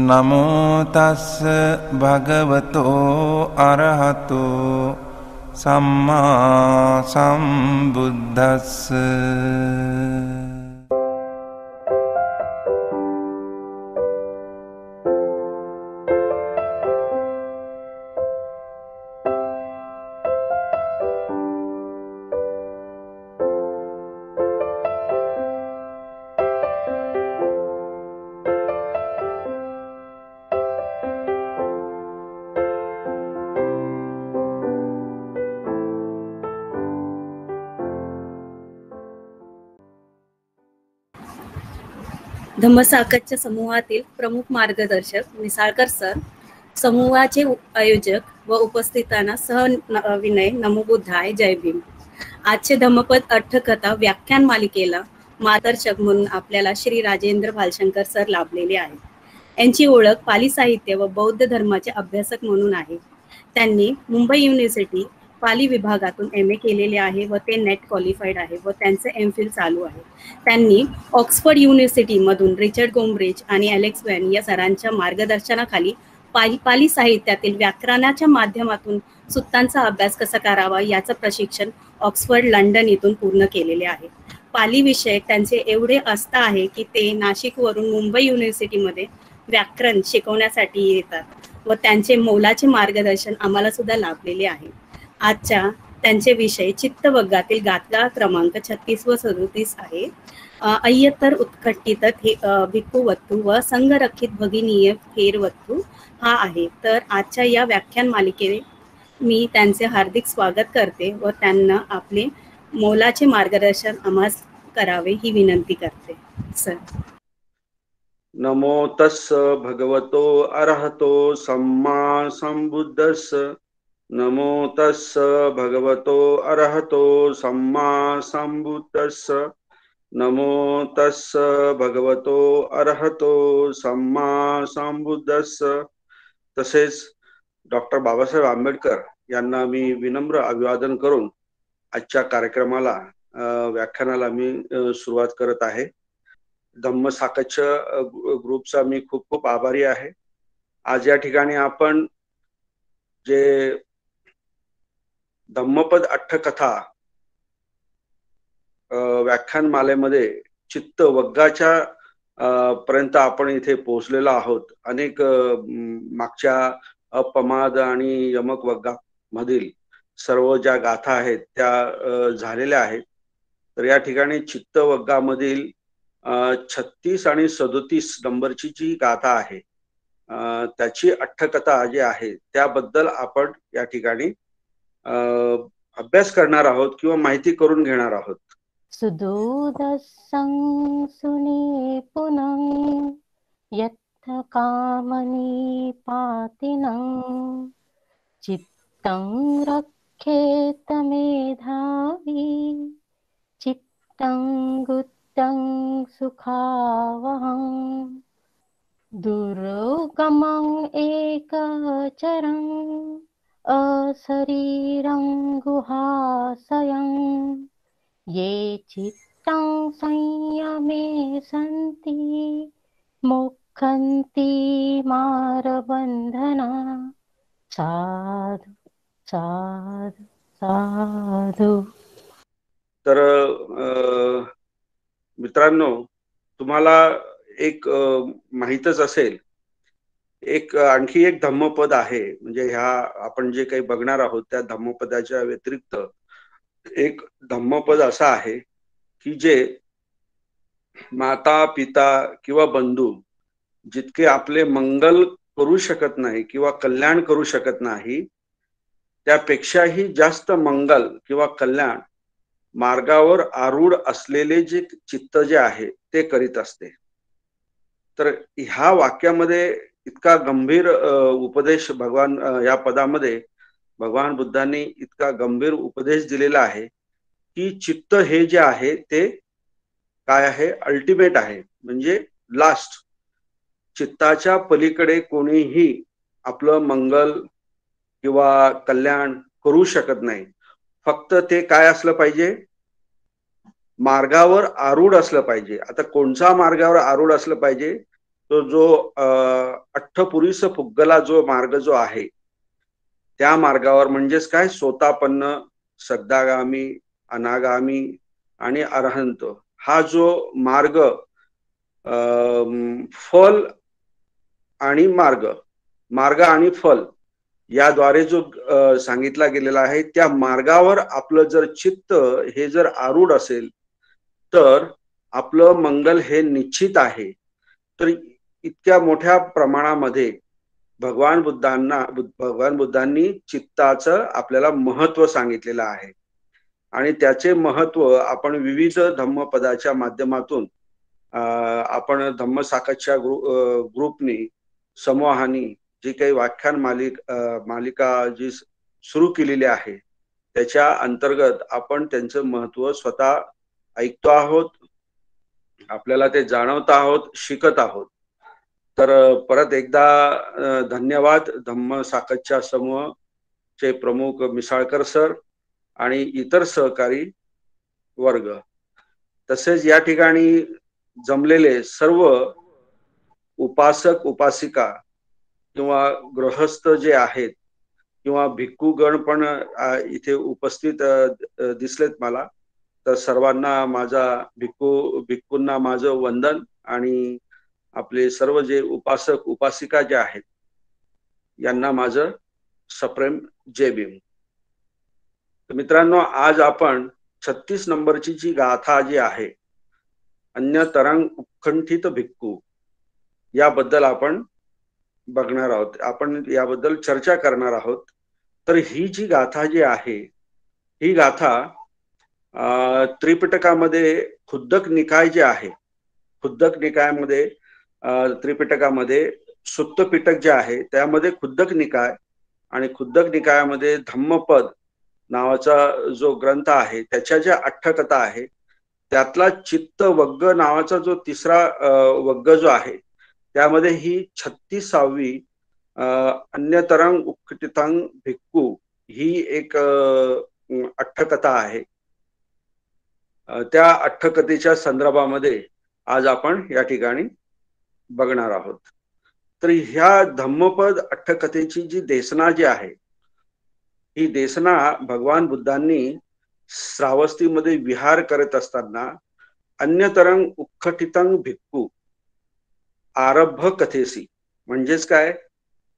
නමෝ තස්ස භගවතෝ අරහතෝ සම්මා සම්බුද්දස්ස. धम्मसाकतच्या समूहातील प्रमुख मार्गदर्शक मिसाळकर सर, समूहाचे आयोजक व उपस्थितांना विनय नमो बुद्धाय, जय भीम. आजचे धम्मपद अठ्ठकथा व्याख्यान मालिकेला मार्गदर्शक म्हणून आपल्याला श्री राजेंद्र भालशंकर सर लाभलेले आहेत. यांची ओळख पाली साहित्य व बौद्ध धर्माचे अभ्यासक म्हणून आहे. त्यांनी मुंबई युनिव्हर्सिटी पाली विभागातून MA केलेले आहे व ते नेट क्वालिफाईड आहे व त्यांचे MPhil चालू आहे. त्यांनी ऑक्सफर्ड युनिव्हर्सिटी मधून रिचर्ड गोम्ब्रिज आणि अलेक्स वॅन या सरांच्या मार्गदर्शनाखाली पाली साहित्यातील व्याकरणाच्या माध्यमातून सूत्रांचा अभ्यास कसा करावा याचं प्रशिक्षण ऑक्सफर्ड लंडन येथून पूर्ण केलेले आहे. पाली विषय त्यांचे एवढे आस्था आहे की ते नाशिकवरून मुंबई युनिव्हर्सिटीमध्ये व्याकरण शिकवण्यासाठी येतात व त्यांचे मोलाचे मार्गदर्शन आम्हाला सुद्धा लाभलेले आहे. आजच्या त्यांचे विषय चित्तवग्गातील गाथा क्रमांक 36 व 37 आहे. अय्यत्तर उत्कटित भिक्खुवत्तू व संघरक्षित भगिनीय फेरवत्तू हा आहे. तर आजच्या या व्याख्यान मालिकेने मी त्यांचे हार्दिक स्वागत करते व त्यांना आपले मोलाचे मार्गदर्शन आम्हास करावे ही विनंती करते. सर. नमो तस्स भगवतो अरहतो सम्मा संबुद्धस्स. नमो तस्स भगवतो अरहतो सम्मा संबुद्धस्स. नमो तस्स भगवतो अरहतो सम्मा संबुद्धस्स. तसेच डॉक्टर बाबासाहेब आंबेडकर यांना मी विनम्र अभिवादन करून आजच्या कार्यक्रमाला व्याख्यानाला मी सुरुवात करत आहे. धम्मसाकतच्या ग्रुपचा मी खूप खूप आभारी आहे. आज या ठिकाणी आपण जे धम्मपद अठ्ठकथा व्याख्यानमालेमध्ये चित्त वग्गाच्या पर्यंत आपण इथे पोहोचलेलो आहोत. अनेक मागच्या अपमाद आणि यमक वग्गा मधील सर्व ज्या गाथा आहेत त्या झालेल्या आहेत. तर या ठिकाणी चित्त वग्गामधील 36 आणि 37 नंबरची जी गाथा आहे त्याची अठ्ठकथा जी आहे त्याबद्दल आपण या ठिकाणी अभ्यास करणार आहोत किंवा माहिती करून घेणार आहोत. सुदूदसं सुने पुनं यत्थ कामनी पातिनं चित्तं रक्षेत मेधावी चित्तं गुप्तं सुखावहं दुर्गमं एकचरं अशरीरं गुहाशयं ये चित्तं संयमे सन्ति मोक्षन्ति मारबन्धना. साधु साधु साधु. तर मित्रांनो, तुम्हाला एक माहीतच असेल, आणखी एक धम्मपद आहे. म्हणजे ह्या आपण जे काही बघणार आहोत त्या धम्मपदाच्या व्यतिरिक्त एक धम्मपद असा आहे की जे माता पिता किंवा बंधू जितके आपले मंगल करू शकत नाही किंवा कल्याण करू शकत नाही त्यापेक्षाही जास्त मंगल किंवा कल्याण मार्गावर आरूढ असलेले जे चित्त जे आहे ते करीत असते. तर ह्या वाक्यामध्ये इतका गंभीर उपदेश या पदामध्ये भगवान बुद्धांनी इतका गंभीर उपदेश दिलेला आहे की चित्त हे जे आहे ते काय आहे, अल्टिमेट आहे. म्हणजे लास्ट, चित्ताच्या पलीकडे कोणीही आपलं मंगल किंवा कल्याण करू शकत नाही. फक्त ते काय असलं पाहिजे, मार्गावर आरूढ असलं पाहिजे. आता कोणत्या मार्गावर आरूढ असलं पाहिजे तो जो अठ्ठपुरीस पुग्गला जो मार्ग जो आहे त्या मार्गावर म्हणजेच काय सोतापन्न, सद्दागामी, अनागामी आणि अरहंत हा जो मार्ग फल आणि मार्ग आणि फल याद्वारे जो सांगितला गेलेला आहे त्या मार्गावर आपलं जर चित्त हे जर आरूढ असेल तर आपलं मंगल हे निश्चित आहे. तर इतक्या मोठ्या प्रमाणामध्ये भगवान बुद्धांनी चित्ताचं आपल्याला महत्व सांगितलेलं आहे आणि त्याचे महत्व आपण विविध धम्मपदाच्या माध्यमातून आपण धम्मसाखच्या ग्रुपनी समूहानी जी काही व्याख्यान मालिका जी सुरू केलेली आहे त्याच्या अंतर्गत आपण त्यांचं महत्व स्वतः ऐकतो आहोत, आपल्याला ते जाणवत आहोत, शिकत आहोत. तर परत एकदा धन्यवाद धम्मसाखच्या समूहचे प्रमुख मिसाळकर सर आणि इतर सहकारी वर्ग. तसेच या ठिकाणी जमलेले सर्व उपासक उपासिका किंवा गृहस्थ जे आहेत किंवा भिक्खूगण पण इथे उपस्थित दिसलेत मला. तर सर्वांना माझा भिक्खूंना माझं वंदन आणि आपले सर्व जे उपासक उपासिका जे आहेत यांना माझं सप्रेम जय भीम. मित्रांनो, आज आपण 36 नंबरची जी गाथा जी आहे अन्य तरंग उत्कंठित भिक्खू याबद्दल आपण बघणार आहोत, आपण याबद्दल चर्चा करणार आहोत. तर ही जी गाथा जी आहे ही गाथा त्रिपिटकामध्ये खुद्दक निकाय जे आहे, खुद्दक निकायामध्ये त्रिपिटकामध्ये सुत्त पिटक जे आहे त्यामध्ये खुद्दक निकाय आणि खुद्दक निकायामध्ये धम्मपद नावाचा जो ग्रंथ आहे त्याच्या ज्या अठ्ठकथा आहे त्यातला चित्त वग्ग नावाचा जो तिसरा वग्ग जो आहे त्यामध्ये ही 36वी अन्यतरंग उत्कटितांग भिक्खू ही एक अठ्ठकथा आहे. त्या अठ्ठकथेच्या संदर्भामध्ये आज आपण या ठिकाणी बघणार आहोत. तर ह्या धम्मपद अठ्ठकथेची जी देसना जी आहे ही देसना भगवान बुद्धांनी श्रावस्तीमध्ये विहार करत असताना अन्यतरंग उत्कटितांग भिक्खू आरंभ कथेसी म्हणजेच काय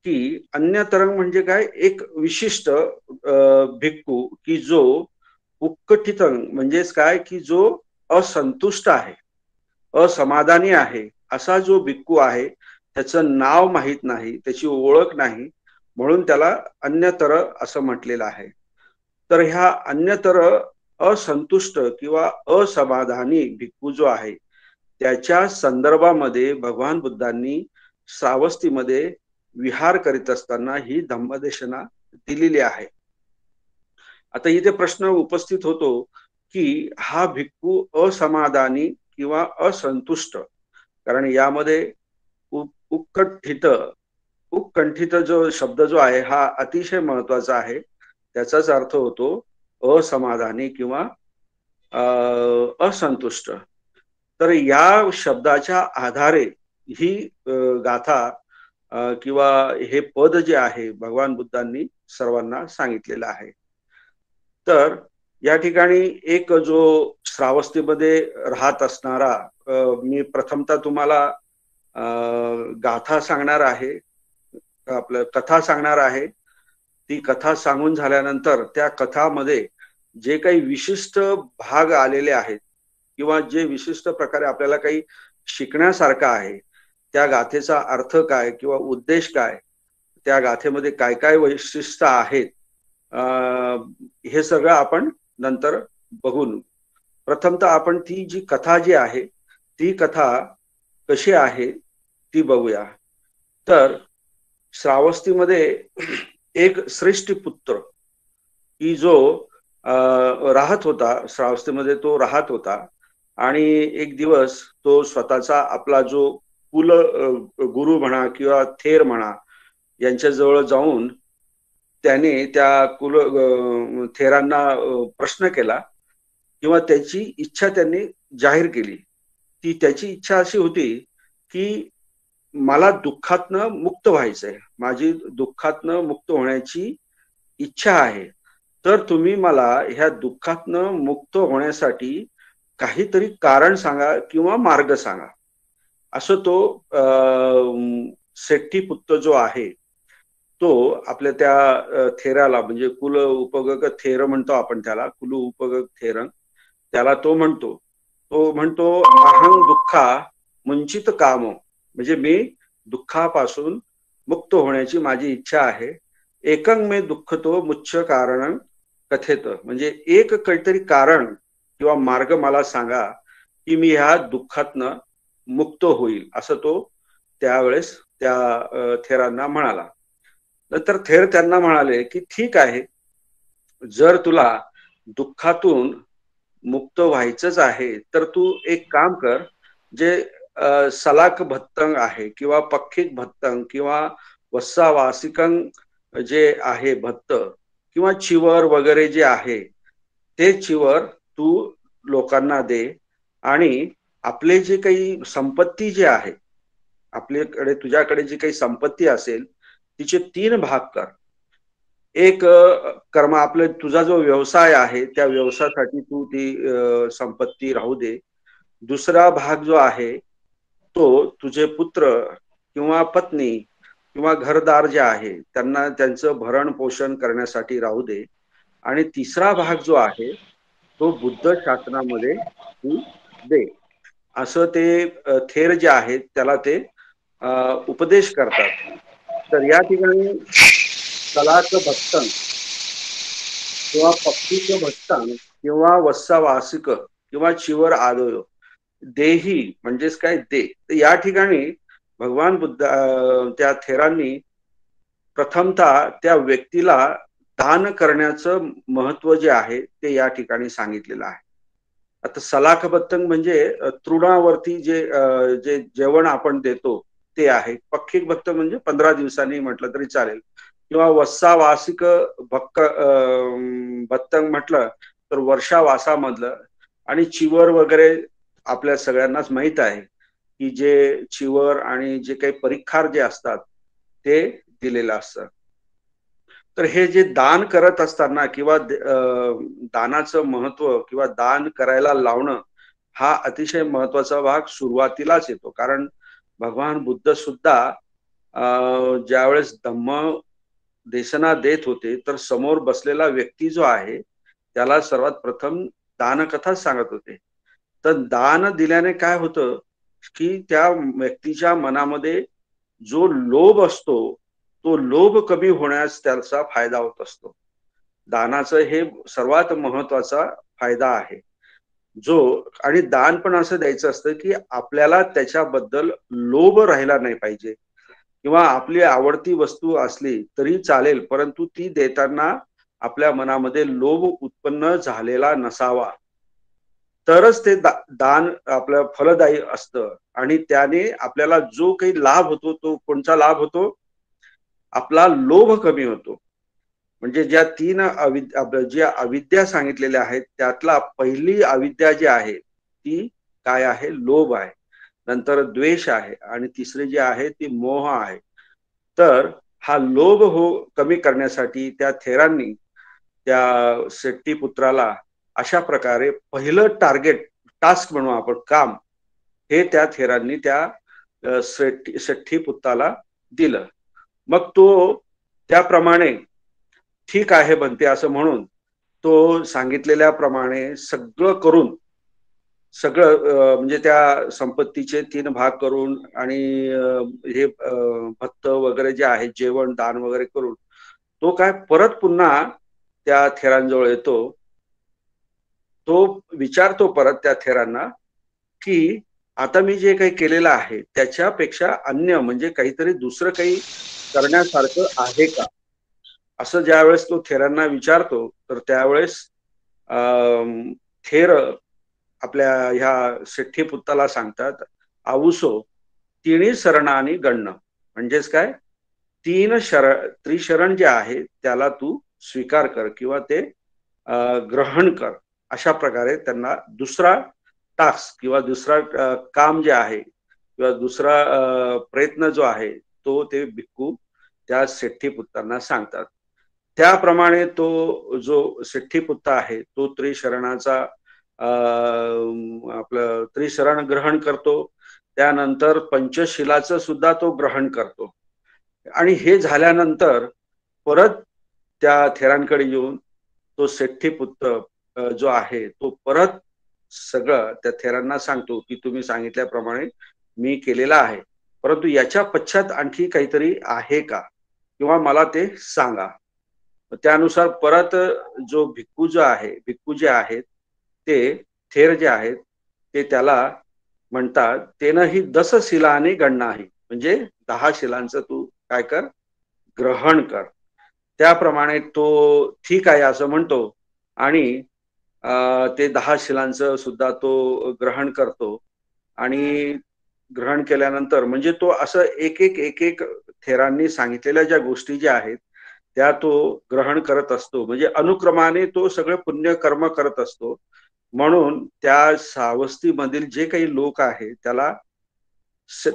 की अन्यतरंग म्हणजे काय एक विशिष्ट भिक्खू की जो उत्कटितांग म्हणजेच काय की जो असंतुष्ट आहे, असमाधानी आहे असा जो भिक्खू आहे त्याचं नाव माहित नाही, त्याची ओळख नाही, म्हणून त्याला अन्यतर असं म्हटलेलं आहे. तर ह्या अन्यतर असंतुष्ट किंवा असमाधानी भिक्खू जो आहे त्याच्या संदर्भामध्ये भगवान बुद्धांनी श्रावस्तीमध्ये विहार करीत असताना ही धम्मदेशना दिलेली आहे. आता इथे प्रश्न उपस्थित होतो की हा भिक्खू असमाधानी किंवा असंतुष्ट, कारण यामध्ये उत्कंठित जो शब्द जो आहे हा अतिशय महत्वाचा आहे. त्याचाच अर्थ होतो असमाधानी किंवा असंतुष्ट. तर या शब्दाच्या आधारे ही गाथा किंवा हे पद जे आहे भगवान बुद्धांनी सर्वांना सांगितलेलं आहे. तर या ठिकाणी एक जो श्रावस्तीमध्ये राहत असणारा मी प्रथमतः तुम्हाला गाथा सांगणार आहे, आपलं कथा सांगणार आहे. ती कथा सांगून झाल्यानंतर त्या कथामध्ये जे काही विशिष्ट भाग आलेले आहेत किंवा जे विशिष्ट प्रकारे आपल्याला काही शिकण्यासारखं आहे, त्या गाथेचा अर्थ काय किंवा उद्देश काय, त्या गाथेमध्ये काय काय वैशिष्ट्य आहेत, हे सगळं आपण नंतर बघून प्रथमतः आपण ती जी कथा जी आहे ती कथा कशी आहे ती बघूया. तर श्रावस्तीमध्ये एक श्रेष्ठ पुत्र की जो राहत होता, श्रावस्तीमध्ये तो राहत होता आणि एक दिवस तो स्वतःचा आपला जो कुल गुरु म्हणा किंवा थेर म्हणा यांच्याजवळ जाऊन त्याने त्या कुल थेरांना प्रश्न केला किंवा त्याची इच्छा त्यांनी जाहीर केली. ती त्याची इच्छा अशी होती की मला दुःखातनं मुक्त व्हायचंय, माझी दुःखातनं मुक्त होण्याची इच्छा आहे, तर तुम्ही मला ह्या दुःखातनं मुक्त होण्यासाठी काहीतरी कारण सांगा किंवा मार्ग सांगा. असं तो सेट्टी पुत्र जो आहे तो आपल्या त्या थेराला, म्हणजे कुल उपगग थेर म्हणतो आपण त्याला, कुल उपगग थेरंग, त्याला तो म्हणतो अहंग दुःखा मुंचित काम, म्हणजे मी दुःखापासून मुक्त होण्याची माझी इच्छा आहे. एकंग मे दुःख तो मुच्छ कारण कथेत, म्हणजे एक काहीतरी कारण किंवा मार्ग मला सांगा की मी ह्या दुःखातनं मुक्त होईल, असं तो त्यावेळेस त्या थेरांना म्हणाला. नंतर थेर त्यांना म्हणाले की ठीक आहे, जर तुला दुःखातून मुक्त व्हायचंच आहे तर तू एक काम कर, जे सलाक भत्तंग आहे किंवा पक्खिक भत्तंग किंवा वस्सा वासिकंग जे आहे भत्त किंवा चिवर वगैरे जे आहे ते चिवर तू लोकांना दे, आणि आपले जे काही संपत्ती जे आहे, आपल्याकडे तुझ्याकडे जी काही संपत्ती असेल तिचे 3 भाग कर. एक कर्म, आपले तुझा जो व्यवसाय आहे त्या व्यवसायासाठी तू ती संपत्ती राहू दे. दुसरा भाग जो आहे तो तुझे पुत्र किंवा पत्नी किंवा घरदार जे आहे त्यांना त्यांचं भरण पोषण करण्यासाठी राहू दे. आणि तिसरा भाग जो आहे तो बुद्ध शासनामध्ये तू दे, असं ते थेर जे आहेत त्याला ते उपदेश करतात. तर या ठिकाणी कलाच भक्तन किंवा पक्षीचं भक्तन किंवा वस्सा वासिक किंवा चिवर आलोय देही म्हणजेच काय दे. तर या ठिकाणी भगवान बुद्ध त्या थेरांनी प्रथमतः त्या व्यक्तीला दान करण्याचं महत्व जे आहे ते या ठिकाणी सांगितलेलं आहे. आता सलाख बत्तंग म्हणजे तृणावरती जे जे जेवण आपण देतो ते आहे. पक्खिक भत्तंग म्हणजे 15 दिवसांनी म्हटलं तरी चालेल, किंवा वस्सा वासिक भत्तंग म्हटलं तर वर्षावासामधलं. आणि चिवर वगैरे आपल्या सगळ्यांनाच माहित आहे की जे चिवर आणि जे काही परीक्षार जे असतात ते दिलेलं असतं. तर हे जे दान करत असताना किंवा दानाचं महत्व किंवा दान करायला लावणं हा अतिशय महत्वाचा भाग सुरुवातीलाच येतो. कारण भगवान बुद्ध सुद्धा ज्यावेळेस धम्म देशना देत होते तर समोर बसलेला व्यक्ती जो आहे त्याला सर्वात प्रथम दानकथाच सांगत होते. तर दान दिल्याने काय होतं की त्या व्यक्तीच्या मनामध्ये जो लोभ असतो तो लोभ कमी होण्यास त्याचा फायदा होत असतो. दानाचं हे सर्वात महत्वाचा फायदा आहे जो, आणि दान पण असं द्यायचं असतं की आपल्याला त्याच्याबद्दल लोभ राहिला नाही पाहिजे, किंवा आपली आवडती वस्तू असली तरी चालेल परंतु ती देताना आपल्या मनामध्ये लोभ उत्पन्न झालेला नसावा, तरच ते दान आपलं फलदायी असतं. आणि त्याने आपल्याला जो काही लाभ होतो तो कोणता लाभ होतो, आपला लोभ कमी होतो. म्हणजे ज्या 3 ज्या अविद्या सांगितलेल्या आहेत त्यातला पहिली अविद्या जी आहे ती काय आहे, लोभ आहे. नंतर द्वेष आहे आणि तिसरी जी आहे ती मोह आहे. तर हा लोभ कमी करण्यासाठी त्या थेरांनी त्या शेट्टी पुत्राला अशा प्रकारे पहिलं टार्गेट, टास्क म्हणू आपण, काम हे त्या थेरांनी त्या शेट्टी पुत्राला दिलं. मग तो त्याप्रमाणे ठीक आहे बनते असं म्हणून तो सांगितलेल्याप्रमाणे सगळं करून, सगळं म्हणजे त्या संपत्तीचे 3 भाग करून आणि हे भत्त वगैरे जे आहे जेवण दान वगैरे करून तो काय परत पुन्हा त्या थेरांजवळ येतो. तो विचारतो परत त्या थेरांना की आता मी जे काही केलेलं आहे त्याच्यापेक्षा अन्य म्हणजे काहीतरी दुसरं काही करण्यासारखं आहे का, असं ज्यावेळेस तो थेरांना विचारतो तर त्यावेळेस थेर आपल्या ह्या शेट्टी पुत्ताला सांगतात, आऊसो तिन्ही शरणानी गणणं, म्हणजेच काय, 3 त्रिशरण जे आहे त्याला तू स्वीकार कर किंवा ते ग्रहण कर. अशा प्रकारे त्यांना दुसरा टास्क किंवा दुसरा काम जे आहे किंवा दुसरा प्रयत्न जो आहे तो ते भिक्खू त्या सेठ्ठीपुत्रांना सांगतात. त्याप्रमाणे तो जो सेठ्ठीपुत्र आहे तो त्रिशरणाचा आपलं त्रिशरण ग्रहण करतो. त्यानंतर पंचशिलाचं सुद्धा तो ग्रहण करतो आणि हे झाल्यानंतर परत त्या थेरांकडे येऊन तो सेठ्ठीपुत्र जो आहे तो परत सगळं त्या थेरांना सांगतो की तुम्ही सांगितल्याप्रमाणे मी केलेला आहे, परंतु याच्या पश्चात आणखी काहीतरी आहे का, किंवा मला ते सांगा. त्यानुसार परत जो भिक्खू जो आहे, भिक्खू जे आहेत ते थेर जे आहेत ते त्याला म्हणतात तेनही 10 शिलाने गणनाही, म्हणजे 10 शिलांचं तू काय कर, ग्रहण कर. त्याप्रमाणे तो ठीक आहे असं म्हणतो आणि ते 10 शिलांचं सुद्धा तो ग्रहण करतो. आणि ग्रहण केल्यानंतर म्हणजे तो असं एक एक थेरांनी सांगितलेल्या ज्या गोष्टी ज्या आहेत त्या तो ग्रहण करत असतो. म्हणजे अनुक्रमाने तो सगळे पुण्य कर्म करत असतो. म्हणून त्या सावस्तीमधील जे काही लोक आहे त्याला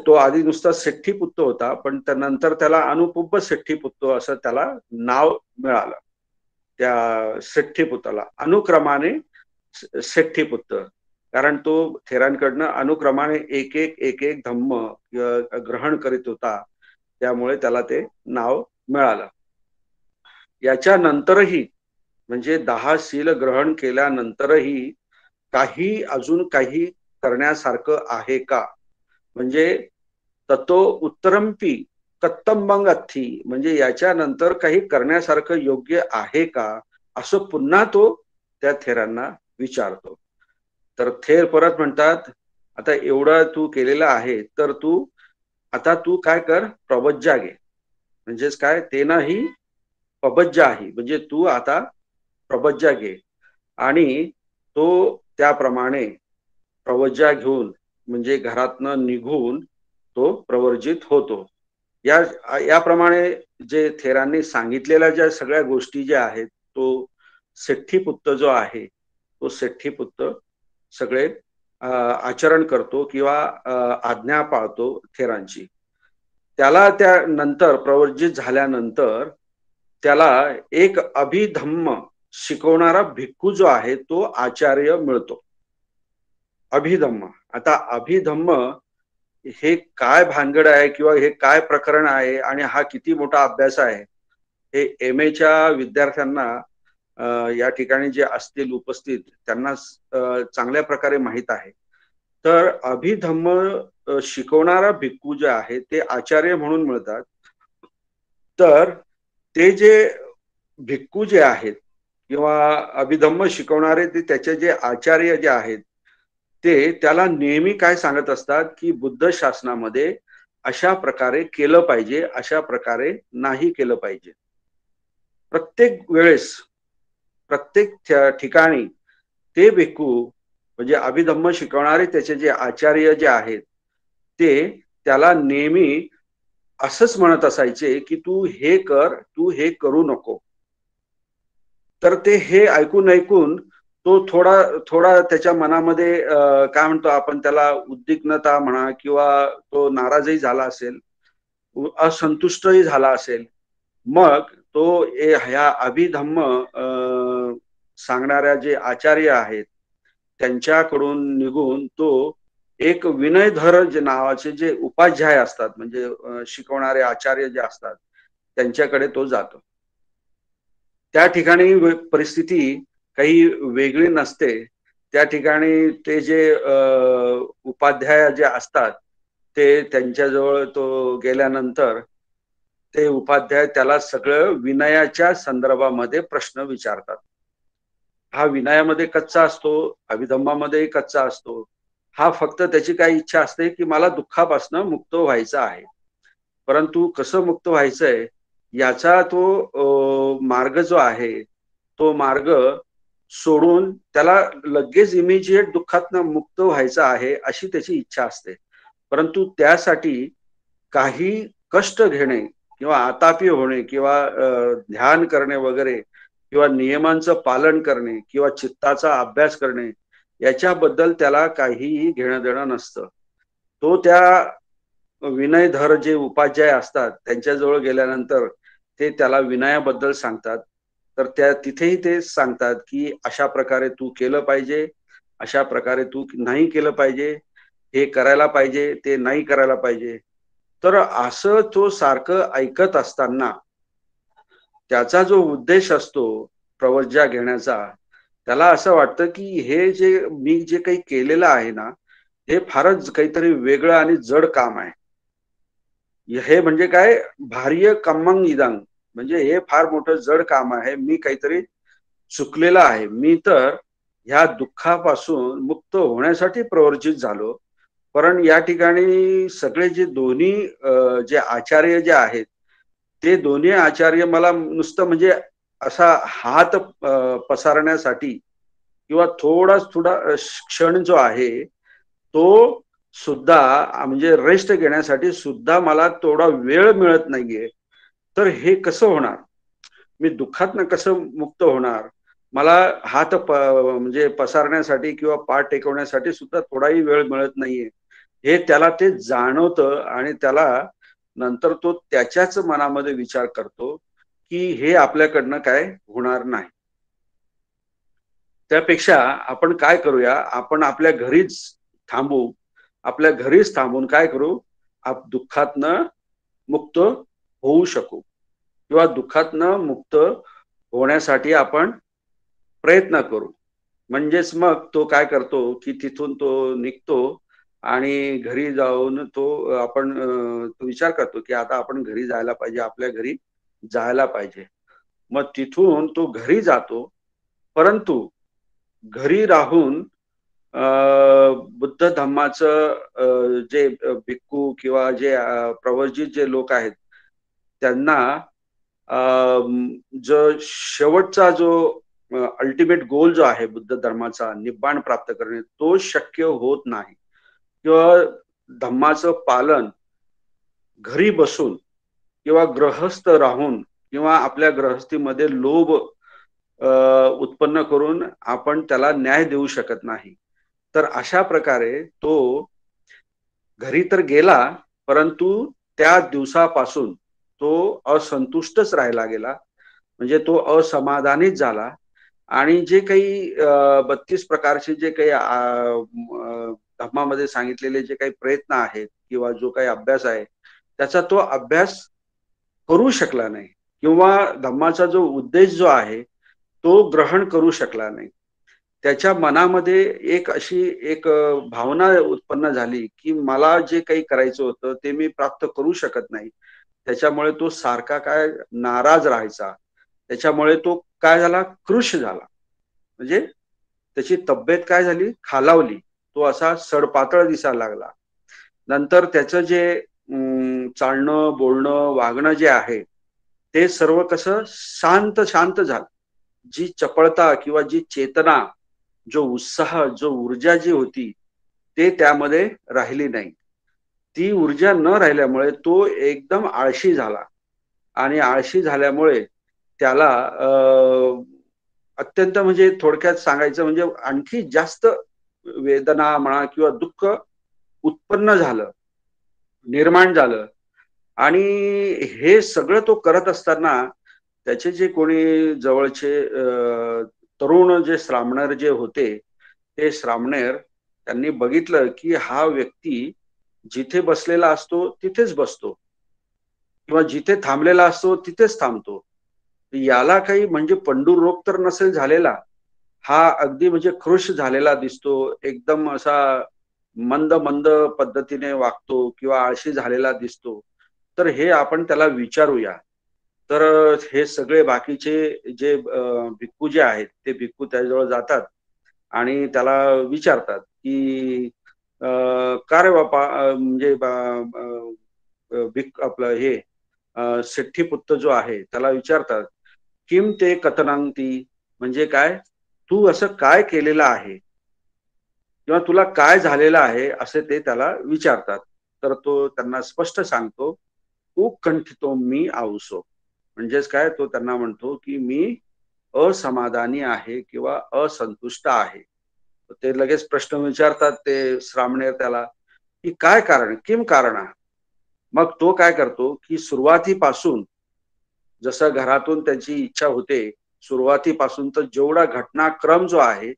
तो आधी नुसता सेठ्ठीपुत्र होता, पण त्यानंतर त्याला अनुपुब्ब सेठ्ठीपुत्र असं त्याला नाव मिळालं. त्या सेठ्ठीपुत्राला अनुक्रमाने सेठ्ठीपुत्र, कारण तो थेरांकडनं अनुक्रमाने एक एक धम्म ग्रहण करीत होता, त्यामुळे त्याला ते नाव मिळालं. याच्यानंतरही म्हणजे 10 शील ग्रहण केल्यानंतरही काही अजून काही करण्यासारखं आहे का, म्हणजे ततो उत्तरंपी कत्तंबंग अथी, म्हणजे याच्यानंतर काही करण्यासारखं योग्य आहे का, असं पुन्हा तो त्या थेरांना विचारतो. तर थेर परत म्हणतात आता एवढं तू केलेलं आहे तर तू आता तू काय कर, प्रवज्जा घे. म्हणजेच काय, ते नाही पबज्जा आहे, म्हणजे तू आता प्रवज्जा घे. आणि तो त्याप्रमाणे प्रवज्जा घेऊन म्हणजे घरातनं निघून तो प्रवर्जित होतो. याप्रमाणे जे थेरांनी सांगितलेल्या ज्या सगळ्या गोष्टी ज्या आहेत तो सेठ्ठीपुत्र जो आहे तो सेठ्ठीपुत्र सगळे आचरण करतो किंवा आज्ञा पाळतो थेरांची. त्याला त्यानंतर प्रवर्जित झाल्यानंतर त्याला एक अभिधम्म शिकवणारा भिक्खू जो आहे तो आचार्य मिळतो. अभिधम्म, आता अभिधम्म हे काय भानगड आहे किंवा हे काय प्रकरण आहे आणि हा किती मोठा अभ्यास आहे हे MA च्या विद्यार्थ्यांना या ठिकाणी जे असतील उपस्थित त्यांना चांगल्या प्रकारे माहित आहे. तर अभिधम्म शिकवणारा भिक्खू जे आहे ते आचार्य म्हणून मिळतात. तर ते जे भिक्खू जे आहेत किंवा अभिधम्म शिकवणारे ते त्याचे जे आचार्य जे आहेत ते त्याला नेहमी काय सांगत असतात की बुद्ध शासनामध्ये अशा प्रकारे केलं पाहिजे, अशा प्रकारे नाही केलं पाहिजे. प्रत्येक वेळेस प्रत्येक ठिकाणी ते भिक्खू म्हणजे अभिधम्म शिकवणारे त्याचे जे आचार्य जे आहेत ते त्याला नेहमी असंच म्हणत असायचे की तू हे कर, तू हे करू नको. तर ते हे ऐकून ऐकून तो थोडा थोडा त्याच्या मनामध्ये काय म्हणतो आपण त्याला उद्विग्नता म्हणा किंवा तो नाराजही झाला असेल, असंतुष्टही झाला असेल. मग तो ह्या अभिधम्म सांगणाऱ्या जे आचार्य आहेत त्यांच्याकडून निघून तो एक विनयधर जे नावाचे जे उपाध्याय असतात म्हणजे शिकवणारे आचार्य जे असतात त्यांच्याकडे तो जातो. त्या ठिकाणी परिस्थिती काही वेगळी नसते. त्या ठिकाणी ते जे उपाध्याय जे असतात ते त्यांच्याजवळ तो गेल्यानंतर ते उपाध्याय त्याला सगळं विनयाच्या संदर्भामध्ये प्रश्न विचारतात. हा विनयामध्ये कच्चा असतो, अभिधम्मामध्येही कच्चा असतो. हा फक्त त्याची काय इच्छा असते की मला दुःखापासून मुक्त व्हायचं आहे, परंतु कसं मुक्त व्हायचंय याचा तो मार्ग जो आहे तो मार्ग सोडून त्याला लगेच इमिजिएट दुःखातनं मुक्त व्हायचं आहे अशी त्याची इच्छा असते. परंतु त्यासाठी काही कष्ट घेणे किंवा आतापी होणे किंवा ध्यान करणे वगैरे किंवा नियमांचं पालन करणे किंवा चित्ताचा अभ्यास करणे याच्याबद्दल त्याला काहीही घेणं देणं नसतं. तो त्या विनयधर जे उपाध्याय असतात त्यांच्याजवळ गेल्यानंतर ते त्याला विनयाबद्दल सांगतात. तर त्या तिथेही ते सांगतात की अशा प्रकारे तू केलं पाहिजे, अशा प्रकारे तू नाही केलं पाहिजे, हे करायला पाहिजे, ते नाही करायला पाहिजे. तर असं तो सारखं ऐकत असताना त्याचा जो उद्देश असतो प्रवज्या घेण्याचा, त्याला असं वाटतं की हे जे मी जे काही केलेलं आहे ना, हे फारच काहीतरी वेगळं आणि जड काम आहे. हे म्हणजे काय, भार्य कम्मंग इदं, म्हणजे हे फार मोठं जड काम आहे. मी काहीतरी चुकलेलं आहे. मी तर ह्या दुःखापासून मुक्त होण्यासाठी प्रवर्जित झालो. पण या ठिकाणी सगळे जे दोन्ही जे आचार्य जे आहेत, ते दोन्ही आचार्य मला नुसतं म्हणजे असा हात पसरण्यासाठी किंवा थोडा क्षण जो आहे तो सुद्धा म्हणजे रेस्ट घेण्यासाठी सुद्धा मला तेवढा वेळ मिळत नाहीये. तर हे कसं होणार? मी दुःखातनं कसं मुक्त होणार? मला हात म्हणजे पसरण्यासाठी किंवा पाठ टेकवण्यासाठी सुद्धा थोडाही वेळ मिळत नाहीये. हे त्याला ते जाणवतं आणि त्याला नंतर तो त्याच्याच मनामध्ये विचार करतो की हे आपल्याकडनं काय होणार नाही. त्यापेक्षा आपण काय करूया, आपण आपल्या घरीच थांबू. आपल्या घरीच थांबून काय करू, दुःखातनं मुक्त होऊ शकू किंवा दुःखातनं मुक्त होण्यासाठी आपण प्रयत्न करू. म्हणजेच मग तो काय करतो की तिथून तो निघतो आणि घरी जाऊन तो आपण तो विचार करतो की आता आपण घरी जायला पाहिजे, आपल्या घरी जायला पाहिजे. मग तिथून तो घरी जातो. परंतु घरी राहून बुद्ध धम्माचं जे भिक्खू किंवा जे प्रव्रजित जे लोक आहेत त्यांना जो शेवटचा जो अल्टिमेट गोल जो आहे बुद्ध धर्माचा, निब्बाण प्राप्त करणे, तो शक्य होत नाही. किंवा धम्माचं पालन घरी बसून किंवा गृहस्थ राहून किंवा आपल्या गृहस्थीमध्ये लोभ उत्पन्न करून आपण त्याला न्याय देऊ शकत नाही. तर अशा प्रकारे तो घरी तर गेला, परंतु त्या दिवसापासून तो असंतुष्टच राहिला गेला. म्हणजे तो असमाधानीच झाला आणि जे काही 32 प्रकारचे जे काही धम्मामध्ये सांगितलेले जे काही प्रयत्न आहेत किंवा जो काही अभ्यास आहे, त्याचा तो अभ्यास करू शकला नाही किंवा धम्माचा जो उद्देश जो आहे तो ग्रहण करू शकला नाही. त्याच्या मनामध्ये एक अशी एक भावना उत्पन्न झाली की मला जे काही करायचं होतं ते मी प्राप्त करू शकत नाही. त्याच्यामुळे तो सारखा काय नाराज राहायचा. त्याच्यामुळे तो काय झाला, कृश झाला. म्हणजे त्याची तब्येत काय झाली, खालावली. तो असा सडपातळ दिसायला लागला. नंतर त्याचं जे चालणं, बोलणं, वागणं जे आहे ते सर्व कसं शांत शांत झालं. जी चपळता किंवा जी चेतना, जो उत्साह, जो ऊर्जा जी होती ते त्यामध्ये राहिली नाही. ती ऊर्जा न राहिल्यामुळे तो एकदम आळशी झाला आणि आळशी झाल्यामुळे त्याला अत्यंत म्हणजे थोडक्यात सांगायचं म्हणजे आणखी जास्त वेदना म्हणा किंवा दुःख उत्पन्न झालं, निर्माण झालं. आणि हे सगळं तो करत असताना त्याचे जे कोणी जवळचे तरुण जे श्रामणेर जे होते, ते श्रामणेर त्यांनी बघितलं की हा व्यक्ती जिथे बसलेला असतो तिथेच बसतो किंवा जिथे थांबलेला असतो तिथेच थांबतो. याला काही म्हणजे पंडू रोग तर नसेल झालेला. हा अगदी म्हणजे कृश झालेला दिसतो. एकदम असा मंद मंद पद्धतीने वागतो किंवा आळशी झालेला दिसतो. तर हे आपण त्याला विचारूया. तर हे सगळे बाकीचे जे भिक्खू जे आहेत ते भिक्खू त्याजवळ जातात आणि त्याला विचारतात की का रे बापा, म्हणजे आपलं हे सिट्ठीपुत्त जो आहे त्याला विचारतात, किम ते कथनांती, म्हणजे काय, तू असं काय केलेलं आहे किंवा तुला काय झालेलं आहे असे ते त्याला विचारतात. तर तो त्यांना स्पष्ट सांगतो, उत्कंठितो मी आउसो. म्हणजेच काय, तो त्यांना म्हणतो की मी असमाधानी आहे किंवा असंतुष्ट आहे. ते लगेच प्रश्न विचारतात ते श्रामणेर त्याला की काय कारण, किम कारणा. मग तो काय करतो की सुरुवातीपासून जसं घरातून त्याची इच्छा होते, सुरुवातीपासून तर जेवढा घटनाक्रम जो आहे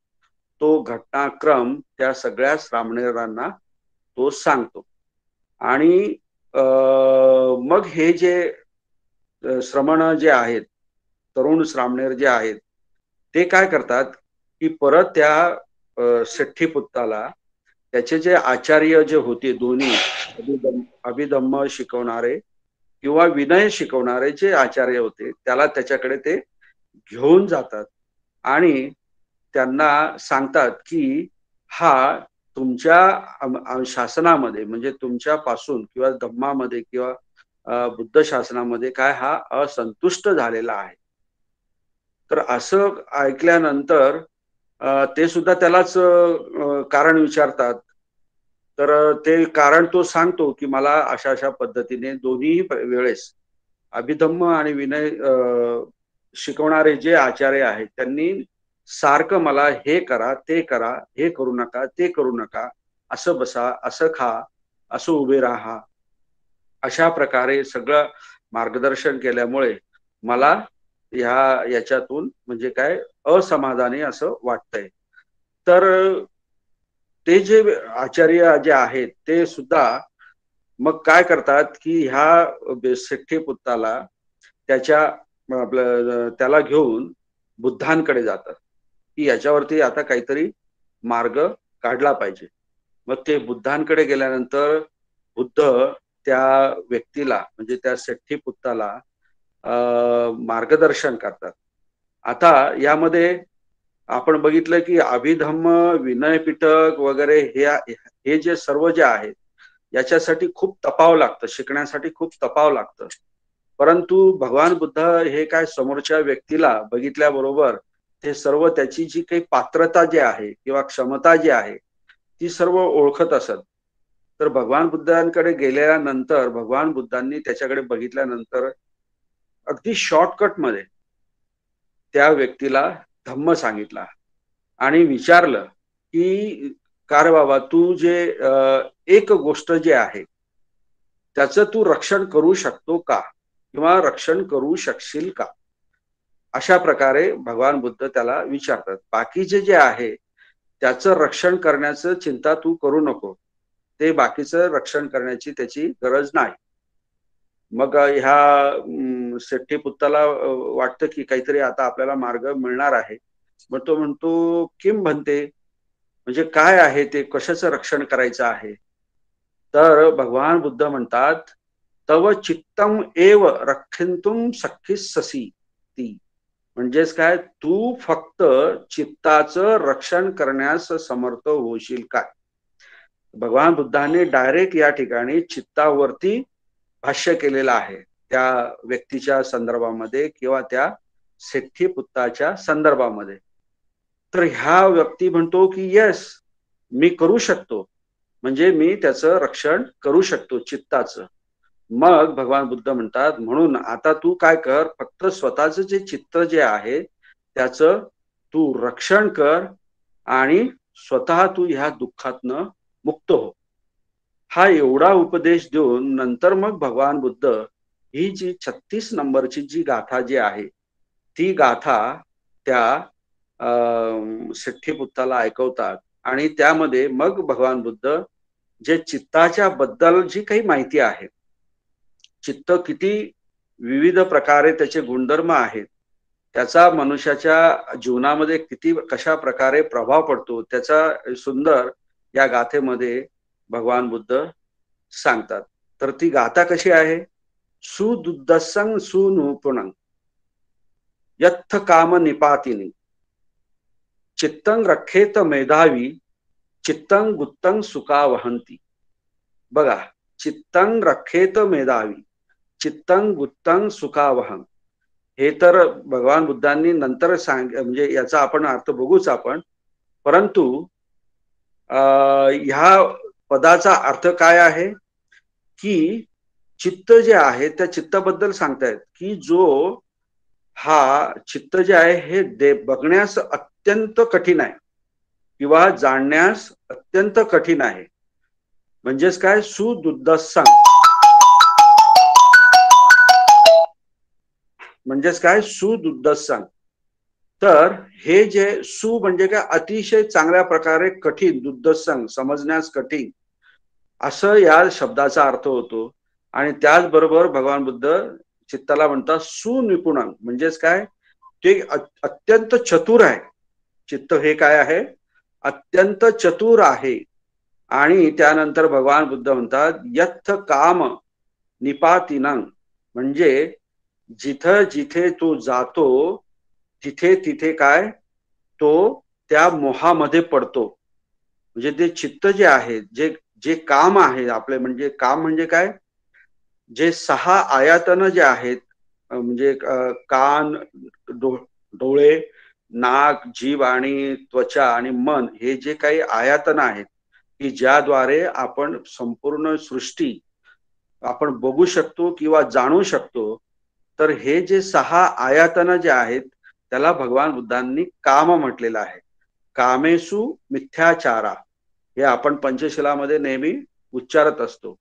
तो घटनाक्रम त्या सगळ्या श्रामणेरांना तो सांगतो. आणि मग हे जे श्रमण जे आहेत, तरुण श्रामणेर जे आहेत, ते काय करतात की परत त्या सेठ्ठीपुत्ताला त्याचे जे आचार्य जे होते दोन्ही, अभिधम्म शिकवणारे किंवा विनय शिकवणारे जे आचार्य होते, त्याला त्याच्याकडे ते घेऊन जातात आणि त्यांना सांगतात की हा तुमच्या शासनामध्ये म्हणजे तुमच्यापासून किंवा धम्मामध्ये किंवा बुद्ध शासनामध्ये काय हा असंतुष्ट झालेला आहे. तर असं ऐकल्यानंतर ते सुद्धा त्यालाच कारण विचारतात. तर ते कारण तो सांगतो की मला अशा अशा पद्धतीने दोन्ही वेळेस अभिधम्म आणि विनय शिकवणारे जे आचार्य आहेत त्यांनी सारखं मला हे करा, ते करा, हे करू नका, ते करू नका, असं बसा, असं खा, असं उभे राहा, अशा प्रकारे सगळं मार्गदर्शन केल्यामुळे मला याच्यातून म्हणजे काय असमाधानी असं वाटतंय. तर ते जे आचार्य जे आहेत ते सुद्धा मग काय करतात की ह्या सेठ्ठीपुत्ताला त्याच्या त्याला घेऊन बुद्धांकडे जातात की याच्यावरती आता काहीतरी मार्ग काढला पाहिजे. मग ते बुद्धांकडे गेल्यानंतर बुद्ध त्या व्यक्तीला म्हणजे त्या सेठ्ठीपुत्ताला मार्गदर्शन करतात. आता यामध्ये आपण बघितलं की अभिधम्म, विनय पिटक वगैरे हे जे सर्व जे आहेत याच्यासाठी खूप तपाव लागतं, शिकण्यासाठी खूप तपाव लागतं. परंतु भगवान बुद्ध हे काय समोरच्या व्यक्तीला बघितल्याबरोबर ते सर्व त्याची जी काही पात्रता जी आहे किंवा क्षमता जी आहे ती सर्व ओळखत असत. तर भगवान बुद्धांकडे गेल्यानंतर भगवान बुद्धांनी त्याच्याकडे बघितल्यानंतर अगदी शॉर्टकट मध्ये त्या व्यक्तीला धम्म सांगितला आणि विचारलं की का रे बाबा तू जे एक गोष्ट जे आहे त्याचं तू रक्षण करू शकतो का किंवा रक्षण करू शकशील का, अशा प्रकारे भगवान बुद्ध त्याला विचारतात. बाकीचे जे आहे त्याचं रक्षण करण्याचं चिंता तू करू नको, ते बाकीचं रक्षण करण्याची त्याची गरज नाही. मग ह्या सेठ्ठीपुत्ताला वाटतं की काहीतरी आता आपल्याला मार्ग मिळणार आहे. मग तो म्हणतो किम म्हणते, म्हणजे काय आहे ते, कशाचं रक्षण करायचं आहे. तर भगवान बुद्ध म्हणतात तव चित्तम एव रक्षिंतुम सखीससी ती, म्हणजेच काय, तू फक्त चित्ताचं रक्षण करण्यास समर्थ होशील काय. भगवान बुद्धांनी डायरेक्ट या ठिकाणी चित्तावरती भाष्य केलेलं आहे त्या व्यक्तीच्या संदर्भामध्ये किंवा त्या सेठ्ठीपुत्ताच्या संदर्भामध्ये. तर ह्या व्यक्ती म्हणतो की यस, मी करू शकतो, म्हणजे मी त्याचं रक्षण करू शकतो चित्ताचं. मग भगवान बुद्ध म्हणतात म्हणून आता तू काय कर, फक्त स्वतःचं जे चित्त जे आहे त्याचं तू रक्षण कर आणि स्वतः तू ह्या दुःखातनं मुक्त हो. हा एवढा उपदेश देऊन नंतर मग भगवान बुद्ध ही जी 36 नंबरची जी गाथा जी आहे ती गाथा त्या सेठ्ठीपुत्ताला ऐकवतात आणि त्यामध्ये मग भगवान बुद्ध जे चित्ताच्या बद्दल जी काही माहिती आहे, चित्त किती विविध प्रकारे त्याचे गुणधर्म आहेत, त्याचा मनुष्याच्या जीवनामध्ये किती कशा प्रकारे प्रभाव पडतो, त्याचा सुंदर या गाथेमध्ये भगवान बुद्ध सांगतात. तर ती गाथा कशी आहे, सुदुद्दसं सुनूपुणं यत्थ काम निपातिनी चित्तं रक्षेत मेधावी चित्तं गुत्तं सुखा वहंती. बघा, चित्तं रक्षेत मेधावी चित्तं गुत्तं सुखा वहन, हे तर भगवान बुद्धांनी नंतर म्हणजे याचा आपण अर्थ बघूच आपण. परंतु ह्या पदाचा अर्थ काय आहे की चित्त जे आहे त्या चित्ताबद्दल सांगतायत की जो हा चित्त जे आहे हे बघण्यास अत्यंत कठीण आहे किंवा जाणण्यास अत्यंत कठीण आहे. म्हणजेच काय, सुदुद्धस्सं, म्हणजेच काय, सुदुद्धस्सं. तर हे जे सु म्हणजे काय, अतिशय चांगल्या प्रकारे कठीण, दुद्धस्सं समजण्यास कठीण, असं या शब्दाचा अर्थ होतो. आणि त्याचबरोबर भगवान बुद्ध चित्ताला म्हणतात सुनिपुणं, म्हणजेच काय, ते अत्यंत चतुर आहे. चित्त हे काय आहे, अत्यंत चतुर आहे. आणि त्यानंतर भगवान बुद्ध म्हणतात यत्थ काम निपातिनं, म्हणजे जिथं जिथे तो जातो तिथे तिथे काय, तो त्या मोहामध्ये पडतो. म्हणजे ते चित्त जे आहे, जे जे काम आहे आपले, म्हणजे काम म्हणजे काय, जे 6 आयतन जे आहेत, म्हणजे कान, डोळे, नाक, जीभ आणि त्वचा आणि मन, हे जे काही आयतन आहेत की ज्याद्वारे आपण संपूर्ण सृष्टी आपण बघू शकतो किंवा जाणू शकतो. तर हे जे 6 आयतन जे आहेत त्याला भगवान बुद्धांनी काम म्हटलेलं आहे. कामेसु मिथ्याचारा, हे आपण पंचशिलामध्ये नेहमी उच्चारत असतो.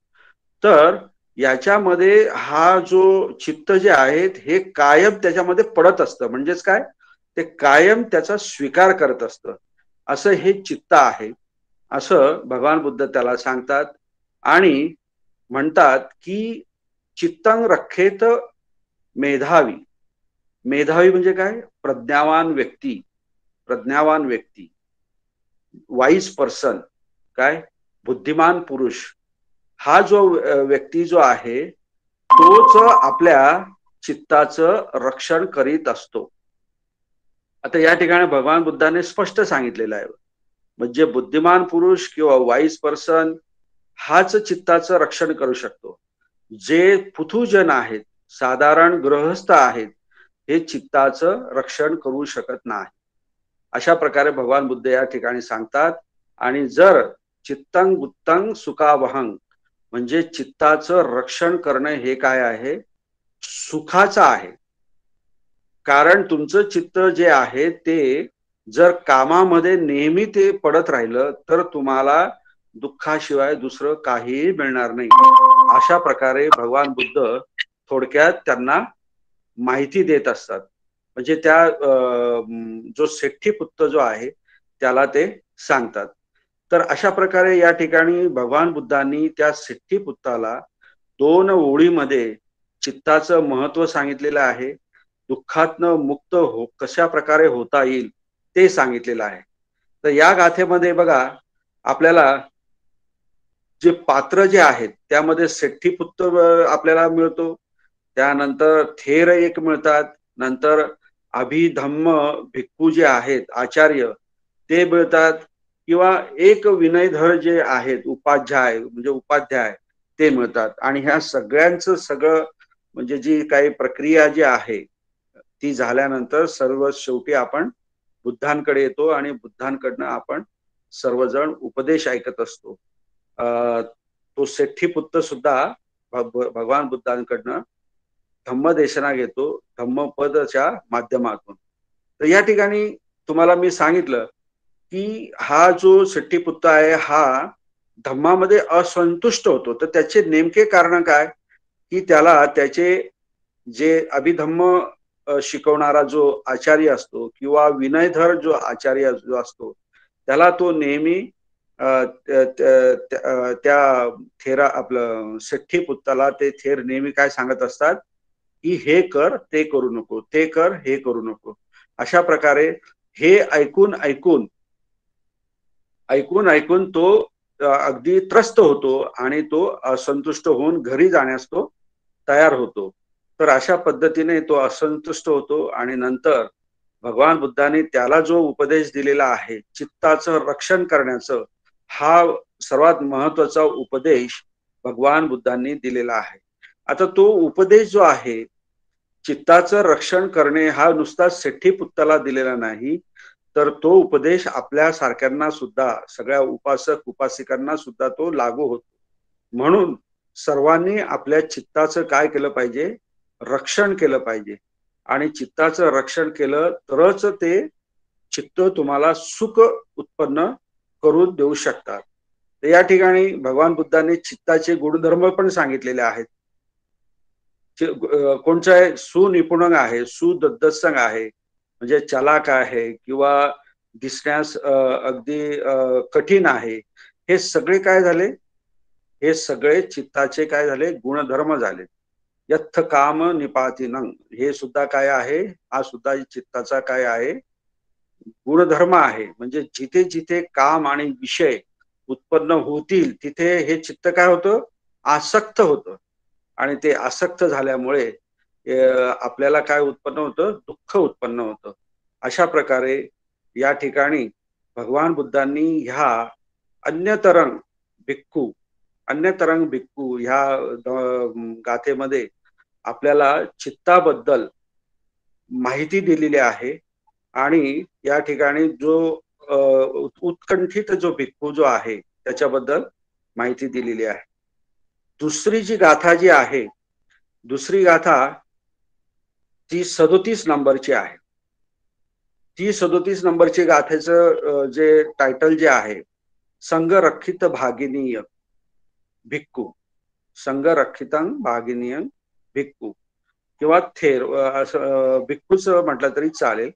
तर याच्यामध्ये हा जो चित्त जे आहेत हे कायम त्याच्यामध्ये पडत असतं. म्हणजेच काय, ते कायम त्याचा स्वीकार करत असतं, असं हे चित्त आहे, असं भगवान बुद्ध त्याला सांगतात. आणि म्हणतात की चित्तं रक्षेत मेधावी. मेधावी म्हणजे काय, प्रज्ञावान व्यक्ती, प्रज्ञावान व्यक्ती, वाईज पर्सन, काय, बुद्धिमान पुरुष. हा जो व्यक्ती जो आहे तोच आपल्या चित्ताचं रक्षण करीत असतो. आता या ठिकाणी भगवान बुद्धाने स्पष्ट सांगितलेलं आहे, म्हणजे बुद्धिमान पुरुष किंवा वाईज पर्सन हाच चित्ताचं रक्षण करू शकतो. जे पुथुजन आहेत, साधारण गृहस्थ आहेत, हे चित्ताचं रक्षण करू शकत नाही. अशा प्रकारे भगवान बुद्ध या ठिकाणी सांगतात. आणि जर चित्तं गुत्तं सुखावहं, म्हणजे चित्ताचं रक्षण करणं हे काय आहे, सुखाचं आहे. कारण तुमचं चित्त जे आहे ते जर कामामध्ये नेहमी ते पडत राहिलं तर तुम्हाला दुःखाशिवाय दुसरं काहीही मिळणार नाही. अशा प्रकारे भगवान बुद्ध थोडक्यात त्यांना माहिती देत असतात. म्हणजे त्या जो सेठ्ठीपुत्र जो आहे त्याला ते सांगतात. तर अशा प्रकारे या ठिकाणी भगवान बुद्धांनी त्या सेठ्ठीपुत्राला 2 ओळीमध्ये चित्ताचं महत्व सांगितलेलं आहे. दुःखातनं मुक्त कशा प्रकारे होता येईल ते सांगितलेलं आहे. तर या गाथेमध्ये बघा, आपल्याला जे पात्र जे आहेत त्यामध्ये सेठ्ठीपुत्र आपल्याला मिळतो, त्यानंतर थेर एक मिळतात, नंतर अभिधम्म भिक्खू जे आहेत आचार्य ते मिळतात, किंवा एक विनयधर जे आहेत उपाध्याय म्हणजे उपाध्याय ते मिळतात. आणि ह्या सगळ्यांचं सगळं म्हणजे जी काही प्रक्रिया जी आहे ती झाल्यानंतर सर्व शेवटी आपण बुद्धांकडे येतो आणि बुद्धांकडनं आपण सर्वजण उपदेश ऐकत असतो. तो सेठ्ठीपुत्र सुद्धा भगवान बुद्धांकडनं धम्मदेशना घेतो, धम्मपदच्या माध्यमातून. तर या ठिकाणी तुम्हाला मी सांगितलं की हा जो सेठ्ठीपुत्र आहे हा धम्मामध्ये असंतुष्ट होतो. तर त्याचे नेमके कारण काय, की त्याला त्याचे जे अभिधम्म शिकवणारा जो आचार्य असतो किंवा विनयधर जो आचार्य जो असतो त्याला तो नेहमी त्या थेरा आपलं सेठ्ठीपुत्राला ते थेर नेहमी काय सांगत असतात की हे कर ते करू नको, ते कर हे करू नको. अशा प्रकारे हे ऐकून ऐकून ऐकून ऐकून तो अगदी त्रस्त होतो आणि तो असंतुष्ट होऊन घरी जाण्यास तो तयार होतो. तर अशा पद्धतीने तो असंतुष्ट होतो आणि नंतर भगवान बुद्धांनी त्याला जो उपदेश दिलेला आहे चित्ताचं रक्षण करण्याचं, हा सर्वात महत्वाचा उपदेश भगवान बुद्धांनी दिलेला आहे. आता तो उपदेश जो आहे चित्ताचं रक्षण करणे हा नुसता सेठ्ठीपुत्राला दिलेला नाही, तर तो उपदेश आपल्या सारख्यांना सुद्धा, सगळ्या उपासक उपासिकांना सुद्धा तो लागू होतो. म्हणून सर्वांनी आपल्या चित्ताचं काय केलं पाहिजे, रक्षण केलं पाहिजे. आणि चित्ताचं रक्षण केलं तरच ते चित्त तुम्हाला सुख उत्पन्न करून देऊ शकतात. तर या ठिकाणी भगवान बुद्धांनी चित्ताचे गुणधर्म पण सांगितलेले आहेत. कोणचं आहे? सुनिपुण आहे, सुदद्दसंग आहे, म्हणजे चलाक आहे किंवा दिसण्यास अगदी कठीण आहे. हे सगळे काय झाले? हे सगळे चित्ताचे काय झाले? गुणधर्म झाले. यत्थ काम निपातिनं, हे सुद्धा काय आहे? हा सुद्धा चित्ताचा काय आहे? गुणधर्म आहे. म्हणजे जिथे जिथे काम आणि विषय उत्पन्न होतील तिथे हे चित्त काय होतं? आसक्त होतं. आणि ते आसक्त झाल्यामुळे आपल्याला काय उत्पन्न होतं? दुःख उत्पन्न होतं. अशा प्रकारे या ठिकाणी भगवान बुद्धांनी ह्या अन्यतरंग भिक्खू ह्या गाथेमध्ये आपल्याला चित्ताबद्दल माहिती दिलेली आहे. आणि या ठिकाणी जो उत्कंठित जो भिक्खू जो आहे त्याच्याबद्दल माहिती दिलेली आहे. दुसरी जी गाथा जी आहे, दुसरी गाथा ती 37 नंबरची आहे. ती 37 नंबरची गाथेचं जे टायटल जे आहे, संगरक्षित भागिनीय भिक्खू, संगरक्षितं भागिनीय भिक्खू किंवा थेर असं भिक्खूच म्हटलं तरी चालेल.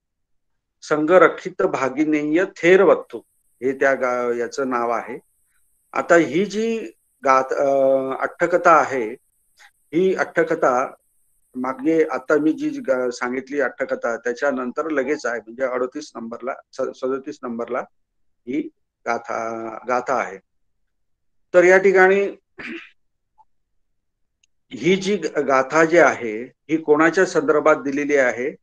संगरक्षित भागिनेय थेरवत्तू हे त्या याचं नाव आहे. आता ही जी अट्टकथा आहे, ही अट्टकथा मागे आता मी जी सांगितली अट्टकथा त्याच्यानंतर लगेच आहे, म्हणजे 37 नंबरला ही गाथा आहे. तर या ठिकाणी ही जी गाथा जी आहे ही कोणाच्या संदर्भात दिलेली आहे?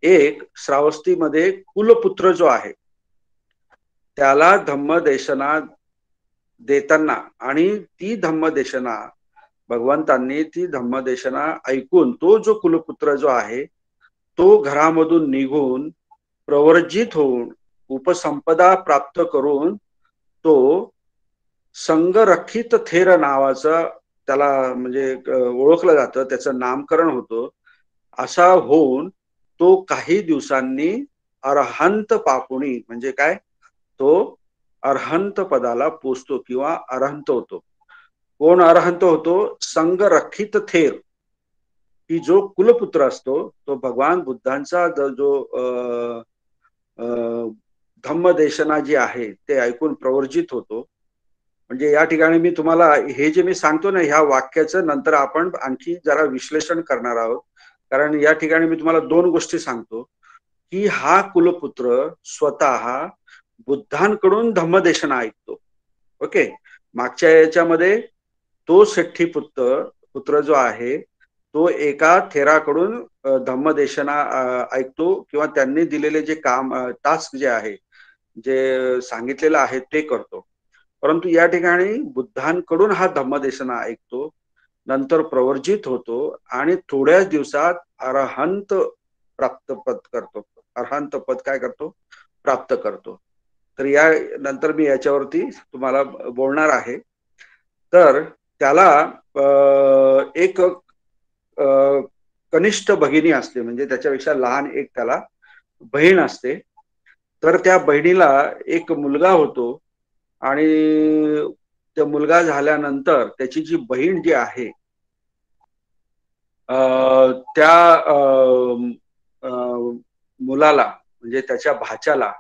एक श्रावस्तीमध्ये कुलपुत्र जो आहे त्याला धम्मदेशना देताना, आणि ती धम्मदेशना भगवंतांनी ती धम्मदेशना ऐकून तो जो कुलपुत्र जो आहे तो घरामधून निघून प्रवर्जित होऊन उपसंपदा प्राप्त करून तो संगरक्षित थेर नावाचं त्याला म्हणजे ओळखलं जातं, त्याचं नामकरण होतं. असा होऊन तो काही दिवसांनी अरहंत पापुणी म्हणजे काय? तो अरहंत पदाला पोचतो किंवा अरहंत होतो. कोण अरहंत होतो? संगरक्षित थेर, की जो कुलपुत्र असतो तो भगवान बुद्धांचा जो धम्मदेशना जी आहे ते ऐकून प्रवर्जित होतो. म्हणजे या ठिकाणी मी तुम्हाला हे जे मी सांगतो ना ह्या वाक्याचं नंतर आपण आणखी जरा विश्लेषण करणार आहोत. कारण या ठिकाणी मी तुम्हाला दोन गोष्टी सांगतो की हा कुलपुत्र स्वतः बुद्धांकडून धम्मदेशना ऐकतो. ओके, मागच्या याच्यामध्ये तो शेट्टी पुत्र जो आहे तो एका थेराकडून धम्मदेशना ऐकतो किंवा त्यांनी दिलेले जे काम टास्क जे आहे जे सांगितलेलं आहे ते करतो. परंतु या ठिकाणी बुद्धांकडून हा धम्मदेशना ऐकतो, नंतर प्रवर्जित होतो आणि थोड्याच दिवसात अरहंत प्राप्त पद करतो. अरहंत पद काय करतो? प्राप्त करतो. तर या नंतर मी याच्यावरती तुम्हाला बोलणार आहे. तर त्याला एक कनिष्ठ भगिनी असते, म्हणजे त्याच्यापेक्षा लहान एक त्याला बहीण असते. तर त्या बहिणीला एक मुलगा होतो आणि त्या मुलगा झाल्यानंतर त्याची जी बहीण जी आहे त्या मुलाला म्हणजे त्याच्या भाच्याला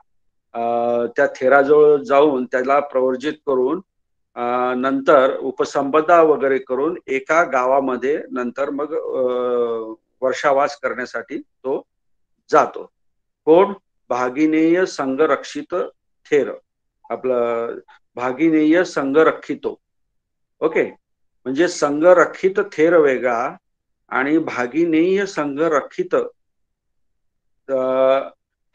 त्या थेराजवळ जाऊन त्याला प्रवर्जित करून नंतर उपसंपदा वगैरे करून एका गावामध्ये नंतर मग वर्षावास करण्यासाठी तो जातो. कोण? भागिनेय संगरक्षित थेर, आपलं भागिनेय संगरक्षितो. ओके, म्हणजे संगरक्षित थेर वेगळा आणि भागिनेय संगरक्षित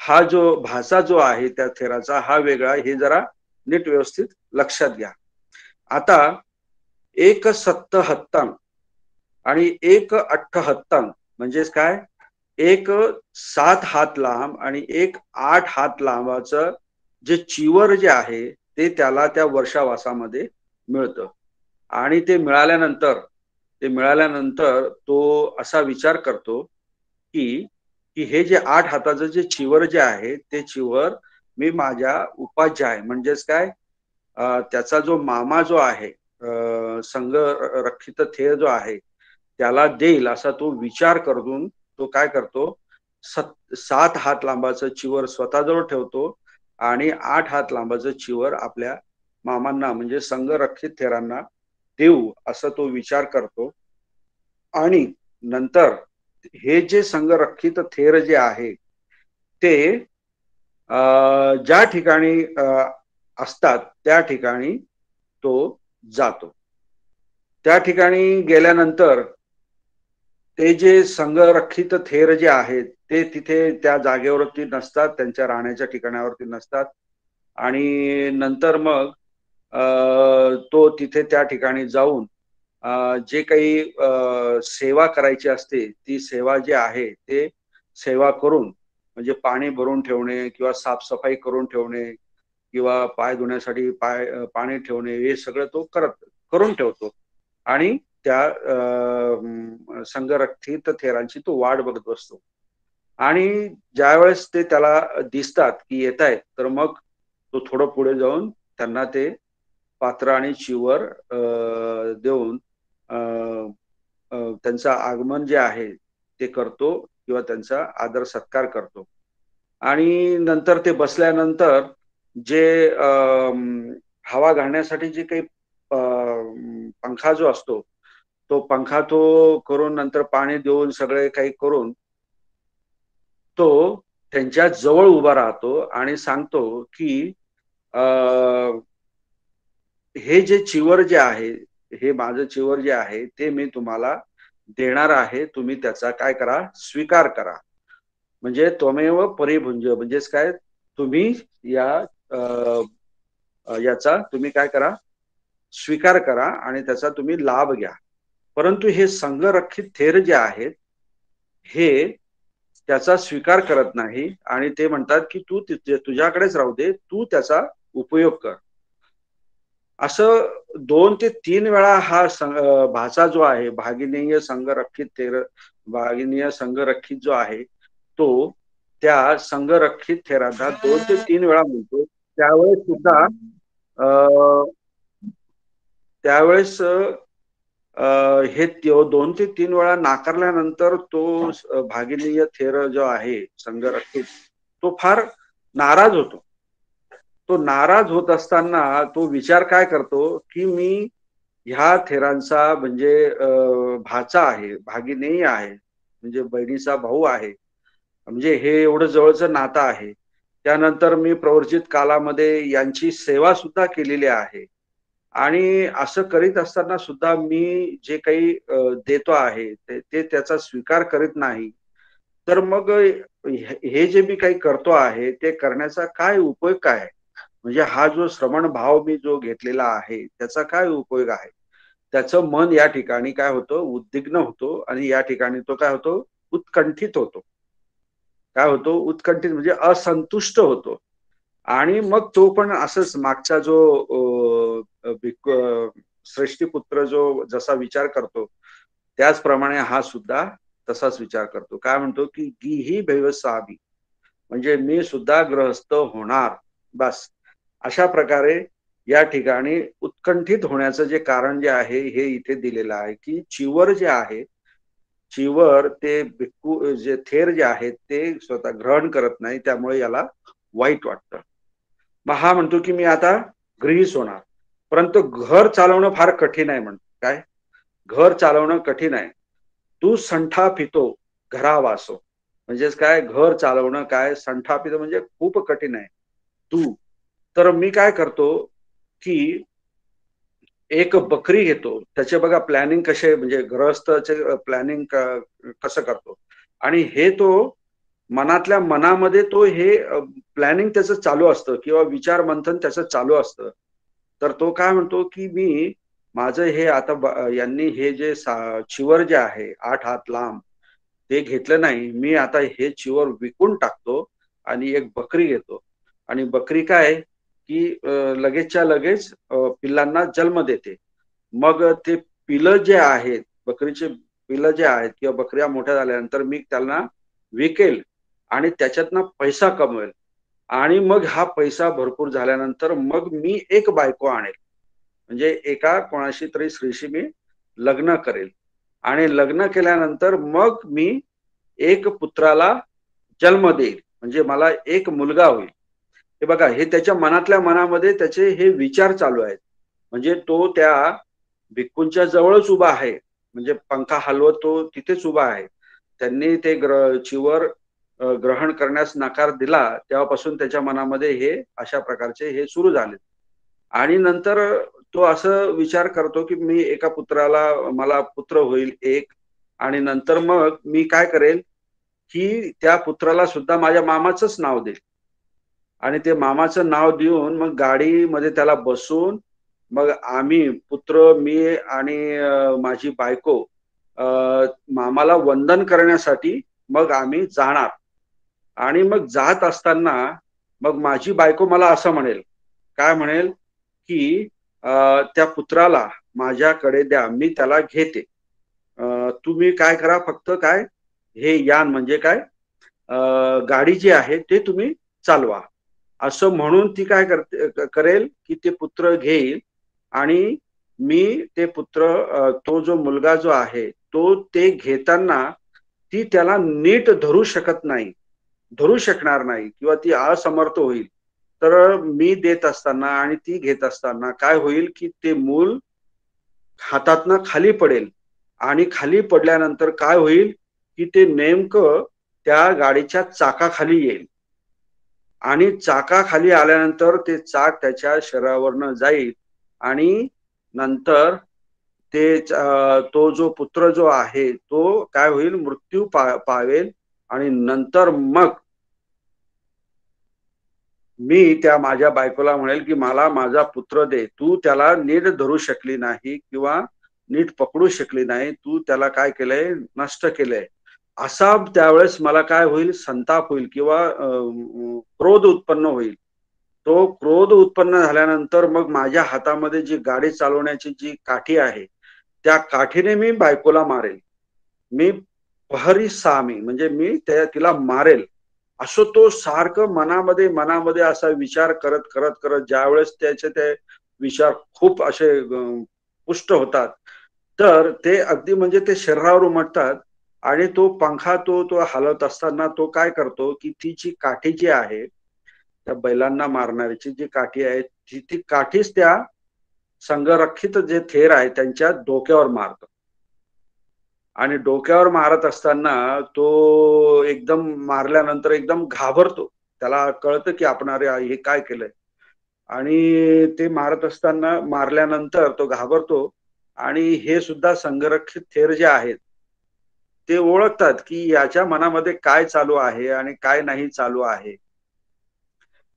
हा जो भाषा जो आहे त्या थेराचा हा वेगळा. हे जरा नीट व्यवस्थित लक्षात घ्या. आता एक 77 आणि एक 78 म्हणजेच काय? एक 7 हात लांब आणि एक 8 हात लांबाचं जे चिवर जे आहे ते त्याला त्या वर्षावासामध्ये मिळतं. आणि ते मिळाल्यानंतर तो असा विचार करतो की हे जे 8 हाताचं जे चिवर जे आहे ते चिवर मी माझ्या उपाध्याय म्हणजेच काय त्याचा जो मामा जो आहे, संघरक्षित थेर जो आहे त्याला देईल असा तो विचार करून तो काय करतो, 7 हात लांबाचं चिवर स्वतःजवळ ठेवतो आणि 8 हात लांबाचं चिवर आपल्या मामांना म्हणजे संघरक्षित थेरांना देऊ असा तो विचार करतो. आणि नंतर हे जे संघरक्षित थेर जे आहे ते ज्या ठिकाणी असतात त्या ठिकाणी तो जातो. त्या ठिकाणी गेल्यानंतर ते जे संघरक्षित थेर जे आहेत ते तिथे त्या जागेवरती नसतात, त्यांच्या राहण्याच्या ठिकाणावरती नसतात. आणि नंतर मग तो तिथे त्या ठिकाणी जाऊन जे काही सेवा करायची असते ती सेवा जी आहे ते सेवा करून, म्हणजे पाणी भरून ठेवणे किंवा साफसफाई करून ठेवणे किंवा पाय धुण्यासाठी पाणी ठेवणे हे सगळं तो करून ठेवतो. आणि त्या संघरक्षित थेरांची तो वाट बघत बसतो. आणि ज्यावेळेस ते त्याला दिसतात की येत आहेत, तर मग तो थोडं पुढे जाऊन त्यांना ते पात्र आणि चिवर देऊन त्यांचं आगमन जे आहे ते करतो किंवा त्यांचा आदर सत्कार करतो. आणि नंतर ते बसल्यानंतर जे हवा घालण्यासाठी जे काही पंखा जो असतो तो पंखा तो करून नंतर पाणी देऊन सगळे काही करून तो त्यांच्या जवळ उभा राहतो आणि सांगतो की हे जे चिवर जे आहे, हे माझं चिवर जे आहे ते मी तुम्हाला देणार आहे, तुम्ही त्याचा काय करा, स्वीकार करा. म्हणजे त्वमेव परिभुंज म्हणजेच काय, तुम्ही याचा तुम्ही काय करा, स्वीकार करा आणि त्याचा तुम्ही लाभ घ्या. परंतु हे संघरक्षित थेर जे आहेत हे त्याचा स्वीकार करत नाही आणि ते म्हणतात की तू तुझ्याकडेच राहू दे, तू त्याचा उपयोग कर. असं 2 ते 3 वेळा हा भाचा जो आहे, भागिनीय संघरक्षित थेर, भागिनीय संघरक्षित जो आहे तो त्या संघरक्षित थेरांना 2 ते 3 वेळा म्हणतो. त्यावेळेस सुद्धा त्यावेळेस हे 2 ते 3 वेळा नाकारल्यानंतर तो भागिनीय थेर जो आहे संघरक्षित तो फार नाराज होतो. तो नाराज होत असताना तो विचार काय करतो की मी ह्या थेरांचा म्हणजे भाचा आहे, भागिनेय आहे, म्हणजे बहिणीचा भाऊ आहे, म्हणजे हे एवढं जवळचं नातं आहे. त्यानंतर मी प्रवर्जित कालामध्ये यांची सेवा सुद्धा केलेली आहे आणि असं करीत असताना सुद्धा मी जे काही देतो आहे ते त्याचा स्वीकार करीत नाही, तर मग हे जे मी काही करतो आहे ते करण्याचा काय उपयोग काय आहे? म्हणजे हा जो श्रवण भाव मी जो घेतलेला आहे त्याचा काय उपयोग आहे? त्याचं मन या ठिकाणी काय होतं, उद्विग्न होतो आणि या ठिकाणी तो काय होतो, उत्कंठित होतो. काय होतो, उत्कंठित म्हणजे असंतुष्ट होतो. आणि मग तो पण असंच मागचा जो श्रेष्ठीपुत्र जो जसा विचार करतो त्याचप्रमाणे हा सुद्धा तसाच विचार करतो. काय म्हणतो की गीही भैवसावी, म्हणजे मी सुद्धा गृहस्थ होणार. बस अशा प्रकारे या ठिकाणी उत्कंठित होण्याचं जे कारण जे आहे हे इथे दिलेलं आहे की चिवर जे आहे, चिवर ते भिक्खू जे थेर जे आहेत ते स्वतः ग्रहण करत नाही, त्यामुळे याला वाईट वाटतं. मग हा म्हणतो की मी आता गृहीस होणार, परंतु घर चालवणं फार कठीण आहे. म्हणतो काय, घर चालवणं कठीण आहे. तू संठा पितो घरा वासो, म्हणजेच काय, घर चालवणं काय संठा पितो म्हणजे खूप कठीण आहे. तू तर मी काय करतो की एक बकरी घेतो, त्याचे बघा प्लॅनिंग कसे, म्हणजे गृहस्थाचे प्लॅनिंग कसं करतो, आणि हे तो मनातल्या मनामध्ये तो हे प्लॅनिंग त्याचं चालू असतं किंवा विचार मंथन त्याचं चालू असतं. तर तो काय म्हणतो की मी माझं हे आता यांनी हे जे चिवर जे आहे 8 हात लांब ते घेतलं नाही, मी आता हे चिवर विकून टाकतो आणि एक बकरी घेतो. आणि बकरी काय की लगेचच्या लगेच पिल्लांना जन्म देते. मग ते पिलं जे आहेत, बकरीचे पिलं जे आहेत किंवा बकऱ्या मोठ्या झाल्यानंतर मी त्यांना विकेल आणि त्याच्यातनं पैसा कमवेल. आणि मग हा पैसा भरपूर झाल्यानंतर मग मी एक बायको आणेल, म्हणजे एका कोणाशी तरी स्त्रीशी मी लग्न करेल आणि लग्न केल्यानंतर मग मी एक पुत्राला जन्म देईल, म्हणजे मला एक मुलगा होईल. हे बघा, हे त्याच्या मनातल्या मनामध्ये त्याचे हे विचार चालू आहेत. म्हणजे तो त्या भिक्खूंच्या जवळच उभा आहे, म्हणजे पंखा हलवत तो तिथेच उभा आहे. त्यांनी ते चिवर ग्रहण करण्यास नकार दिला तेव्हापासून त्याच्या मनामध्ये हे अशा प्रकारचे हे सुरू झाले. आणि नंतर तो असं विचार करतो की मी एका पुत्राला, मला पुत्र होईल एक, आणि नंतर मग मी काय करेल की त्या पुत्राला सुद्धा माझ्या मामाचंच नाव देईल आणि ते मामाचं नाव देऊन मग गाडीमध्ये त्याला बसून मग आम्ही पुत्र, मी आणि माझी बायको मामाला वंदन करण्यासाठी मग आम्ही जाणार. आणि मग जात असताना मग माझी बायको मला असं म्हणेल, काय म्हणेल की त्या पुत्राला माझ्याकडे द्या, मी त्याला घेते. तुम्ही काय करा, फक्त काय हे यान म्हणजे काय गाडी जी आहे ते तुम्ही चालवा. असं म्हणून ती काय करेल की ते पुत्र घेईल आणि मी ते पुत्र, तो जो मुलगा जो आहे तो ते घेताना ती त्याला नीट धरू शकत नाही, धरू शकणार नाही किंवा ती असमर्थ होईल. तर मी देत असताना आणि ती घेत असताना काय होईल की ते मूल हातातनं खाली पडेल आणि खाली पडल्यानंतर काय होईल की ते नेमकं त्या गाडीच्या चाकाखाली येईल आणि चाकाखाली आल्यानंतर ते चाक त्याच्या शरीरावरनं जाईल आणि नंतर ते तो जो पुत्र जो आहे तो काय होईल, मृत्यू पावेल. आणि नंतर मग मी त्या माझ्या बायकोला म्हणेल की मला माझा पुत्र दे, तू त्याला नीट धरू शकली नाही किंवा नीट पकडू शकली नाही, तू त्याला काय केलंय, नष्ट केलंय. असा त्यावेळेस मला काय होईल, संताप होईल किंवा क्रोध उत्पन्न होईल. तो क्रोध उत्पन्न झाल्यानंतर मग माझ्या हातामध्ये जी गाडी चालवण्याची जी काठी आहे त्या काठीने मी बायकोला मारेल. मी पहरी सामी म्हणजे मी तिला मारेल. असं तो सारखं मनामध्ये मनामध्ये असा विचार करत करत करत ज्यावेळेस त्याचे ते विचार खूप असे पुष्ट होतात, तर ते अगदी म्हणजे ते शरीरावर उमटतात आणि तो पंखा तो हलत असताना तो काय करतो की ती जी काठी जी आहे, त्या बैलांना मारणारीची जी काठी आहे ती काठीच त्या संगरक्षित जे थेर आहे त्यांच्या डोक्यावर मारतो. आणि डोक्यावर मारत असताना तो एकदम मारल्यानंतर एकदम घाबरतो. त्याला कळतं की आपण अरे हे काय केलंय. आणि ते मारत असताना मारल्यानंतर तो घाबरतो आणि हे सुद्धा संगरक्षित थेर जे आहेत ते ओळखतात की याच्या मनामध्ये काय चालू आहे आणि काय नाही चालू आहे,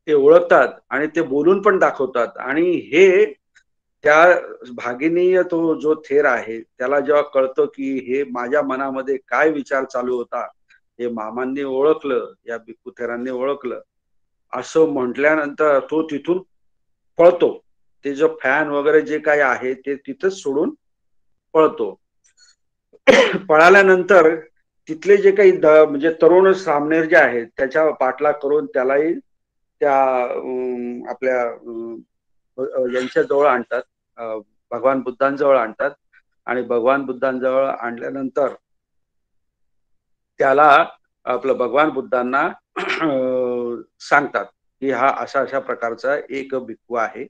ते ओळखतात आणि ते बोलून पण दाखवतात. आणि हे त्या भागिनीय तो जो थेर आहे त्याला जेव्हा कळतं की हे माझ्या मनामध्ये काय विचार चालू होता हे मामांनी ओळखलं, या भिक्खू थेरांनी ओळखलं, असं म्हटल्यानंतर तो तिथून पळतो. ते जो फॅन वगैरे जे काही आहे ते तिथंच सोडून पळतो. पळाल्यानंतर तिथले जे काही म्हणजे तरुण सामनेर जे आहेत त्याच्या पाठलाग करून त्यालाही त्या आपल्या यांच्या जवळ आणतात, भगवान बुद्धांजवळ आणतात. आणि भगवान बुद्धांजवळ आणल्यानंतर त्याला आपलं भगवान बुद्धांना सांगतात की हा अशा अशा प्रकारचा एक भिक्खू आहे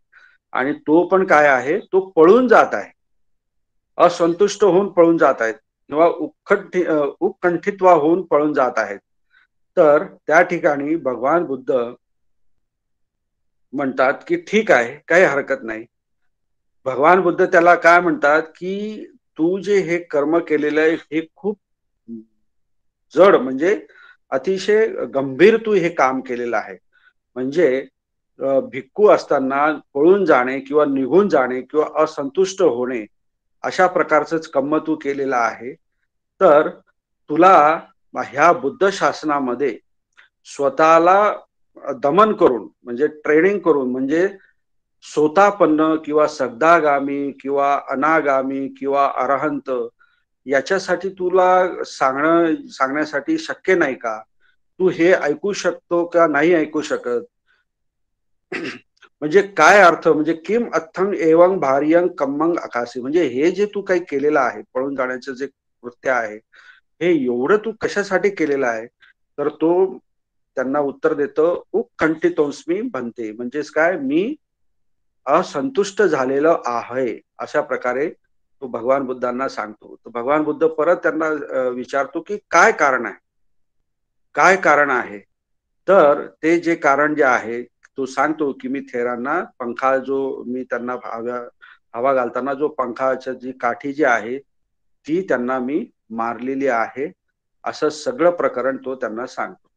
आणि तो पण काय आहे, तो पळून जात आहे, असंतुष्ट होऊन पळून जात आहेत किंवा उत्कंठित्वा होऊन पळून जात आहेत. तर त्या ठिकाणी भगवान बुद्ध म्हणतात की ठीक आहे, काही हरकत नाही. भगवान बुद्ध त्याला काय म्हणतात की तू जे हे कर्म केलेलं आहे हे खूप जड, म्हणजे अतिशय गंभीर तू हे काम केलेलं आहे. म्हणजे भिक्खू असताना पळून जाणे किंवा निघून जाणे किंवा असंतुष्ट होणे अशा प्रकारचंच कर्म तू केलेलं आहे. तर तुला ह्या बुद्ध शासनामध्ये स्वतःला दमन करून म्हणजे ट्रेनिंग करून म्हणजे सोतापन्न किंवा सगदागामी किंवा अनागामी किंवा अरहंत याच्यासाठी तुला सांगण्यासाठी शक्य नाही का? तू हे ऐकू शकतो का नाही ऐकू शकत? म्हणजे काय अर्थ, म्हणजे किम अथंग एवं भार्यंग कम्मंग आकाशी, म्हणजे हे जे तू काही केलेलं आहे, पळून जाण्याचं जे कृत्य आहे, हे एवढं तू कशासाठी केलेलं आहे? तर तो त्यांना उत्तर देतो, उत्कंठितोस्मी बनते, म्हणजेच काय, मी असंतुष्ट झालेलो आहे, अशा प्रकारे तो भगवान बुद्धांना सांगतो. तर भगवान बुद्ध परत त्यांना विचारतो की काय कारण आहे, काय कारण आहे? तर ते जे कारण जे आहे तो सांगतो की मी थेरांना पंखा, जो मी त्यांना हवा घालताना जो पंखाच्या जी काठी जी आहे ती त्यांना मी मारलेली आहे, असं सगळं प्रकरण तो त्यांना सांगतो.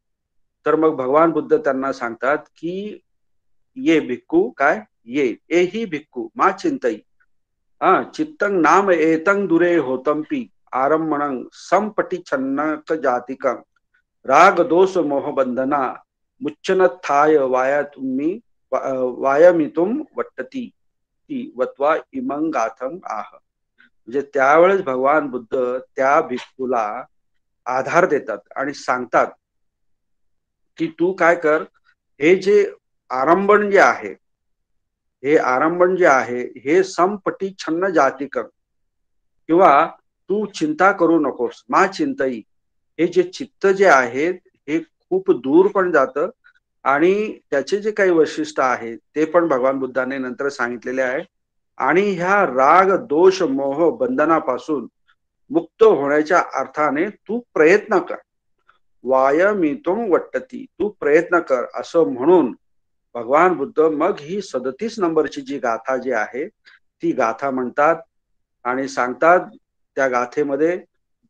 तर मग भगवान बुद्ध त्यांना सांगतात की ये भिक्खू, काय, ये ही भिक्खू मा चिंतई, हा चित्तंग नाम एतं दुरे होतंपि आरंभणं संपटी छन्नक जातिकं राग दोष मोह बंधना मुच्चनत्थाय वायमितुम वट्टती ती वत्वा इमं गाथम आह. म्हणजे त्यावेळेस भगवान बुद्ध त्या भिक्खूला आधार देतात आणि सांगतात की तू काय कर, हे जे आरंभण जे आहे, हे आरंभण जे आहे हे संपटी छन्न जातिक, किंवा तू चिंता करू नकोस, मा चिंतई, हे जे चित्त जे आहे हे खूप दूर पण जातं आणि त्याचे जे काही वैशिष्ट्य आहे ते पण भगवान बुद्धाने नंतर सांगितलेले आहे. आणि ह्या राग दोष मोह बंधनापासून मुक्त होण्याच्या अर्थाने तू प्रयत्न कर, वायमितुम वट्टती, तू प्रयत्न कर, असं म्हणून भगवान बुद्ध मग ही 37 नंबरची जी गाथा जी आहे ती गाथा म्हणतात आणि सांगतात. त्या गाथेमध्ये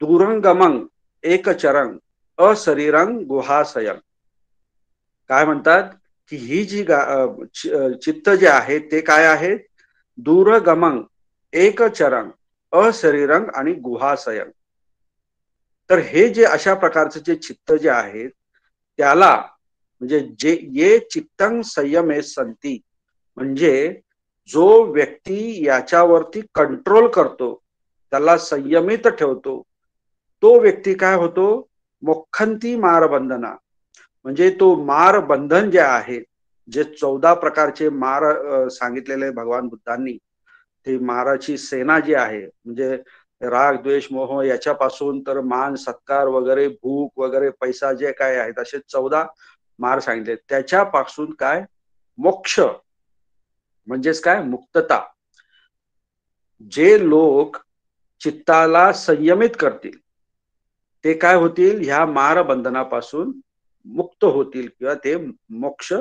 दूरंगमंग एकचरंग अशरीरंग गुहाशयं, काय म्हणतात की ही जी चित्त जे आहे ते काय आहे, दूरगमंग एकचरंग अशरीरंग आणि गुहाशयं. तर हे जे अशा प्रकारचे जे चित्त जे आहे त्याला, म्हणजे जे ये चित्तं संयमे संती, म्हणजे जो व्यक्ती याच्यावरती कंट्रोल करतो, त्याला संयमित ठेवतो, तो व्यक्ती काय होतो, मोखंती मारबंधना, म्हणजे तो मार बंधन जे आहे, जे 14 प्रकारचे मार सांगितलेले भगवान बुद्धांनी, ती माराची सेना जी आहे, म्हणजे राग द्वेष मोह याच्यापासून तर मान सत्कार वगैरे, भूक वगैरे, पैसा, जे काय आहेत असे 14 मार सांगितले, त्याच्यापासून काय, मोक्ष म्हणजेच काय, मुक्तता. जे लोक चित्ताला संयमित करतील ते काय होतील, ह्या मार बंधनापासून मुक्त होतील किंवा ते मोक्ष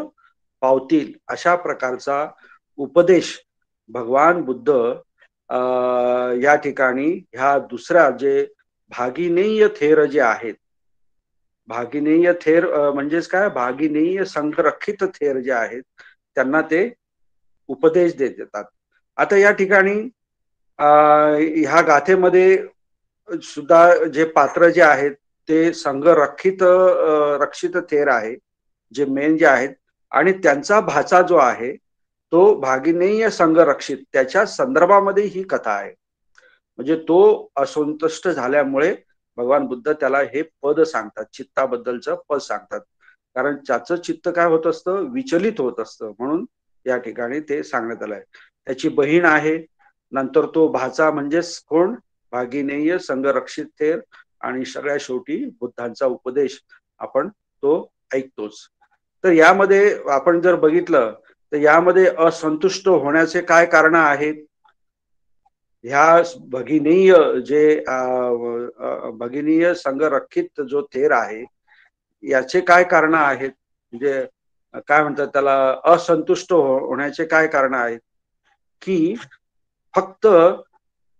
पावतील, अशा प्रकारचा उपदेश भगवान बुद्ध या ठिकाणी ह्या दुसऱ्या जे भागिनेय थेर जे आहेत, भागिनेय थेर म्हणजेच काय, भागिनेय संरक्षित थेर जे आहेत त्यांना ते उपदेश देत देतात. आता या ठिकाणी ह्या गाथेमध्ये सुद्धा जे पात्र जे आहेत ते संघरक्षित रक्षित थेर आहे, जे मेन जे आहेत, आणि त्यांचा भाचा जो आहे तो भागिनेय संघरक्षित, त्याच्या संदर्भामध्ये ही कथा आहे. म्हणजे तो असंतुष्ट झाल्यामुळे भगवान बुद्ध त्याला हे पद सांगतात, चित्ताबद्दलचं पद सांगतात, कारण त्याचं चित्त काय होत असतं, विचलित होत असतं, म्हणून या ठिकाणी ते सांगण्यात आलंय. त्याची बहीण आहे, नंतर तो भाचा म्हणजेच कोण, भागिनेय संघरक्षित थेर, आणि सगळ्या शेवटी बुद्धांचा उपदेश आपण तो ऐकतोच. तर यामध्ये आपण जर बघितलं तर यामध्ये असंतुष्ट होण्याचे काय कारण आहेत, ह्या भगिनीय जे भगिनीय संघरक्षित जो थेर आहे याचे काय कारण आहेत, म्हणजे काय म्हणतात त्याला, असंतुष्ट होण्याचे काय कारण आहेत, की फक्त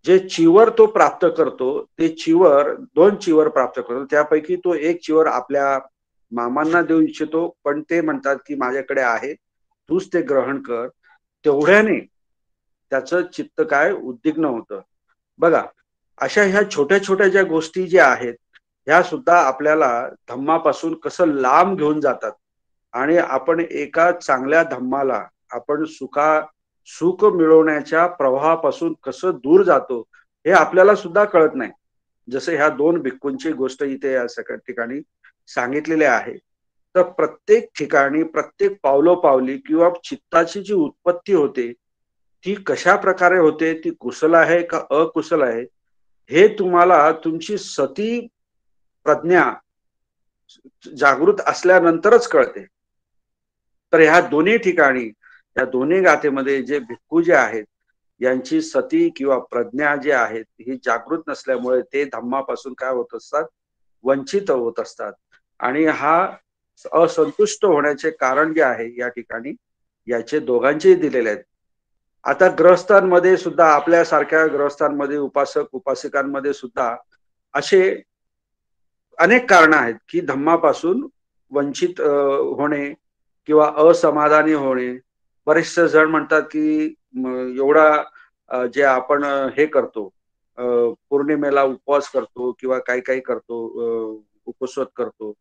जे चिवर तो प्राप्त करतो ते चिवर, 2 चिवर प्राप्त करतो, त्यापैकी तो एक चिवर आपल्या मामांना देऊ इच्छितो, पण ते म्हणतात की माझ्याकडे आहे, तूच ते ग्रहण कर, तेवढ्याने त्याचं चित्त काय उद्विग्न होतं. बघा, अशा ह्या छोट्या छोट्या ज्या गोष्टी ज्या आहेत ह्या सुद्धा आपल्याला धम्मापासून कसं लांब घेऊन जातात, आणि आपण एका चांगल्या धम्माला आपण सुख मिळवण्याच्या प्रवाहापासून कसं दूर जातो हे आपल्याला सुद्धा कळत नाही. जसं ह्या 2 भिक्खूंची गोष्ट इथे या सगळ्या ठिकाणी सांगितलेले आहे. तर प्रत्येक ठिकाणी प्रत्येक पावलोपावली किंवा चित्ताची जी उत्पत्ती होते ती कशा प्रकारे होते, ती कुशल आहे का अकुशल आहे, हे तुम्हाला तुमची सती प्रज्ञा जागृत असल्यानंतरच कळते. तर ह्या दोन्ही ठिकाणी या दोन्ही गाथेमध्ये जे भिक्खू जे आहेत यांची सती किंवा प्रज्ञा जे आहेत ही जागृत नसल्यामुळे ते धम्मापासून काय होत असतात, वंचित होत असतात. आणि हा असंतुष्ट होण्याचे कारण जे आहे या ठिकाणी याचे दोघांचेही दिलेले आहेत. आता ग्रहस्थांमध्ये सुद्धा आपल्यासारख्या ग्रहस्थांमध्ये उपासक उपासिकांमध्ये सुद्धा असे अनेक कारण आहेत की धम्मापासून वंचित होणे किंवा असमाधानी होणे. बरेचसे जण म्हणतात की एवढा जे आपण हे करतो पौर्णिमेला उपवास करतो किंवा काही काही करतो, उपस्वत करतो,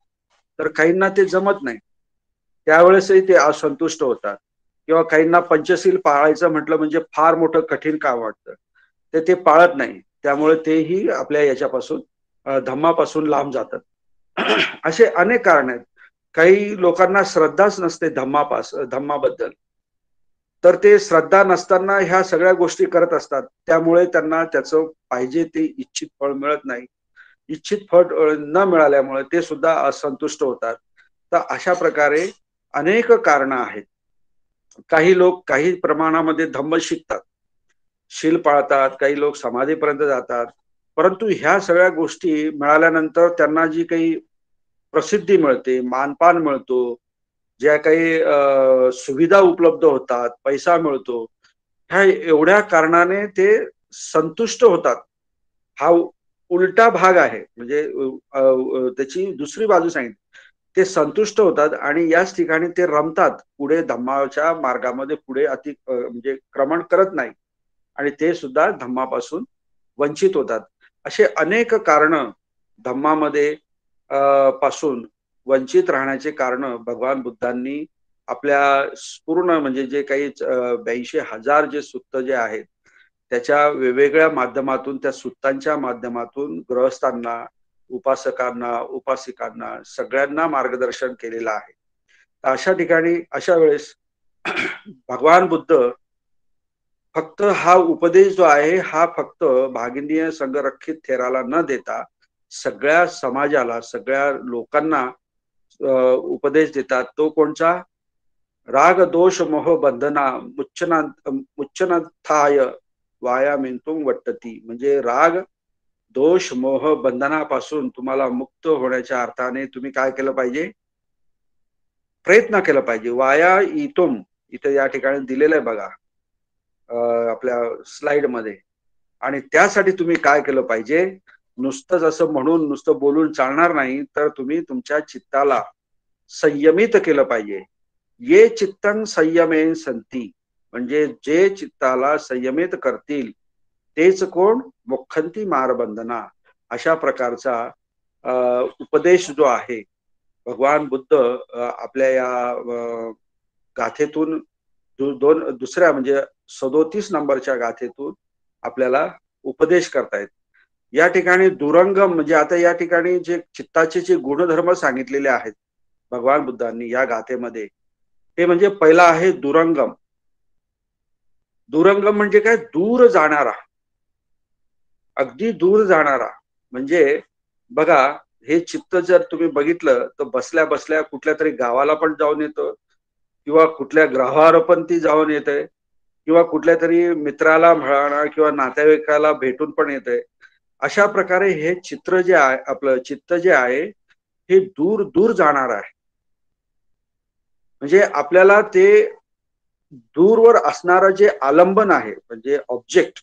तर काहींना ते जमत नाही, त्यावेळेसही ते असंतुष्ट होतात. किंवा काहींना पंचशील पाळायचं म्हटलं म्हणजे फार मोठं कठीण काम वाटतं, ते पाळत नाही, त्यामुळे तेही आपल्या याच्यापासून धम्मापासून लांब जातात. असे अनेक कारण आहेत. काही लोकांना श्रद्धाच नसते धम्माबद्दल, तर ते श्रद्धा नसताना ह्या सगळ्या गोष्टी करत असतात, त्यामुळे त्यांना त्याचं पाहिजे ते इच्छित फळ मिळत नाही. इच्छित फळ न मिळाल्यामुळे ते सुद्धा असंतुष्ट होतात. तर अशा प्रकारे अनेक कारणं आहेत. काही लोक काही प्रमाणामध्ये धम्म शिकतात, शील पाळतात, काही लोक समाधीपर्यंत जातात, परंतु ह्या सगळ्या गोष्टी मिळाल्यानंतर त्यांना जी काही प्रसिद्धी मिळते, मानपान मिळतो, ज्या काही सुविधा उपलब्ध होतात, पैसा मिळतो, ह्या एवढ्या कारणाने ते संतुष्ट होतात. हा उलटा भाग आहे. म्हणजे त्याची दुसरी बाजू सांगितली, ते संतुष्ट होतात आणि याच ठिकाणी ते रमतात, पुढे धम्माच्या मार्गामध्ये पुढे म्हणजे क्रमण करत नाही आणि ते सुद्धा धम्मापासून वंचित होतात. असे अनेक कारण धम्मामध्ये पासून वंचित राहण्याचे कारण भगवान बुद्धांनी आपल्या पूर्ण म्हणजे जे काही 82,000 जे सुत्त जे आहेत त्याच्या वेगवेगळ्या माध्यमातून, त्या सुत्तांच्या माध्यमातून ग्रहस्थांना, उपासकांना, उपासिकांना सगळ्यांना मार्गदर्शन केलेलं आहे. अशा ठिकाणी अशा वेळेस भगवान बुद्ध फक्त हा उपदेश जो आहे हा फक्त भागिनीय संघरक्षित थेराला न देता सगळ्या समाजाला, सगळ्या लोकांना उपदेश देतात. तो कोणचा? राग दोष मोह बंधना मुच्चनाथाय वायामेंतुम वट्टती. म्हणजे राग दोष मोह बंधनापासून तुम्हाला मुक्त होण्याच्या अर्थाने तुम्ही काय केलं पाहिजे? प्रयत्न केला पाहिजे. वाया इतुम इथे या ठिकाणी दिलेलं आहे बघा आपल्या स्लाइड मध्ये. आणि त्यासाठी तुम्ही काय केलं पाहिजे? नुसतं असं म्हणून नुसतं बोलून चालणार नाही, तर तुम्ही तुमच्या चित्ताला संयमित केलं पाहिजे. ये चित्तं संयमेन संती, म्हणजे जे चित्ताला संयमित करतील तेच कोण? मोक्षंती मारबंधना. अशा प्रकारचा उपदेश जो आहे भगवान बुद्ध आपल्या या गाथेतून दुसऱ्या म्हणजे 37 नंबरच्या गाथेतून आपल्याला उपदेश करतायत. या ठिकाणी दुरंगम म्हणजे आता या ठिकाणी जे चित्ताचे जे गुणधर्म सांगितलेले आहेत भगवान बुद्धांनी या गाथेमध्ये, ते म्हणजे पहिला आहे दुरंगम. दुरंगम म्हणजे काय? दूर जाणारा, अगदी दूर जाणारा. म्हणजे बघा, हे चित्त जर तुम्ही बघितलं तर बसल्या बसल्या कुठल्या तरी गावाला पण जाऊन येतं, किंवा कुठल्या ग्रहावर पण ती जाऊन येते, किंवा कुठल्या तरी मित्राला म्हणा किंवा नातेवाईकाला भेटून पण येते. अशा प्रकारे हे चित्र जे आहे, आपलं चित्त जे आहे हे दूर दूर जाणार आहे. म्हणजे आपल्याला ते दूरवर असणारं जे आलंबन आहे म्हणजे ऑब्जेक्ट,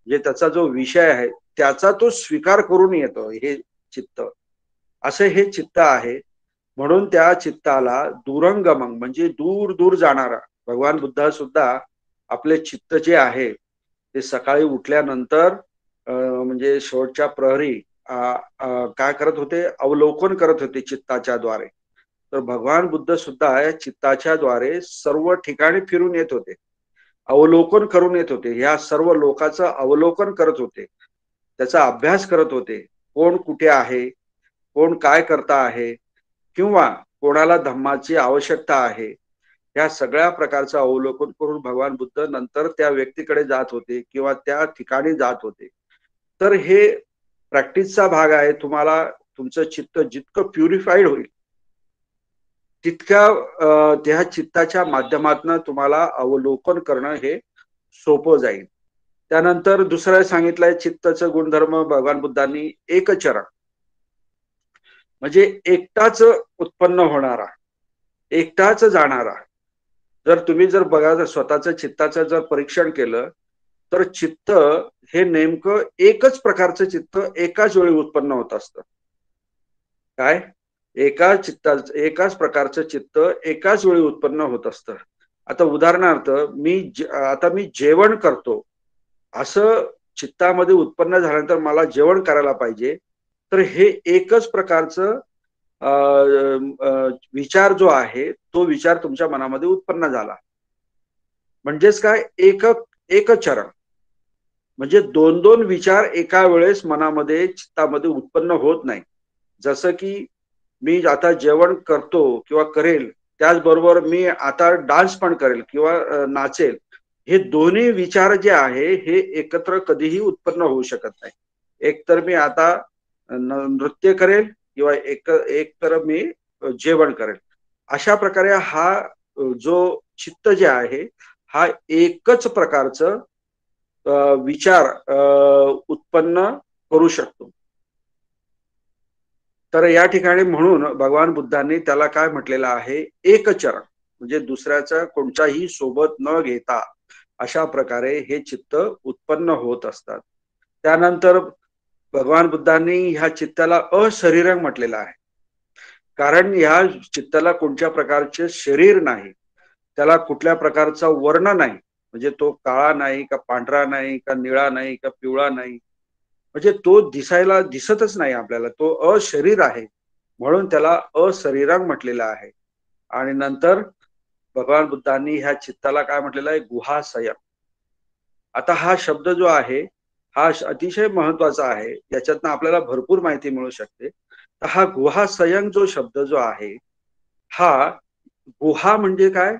जे त्याचा जो विषय आहे त्याचा तो स्वीकार करून येतो हे चित्त. असे हे चित्त आहे. म्हणून त्या चित्ताला दुरंगमं म्हणजे दूर दूर जाणारा. भगवान बुद्ध सुद्धा आपले चित्त जे आहे ते सकाळी उठल्यानंतर म्हणजे शेवटच्या प्रहरी काय करत होते? अवलोकन करत होते चित्ताच्या द्वारे. तर भगवान बुद्ध सुद्धा या चित्ताच्या द्वारे सर्व ठिकाणी फिरून येत होते, अवलोकन करून येत होते. या सर्व लोकांचं अवलोकन करत होते, त्याचा अभ्यास करत होते. कोण कुठे आहे, कोण काय करता आहे किंवा कोणाला धम्माची आवश्यकता आहे, या सगळ्या प्रकारचं अवलोकन करून भगवान बुद्ध नंतर त्या व्यक्तीकडे जात होते किंवा त्या ठिकाणी जात होते. तर हे प्रॅक्टिसचा भाग आहे. तुम्हाला तुमचं चित्त जितकं प्युरिफाईड होईल तितक्या त्या चित्ताच्या माध्यमातून तुम्हाला अवलोकन करणं हे सोपं जाईल. त्यानंतर दुसरं सांगितलंय चित्ताचं गुणधर्म भगवान बुद्धांनी एकचरण, म्हणजे एकटाच उत्पन्न होणारा, एकटाच जाणारा. जर तुम्ही जर बघा, जर स्वतःचं चित्ताचं जर परीक्षण केलं तर चित्त हे नेमकं एकच प्रकारचं चित्त एकाच वेळी उत्पन्न होत असतं. काय? एकाच प्रकारचं चित्त एकाच वेळी उत्पन्न होत असतं. आता उदाहरणार्थ मी जेवण करतो असं चित्तामध्ये उत्पन्न झाल्यानंतर मला जेवण करायला पाहिजे, तर हे एकच प्रकारचं विचार जो आहे तो विचार तुमच्या मनामध्ये उत्पन्न झाला. म्हणजेच काय? एकचरण, म्हणजे दोन दोन विचार एका वेळेस मनामध्ये चित्तामध्ये उत्पन्न होत नाही. जसं की मी आता जेवण करतो किंवा करेल, त्याचबरोबर मी आता डान्स पण करेल किंवा नाचेल, हे दोन्ही विचार जे आहे हे एकत्र कधीही उत्पन्न होऊ शकत नाही. एक तर मी आता नृत्य करेल किंवा एक तर मी जेवण करेल. अशा प्रकारे हा जो चित्त जे आहे हा एकच प्रकारचं विचार उत्पन्न करू शकतो. तर या ठिकाणी म्हणून भगवान बुद्धांनी त्याला काय म्हटलेलं आहे? एकचरण, म्हणजे दुसऱ्याचा कोणताही सोबत न घेता अशा प्रकारे हे चित्त उत्पन्न होत असतात. त्यानंतर भगवान बुद्धांनी ह्या चित्ताला अशरीरं म्हटलेलं आहे, कारण ह्या चित्ताला कोणत्या प्रकारचे शरीर नाही, त्याला कुठल्या प्रकारचा वर्ण नाही, म्हणजे तो काळा नाही का पांढरा नाही का निळा नाही का पिवळा नाही, म्हणजे तो दिसतच नाही आपल्याला, तो अशरीर आहे, म्हणून त्याला अशरीरं म्हटलेलं आहे. आणि नंतर भगवान बुद्धांनी ह्या चित्ताला काय म्हटलेलं आहे? गुहाशयम. आता हा शब्द जो आहे हा अतिशय महत्वाचा आहे, याच्यातनं आपल्याला भरपूर माहिती मिळू शकते. तर हा गुहाशयम जो शब्द जो आहे, हा गुहा म्हणजे काय?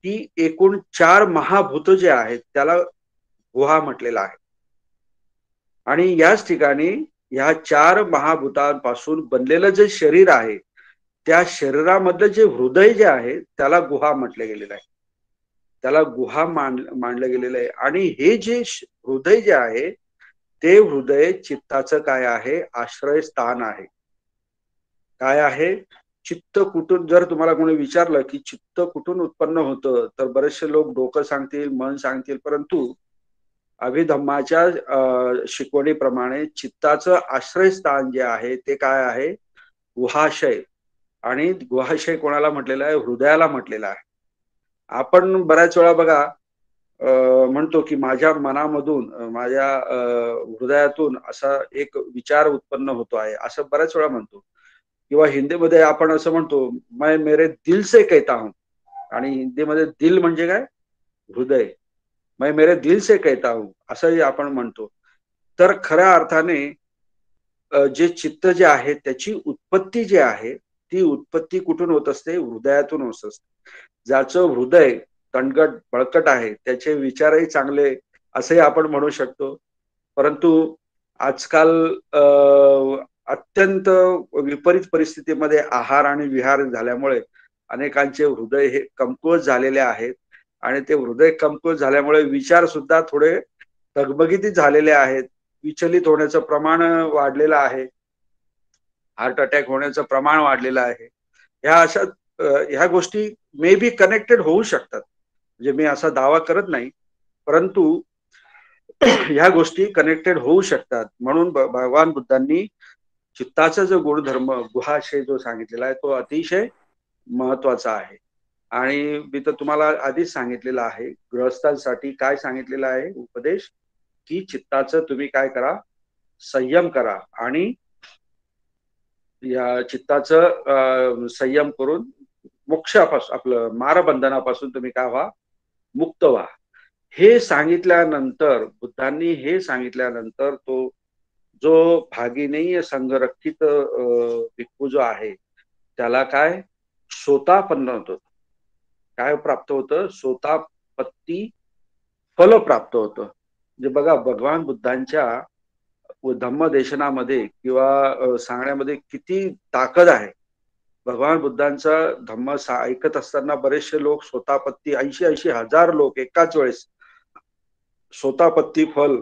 की एकूण 4 महाभूत जे आहेत त्याला गुहा म्हटलेलं आहे. आणि याच ठिकाणी ह्या 4 महाभूतांपासून बनलेलं जे शरीर आहे त्या शरीरामधलं जे हृदय जे आहे त्याला गुहा म्हटलं गेलेलं आहे, त्याला गुहा मानलं गेलेलं आहे. आणि हे जे हृदय जे आहे ते हृदय चित्ताचं काय आहे? आश्रय स्थान आहे. काय आहे? चित्त कुठून, जर तुम्हाला कोणी विचारलं की चित्त कुठून उत्पन्न होतं, तर बरेचसे लोक डोकं सांगतील, मन सांगतील, परंतु अभिधम्माच्या शिकवणीप्रमाणे चित्ताचं आश्रयस्थान जे आहे ते काय आहे? गुहाशय. आणि गुहाशय कोणाला म्हटलेलं आहे? हृदयाला म्हटलेलं आहे. आपण बऱ्याच वेळा बघा म्हणतो की माझ्या मनामधून माझ्या हृदयातून असा एक विचार उत्पन्न होतो आहे, असं बऱ्याच वेळा म्हणतो. किंवा हिंदीमध्ये आपण असं म्हणतो, मैं मेरे दिल से कहता हूं. आणि हिंदीमध्ये दिल म्हणजे काय? हृदय. मैं मेरे दिल से कहता हूं असंही आपण म्हणतो. तर खऱ्या अर्थाने जे चित्त जे आहे त्याची उत्पत्ती जी आहे ती उत्पत्ती कुठून होत असते? हृदयातून होत असते. ज्याचं हृदय तणकट बळकट आहे त्याचे विचारही चांगले असे आपण म्हणू शकतो. परंतु आजकाल अत्यंत विपरीत परिस्थितीमध्ये आहार आणि विहार झाल्यामुळे अनेकांचे हृदय हे कमकुवत झालेले आहेत. आणि ते हृदय कमकुवत झाल्यामुळे विचार सुद्धा थोडे डगमगीत झालेले आहेत. विचलित होण्याचं प्रमाण वाढलेलं आहे. हार्ट अटॅक होण्याचं प्रमाण वाढलेलं आहे. ह्या गोष्टी मे बी कनेक्टेड होऊ शकतात, म्हणजे मी असा दावा करत नाही, परंतु ह्या गोष्टी कनेक्टेड होऊ शकतात. म्हणून भगवान बुद्धांनी चित्ताचा जो गुणधर्म गुहाशय जो सांगितलेला आहे तो अतिशय महत्वाचा आहे. आणि मी तर तुम्हाला आधीच सांगितलेलं आहे, गृहस्थांसाठी काय सांगितलेलं आहे उपदेश, की चित्ताचं तुम्ही काय करा? संयम करा. आणि या चित्ताचं संयम करून मोक्षापासून, आपलं मारबंधनापासून तुम्ही काय व्हा? मुक्त व्हा. हे सांगितल्यानंतर, बुद्धांनी हे सांगितल्यानंतर तो जो भागिनेय संगरक्षित भिक्खू जो आहे त्याला काय सोतापन्न होतं, काय प्राप्त होतं, सोतापत्ती फल प्राप्त होतं. म्हणजे बघा भगवान बुद्धांच्या धम्मदेशनामध्ये किंवा सांगण्यामध्ये किती ताकद आहे. भगवान बुद्धांचा धम्म ऐकत असताना बरेचसे लोक सोतापत्ती 80-80 हजार लोक एकाच वेळेस सोतापत्ती फल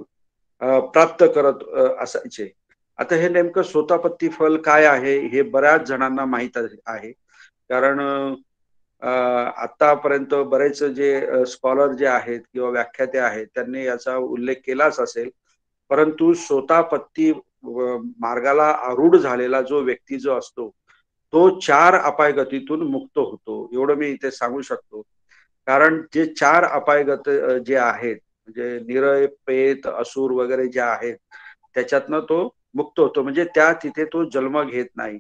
प्राप्त करत असायचे. आता हे नेमकं सोतापत्ती फल काय आहे हे बऱ्याच जणांना माहित आहे. कारण आतापर्यंत बरेच जे स्कॉलर जे आहेत किंवा व्याख्याते आहेत त्यांनी याचा उल्लेख केलाच असेल. परंतु सोतापत्ती मार्गाला आरूढ झालेला जो व्यक्ती जो असतो तो 4 अपायगतीतून मुक्त होतो, एवढं मी इथे सांगू शकतो. कारण जे 4 अपायगत जे आहेत म्हणजे निरय, प्रेत, असुर वगैरे जे आहेत त्याच्यातनं तो मुक्त होतो. म्हणजे त्या तिथे तो जन्म घेत नाही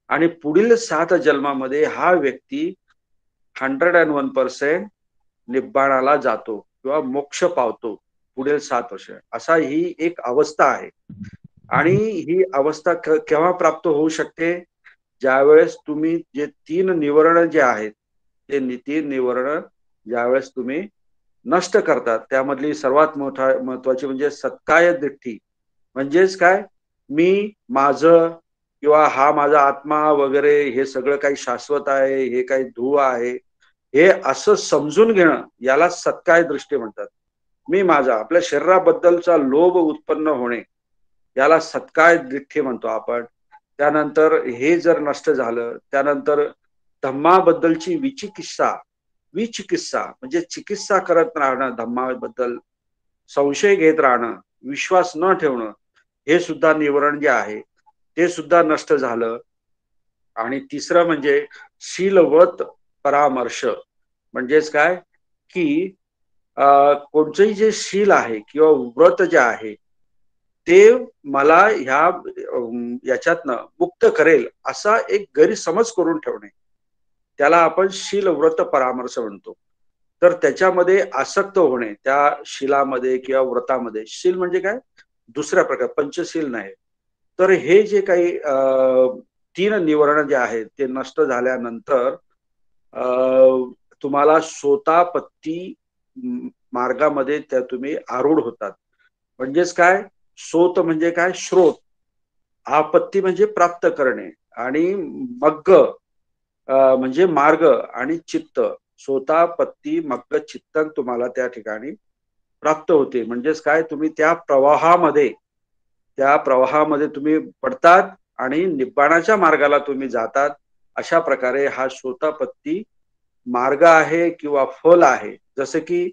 आणि पुढील 7 जन्मामध्ये हा व्यक्ती 101% निब्बाणाला जातो किंवा मोक्ष पावतो पुढील 7 वर्ष. असा ही एक अवस्था आहे. आणि ही अवस्था केव्हा प्राप्त होऊ शकते, ज्यावेळेस तुम्ही जे 3 निवरण जे आहेत ते 3 निवरण ज्यावेळेस तुम्ही नष्ट करतात. त्यामधली सर्वात महत्वाची म्हणजे सत्काय दृष्टी. म्हणजेच काय, मी माझं किंवा हा माझा आत्मा वगैरे हे सगळं काही शाश्वत आहे, हे काही धूळ आहे, हे असं समजून घेणं याला सत्काय दृष्टी म्हणतात. मी माझा, आपल्या शरीराबद्दलचा लोभ उत्पन्न होणे याला सत्काय दृष्टी म्हणतो आपण. त्यानंतर हे जर नष्ट झालं, त्यानंतर धम्माबद्दलची विचिकित्सा म्हणजे चिकित्सा करत राहणं, धम्माबद्दल संशय घेत राहणं, विश्वास न ठेवणं, हे सुद्धा निवरण जे आहे ते सुद्धा नष्ट झालं. आणि तिसरं म्हणजे शीलव्रत परामर्श. म्हणजेच काय की कोणतंही जे शील आहे किंवा व्रत जे आहे ते मला याच्यातनं मुक्त करेल असा एक गैरसमज करून ठेवणे, त्याला आपण शील व्रत परामर्श म्हणतो. तर त्याच्यामध्ये आसक्त होणे त्या शीलामध्ये किंवा व्रतामध्ये. शील म्हणजे काय, दुसऱ्या प्रकार पंचशील नाही. तर हे जे काही 3 निवरण जे आहेत ते नष्ट झाल्यानंतर तुम्हाला सोतापत्ती मार्गामध्ये त्या तुम्ही आरूढ होतात. म्हणजेच काय, सोत म्हणजे काय, श्रोत, आपत्ती म्हणजे प्राप्त करणे, आणि मग्ग म्हणजे मार्ग, आणि चित्त, सोतापत्ती मग्ग चित्तन तुम्हाला त्या ठिकाणी प्राप्त होते. म्हणजेच काय, तुम्ही त्या प्रवाहामध्ये तुम्ही पडतात आणि निब्बाणाच्या मार्गाला तुम्ही जातात. अशा प्रकारे हा सोतापत्ती मार्ग आहे किंवा फल आहे. जसं की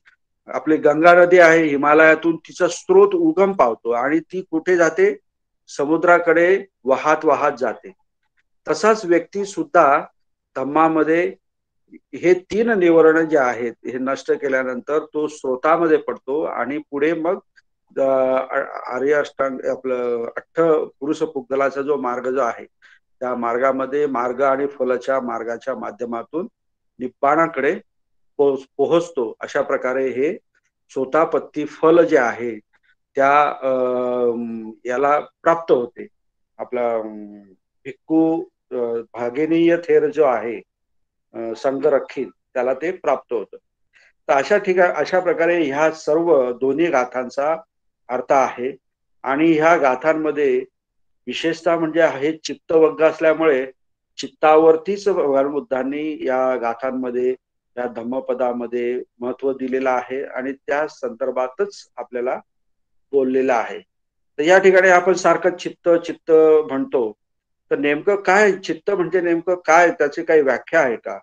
आपली गंगा नदी आहे, हिमालयातून तिचा स्रोत उगम पावतो आणि ती कुठे जाते, समुद्राकडे वाहत वाहत जाते. तसाच व्यक्ती सुद्धा धम्मामध्ये हे 3 निवरण जे आहेत हे नष्ट केल्यानंतर तो स्रोतामध्ये पडतो आणि पुढे मग आर्य अष्टांग आपलं 8 पुरुष पुद्गलाचा जो मार्ग जो आहे त्या मार्गामध्ये मार्ग आणि फलाच्या मार्गाच्या माध्यमातून निब्बाणाकडे पोहोचतो. अशा प्रकारे हे सोतापत्ती फल जे आहे त्या याला प्राप्त होते. आपला भिक्खू भागिनीय थेर जो आहे संगरक्षित त्याला ते प्राप्त होतं. तर अशा प्रकारे ह्या सर्व दोन्ही गाथांचा अर्थ आहे. आणि ह्या गाथांमध्ये विशेषतः म्हणजे हे चित्तवग्ग असल्यामुळे चित्तावरतीच भगवान बुद्धांनी या गाथांमध्ये या धम्मपदामध्ये महत्व दिलेलं आहे आणि त्या संदर्भातच आपल्याला बोललेलं आहे. तर या ठिकाणी आपण सारखं चित्त चित्त म्हणतो, तर नेमकं काय चित्त म्हणजे नेमकं काय, त्याची काही व्याख्या आहे का,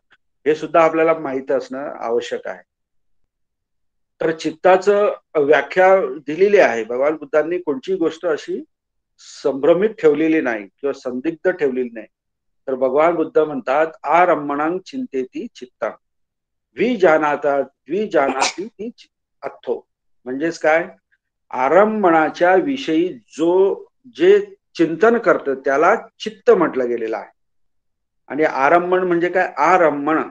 हे सुद्धा आपल्याला माहित असणं आवश्यक आहे. तर चित्ताचं व्याख्या दिलेली आहे. भगवान बुद्धांनी कोणतीही गोष्ट अशी संभ्रमित ठेवलेली नाही किंवा संदिग्ध ठेवलेली नाही. तर भगवान बुद्ध म्हणतात आरम्मणं चिंतेती चित्तं द्विजानाति ती अथो. म्हणजेच काय, आरम्मणाच्या विषयी जे चिंतन करतं त्याला चित्त म्हटलं गेलेलं आहे. आणि आरम्मण म्हणजे काय, आरम्मण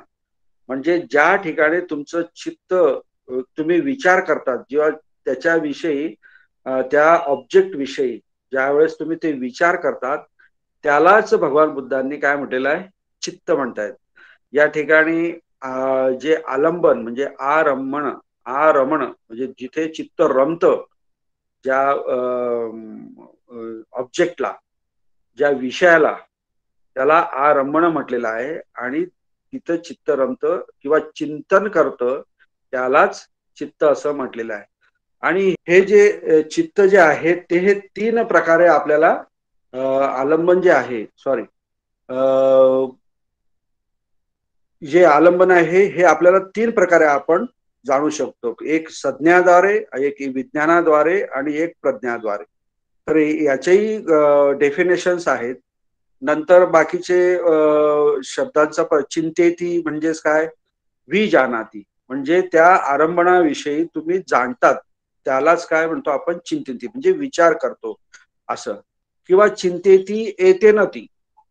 म्हणजे ज्या ठिकाणी तुमचं चित्त तुम्ही विचार करतात किंवा त्याच्याविषयी त्या ऑब्जेक्ट विषयी ज्यावेळेस तुम्ही ते विचार करतात त्यालाच भगवान बुद्धांनी काय म्हटलेलं आहे, चित्त म्हणतायत. या ठिकाणी जे आलंबन म्हणजे आरमण म्हणजे जिथे चित्त रमतं, ज्या ऑब्जेक्टला, ज्या विषयाला, त्याला आरमण म्हटलेलं आहे. आणि तिथं चित्त रमतं किंवा चिंतन करतं त्यालाच चित्त असं म्हटलेलं आहे. आणि हे जे चित्त जे आहे ते हे 3 प्रकारे आपल्याला आलंबन जे आहे, जे आलंबन आहे हे आपल्याला 3 प्रकारे आपण जाणू शकतो. एक संज्ञाद्वारे, एक विज्ञानाद्वारे आणि एक प्रज्ञाद्वारे. तर याच्याही डेफिनेशन्स आहेत. नंतर बाकीचे शब्दांचा चिंतेती म्हणजेच काय, विजानाती म्हणजे त्या आरंभणाविषयी तुम्ही जाणतात त्यालाच काय म्हणतो आपण, चिंतेती म्हणजे विचार करतो असं. किंवा चिंतेती एतेनती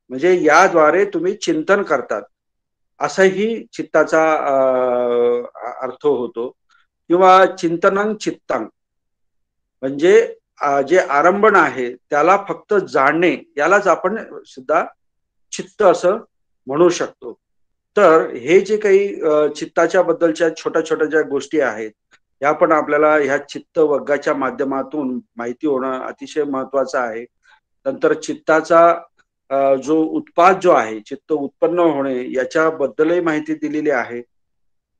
म्हणजे याद्वारे तुम्ही चिंतन करतात असाही चित्ताचा अर्थ होतो. किंवा चिंतनं चित्तांग म्हणजे जे आरंभण आहे त्याला फक्त जाणणे, यालाच आपण सुद्धा चित्त असं म्हणू शकतो. तर हे जे काही चित्ताच्या बद्दलच्या छोट्या छोट्या ज्या गोष्टी आहेत या पण आपल्याला ह्या चित्त वर्गाच्या माध्यमातून माहिती होणं अतिशय महत्वाचं आहे. नंतर चित्ताचा जो उत्पाद जो आहे, चित्त उत्पन्न होणे याच्याबद्दलही माहिती दिलेली आहे.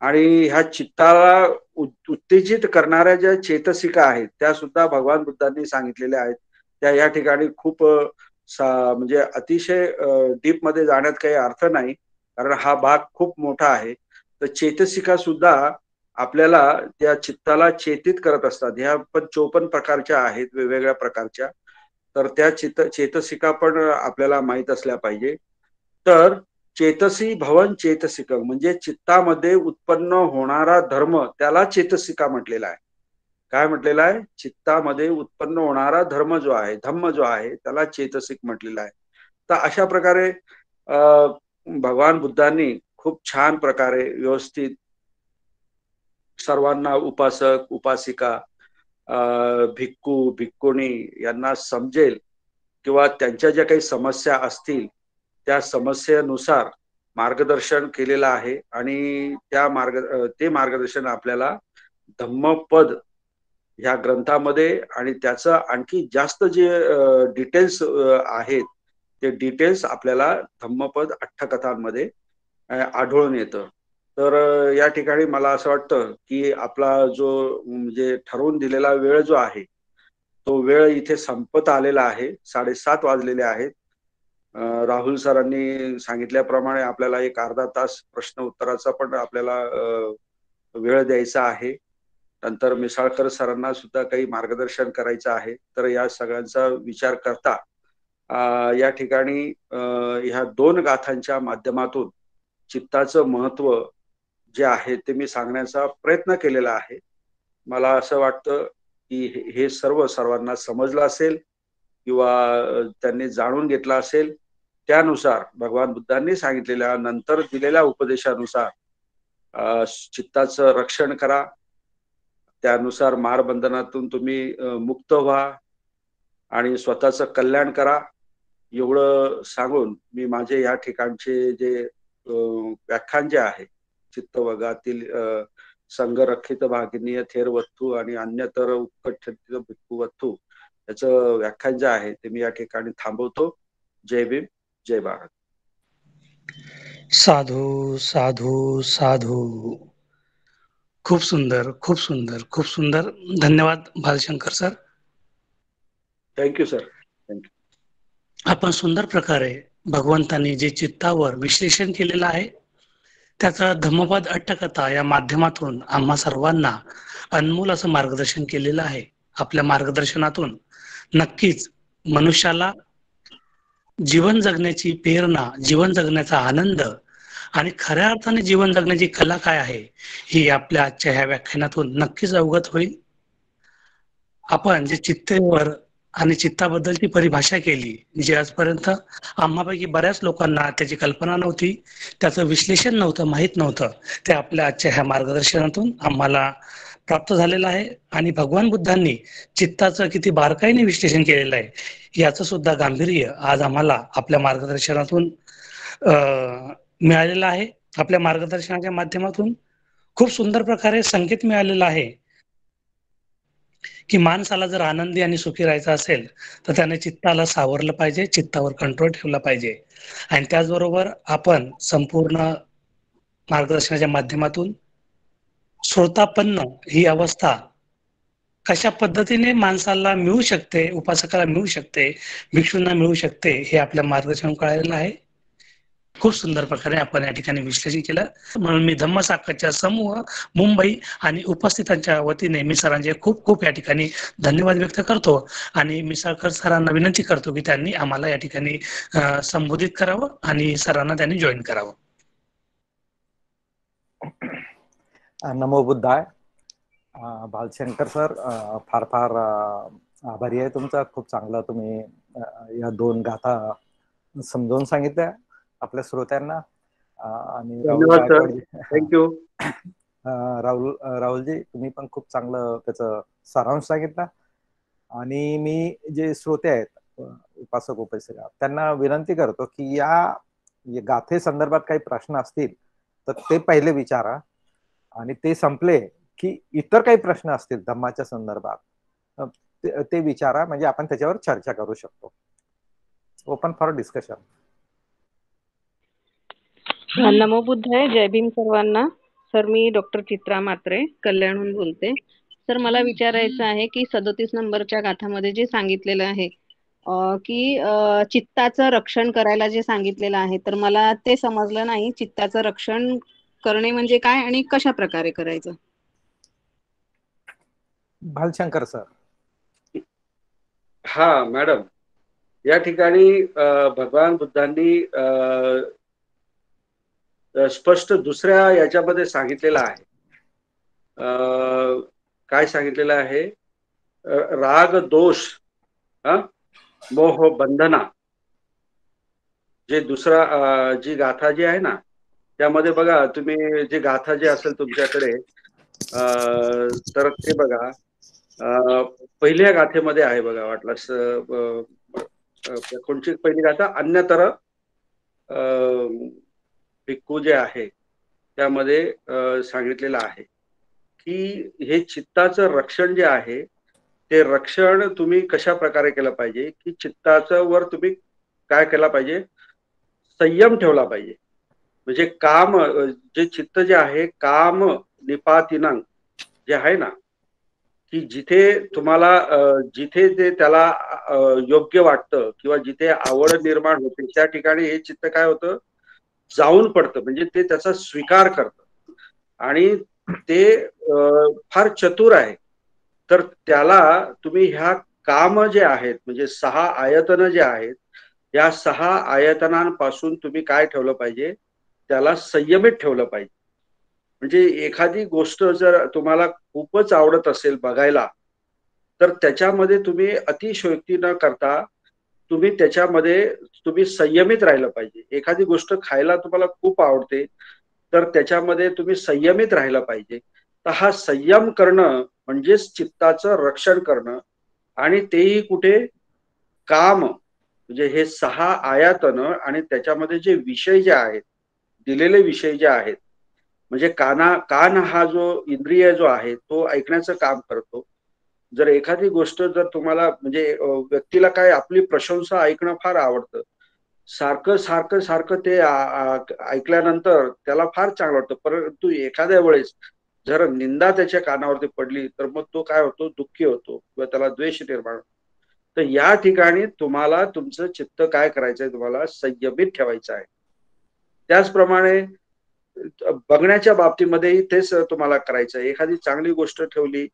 आणि ह्या चित्ताला उत्तेजित करणाऱ्या ज्या चेतसिका आहेत त्या सुद्धा भगवान बुद्धांनी सांगितलेल्या आहेत. त्या या ठिकाणी खूप म्हणजे अतिशय डीप मध्ये जाण्यात काही अर्थ नाही, कारण हा भाग खूप मोठा आहे. तर चेतसिका सुद्धा आपल्याला त्या चित्ताला चेतित करत असतात. ह्या पण 54 प्रकारच्या आहेत, वेगवेगळ्या प्रकारच्या. तर त्या चेतसिका पण आपल्याला माहित असल्या पाहिजे. तर चेतसी भवन चेतसिक म्हणजे चित्तामध्ये उत्पन्न होणारा धर्म त्याला चेतसिका म्हटलेला आहे. काय म्हटलेलं आहे, चित्तामध्ये उत्पन्न होणारा धर्म जो आहे, धम्म जो आहे त्याला चेतसिक म्हटलेला आहे. तर अशा प्रकारे भगवान बुद्धांनी खूप छान प्रकारे व्यवस्थित सर्वांना, उपासक उपासिका, भिक्खू भिक्खुणी यांना समजेल किंवा त्यांच्या ज्या काही समस्या असतील त्या समस्येनुसार मार्गदर्शन केलेलं आहे. आणि ते मार्गदर्शन आपल्याला धम्मपद ह्या ग्रंथामध्ये आणि त्याचं आणखी जास्त जे डिटेल्स आहेत ते डिटेल्स आपल्याला धम्मपद अठ्ठकथांमध्ये आढळून येतं. तर या ठिकाणी मला असं वाटतं की आपला जो म्हणजे ठरवून दिलेला वेळ जो आहे तो वेळ इथे संपत आलेला आहे. 7:30 वाजलेले आहेत. राहुल सरांनी सांगितल्याप्रमाणे आपल्याला एक अर्धा तास प्रश्न उत्तराचा पण आपल्याला वेळ द्यायचा आहे. नंतर मिसाळकर सरांना सुद्धा काही मार्गदर्शन करायचं आहे. तर या सगळ्यांचा विचार करता या ठिकाणी ह्या 2 गाथांच्या माध्यमातून चित्ताचं महत्व जे आहे ते मी सांगण्याचा प्रयत्न केलेला आहे. मला असं वाटतं की हे सर्वांना समजलं असेल किंवा त्यांनी जाणून घेतलं असेल. त्यानुसार भगवान बुद्धांनी सांगितलेल्या नंतर दिलेल्या उपदेशानुसार चित्ताचं रक्षण करा. त्यानुसार मारबंधनातून तुम्ही मुक्त व्हा आणि स्वतःचं कल्याण करा. एवढं सांगून मी माझे या ठिकाणचे जे व्याख्यान जे आहे चित्तवर्गातील संगरक्षित भागिनीय थेर वत्थू आणि अन्यतर उत्कटित भिक्खू वत्थू याचं व्याख्यान जे आहे ते मी या ठिकाणी थांबवतो. जय भीम, जय भारत. साधू साधू साधू. खूप सुंदर, खूप सुंदर, खूप सुंदर. धन्यवाद Bhalshankar sir. Thank you sir, thank you. आपण सुंदर प्रकारे भगवंतांनी जे चित्तावर विश्लेषण केलेलं आहे त्याचा धम्मपद अट्टकथा या माध्यमातून आम्हा सर्वांना अनमोल असं मार्गदर्शन केलेलं आहे. आपल्या मार्गदर्शनातून नक्कीच मनुष्याला जीवन जगण्याची प्रेरणा, जीवन जगण्याचा आनंद आणि खऱ्या अर्थाने जीवन जगण्याची कला काय आहे ही आपल्या आजच्या ह्या व्याख्यानातून नक्कीच अवगत होईल. आपण जे चित्तेवर आणि चित्ताबद्दलची परिभाषा केली, जी आजपर्यंत आम्हापैकी बऱ्याच लोकांना त्याची कल्पना नव्हती, त्याचं विश्लेषण नव्हतं, माहीत नव्हतं, ते आपल्या आजच्या ह्या मार्गदर्शनातून आम्हाला प्राप्त झालेला आहे आणि भगवान बुद्धांनी चित्ताचं किती बारकाईने विश्लेषण केलेलं आहे याचं सुद्धा गांभीर्य आज आम्हाला आपल्या मार्गदर्शनातून मिळालेलं आहे. आपल्या मार्गदर्शनाच्या माध्यमातून खूप सुंदर प्रकारे संकेत मिळालेला आहे की माणसाला जर आनंदी आणि सुखी राहायचं असेल तर त्याने चित्ताला सावरलं पाहिजे, चित्तावर कंट्रोल ठेवला पाहिजे. आणि त्याचबरोबर आपण संपूर्ण मार्गदर्शनाच्या माध्यमातून श्रोतापन्न ही अवस्था कशा पद्धतीने माणसाला मिळू शकते, उपासकाला मिळू शकते, भिक्षूंना मिळू शकते, हे आपल्या मार्गदर्शन कळालेलं आहे. खूप सुंदर प्रकारे आपण या ठिकाणी विश्लेषण केलं. म्हणून मी धम्मसाखरच्या समूह मुंबई आणि उपस्थितांच्या वतीने मी सरांचे खूप खूप या ठिकाणी धन्यवाद व्यक्त करतो आणि मिसाळकर सरांना विनंती करतो की त्यांनी आम्हाला या ठिकाणी संबोधित करावं आणि सरांना त्यांनी जॉईन करावं. नमो बुद्धाय. भालशंकर सर, फार फार आभारी आहे तुमचा. खूप चांगलं तुम्ही या 2 गाथा समजावून सांगितल्या आपल्या श्रोत्यांना. आणि थँक्यू राहुलजी, तुम्ही पण खूप चांगलं त्याचं सारांश सांगितला. आणि मी जे श्रोते आहेत उपासक उपासिका त्यांना विनंती करतो की या गाथे संदर्भात काही प्रश्न असतील तर ते पहिले विचारा आणि ते संपले की इतर काही प्रश्न असतील धम्माच्या संदर्भात ते विचारा, म्हणजे आपण त्याच्यावर चर्चा करू शकतो. Open for discussion. नमो बुद्धाय. जय भीम सर्वांना. सर, मी डॉक्टर चित्रा म्हात्रे कल्याणहून बोलते. सर, मला विचारायचं आहे की 37 नंबरच्या गाथामध्ये जे सांगितलेलं आहे की चित्ताचं रक्षण करायला जे सांगितलेलं आहे, तर मला ते समजलं नाही. चित्ताचं रक्षण करणे म्हणजे काय आणि कशा प्रकारे करायचं? भालशंकर सर. हा मॅडम, या ठिकाणी भगवान बुद्धांनी स्पष्ट दुसऱ्या याच्यामध्ये सांगितलेलं आहे. काय सांगितलेलं आहे? राग दोष मोह बंधना, जे दुसरा जी गाथा जी आहे ना त्यामध्ये बघा तुम्ही, जी गाथा जी असेल तुमच्याकडे तर ते बघा, पहिल्या गाथेमध्ये आहे बघा, वाटल्यास कोणची पहिली गाथा? अन्यतर भिक्खू जे आहे त्यामध्ये सांगितलेलं आहे की हे चित्ताचं रक्षण जे आहे ते रक्षण तुम्ही कशा प्रकारे केलं पाहिजे, की चित्ताचं वर तुम्ही काय केला पाहिजे? संयम ठेवला पाहिजे. म्हणजे काम जे चित्त जे आहे, काम निपातिनं जे आहे ना, की जिथे तुम्हाला जिथे ते त्याला योग्य वाटतं किंवा जिथे आवड निर्माण होते त्या ठिकाणी हे चित्त काय होतं? जाऊन पडतं. म्हणजे ते त्याचा स्वीकार करतं आणि ते फार चतुर आहे. तर त्याला तुम्ही ह्या काम जे आहेत, म्हणजे 6 आयतन जे आहेत, या 6 आयतनांपासून तुम्ही काय ठेवलं पाहिजे? त्याला संयमित ठेवलं पाहिजे. म्हणजे एखादी गोष्ट जर तुम्हाला खूपच आवडत असेल बघायला, तर त्याच्यामध्ये तुम्ही अतिशयोक्ती न करता तुम्ही त्याच्यामध्ये तुम्ही संयमित राहिलं पाहिजे. एखादी गोष्ट खायला तुम्हाला खूप आवडते, तर त्याच्यामध्ये तुम्ही संयमित राहिलं पाहिजे. तर हा संयम करणं म्हणजेच चित्ताचं रक्षण करणं, आणि तेही कुठे? काम, म्हणजे हे 6 आयतन आणि त्याच्यामध्ये जे विषय जे आहेत, दिलेले विषय जे आहेत, म्हणजे कान हा जो इंद्रिय जो आहे तो ऐकण्याचं काम करतो. जर एखादी गोष्ट जर तुम्हाला, म्हणजे व्यक्तीला काय आपली प्रशंसा ऐकणं फार आवडतं, सारखं सारखं सारखं ते ऐकल्यानंतर त्याला फार चांगलं वाटतं. परंतु एखाद्या वेळेस जर निंदा त्याच्या कानावरती पडली तर मग तो काय होतो? दुःखी होतो किंवा त्याला द्वेष निर्माण होतो. तर या ठिकाणी तुम्हाला तुमचं चित्त काय करायचंय? तुम्हाला संयमित ठेवायचं आहे. त्याचप्रमाणे बघण्याच्या बाबतीमध्येही तेच तुम्हाला करायचं आहे. एखादी चांगली गोष्ट ठेवली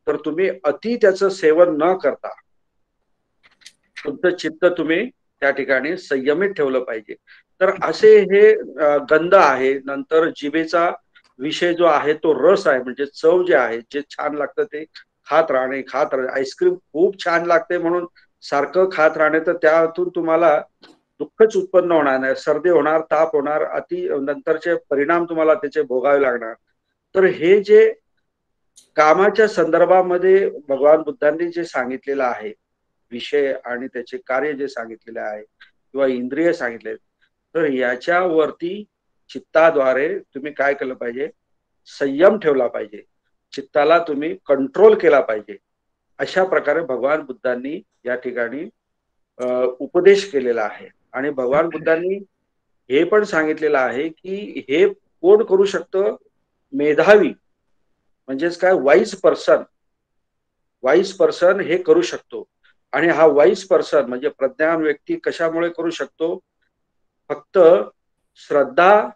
तर तुम्ही अति त्याचं सेवन न करता तुमचं चित्त तुम्ही त्या ठिकाणी संयमित ठेवलं पाहिजे. तर असे हे गंध आहे. नंतर जिभेचा विषय जो आहे तो रस आहे, म्हणजे चव जे आहे, जे छान लागतं ते खात राहणे, खात राहणे. आईस्क्रीम खूप छान लागते म्हणून सारखं खात राहणे, तर त्यातून तुम्हाला दुःखच उत्पन्न होणार नाही. सर्दी होणार, ताप होणार, नंतरचे परिणाम तुम्हाला त्याचे भोगावे लागणार. तर हे जे कामाच्या संदर्भामध्ये भगवान बुद्धांनी जे सांगितलेलं आहे, विषय आणि त्याचे कार्य जे सांगितलेले आहे किंवा इंद्रिय सांगितले, तर याच्यावरती चित्ताद्वारे तुम्ही काय केलं पाहिजे, संयम ठेवला पाहिजे, चित्ताला तुम्ही कंट्रोल केला पाहिजे. अशा प्रकारे भगवान बुद्धांनी या ठिकाणी उपदेश केलेला आहे. आणि भगवान बुद्धांनी हे पण सांगितलेलं आहे की हे कोण करू शकतं, मेधावी म्हणजेच काय, वाईज पर्सन हे करू शकतो. आणि हा वाईज पर्सन म्हणजे प्रज्ञान व्यक्ती कशामुळे करू शकतो, फक्त श्रद्धा,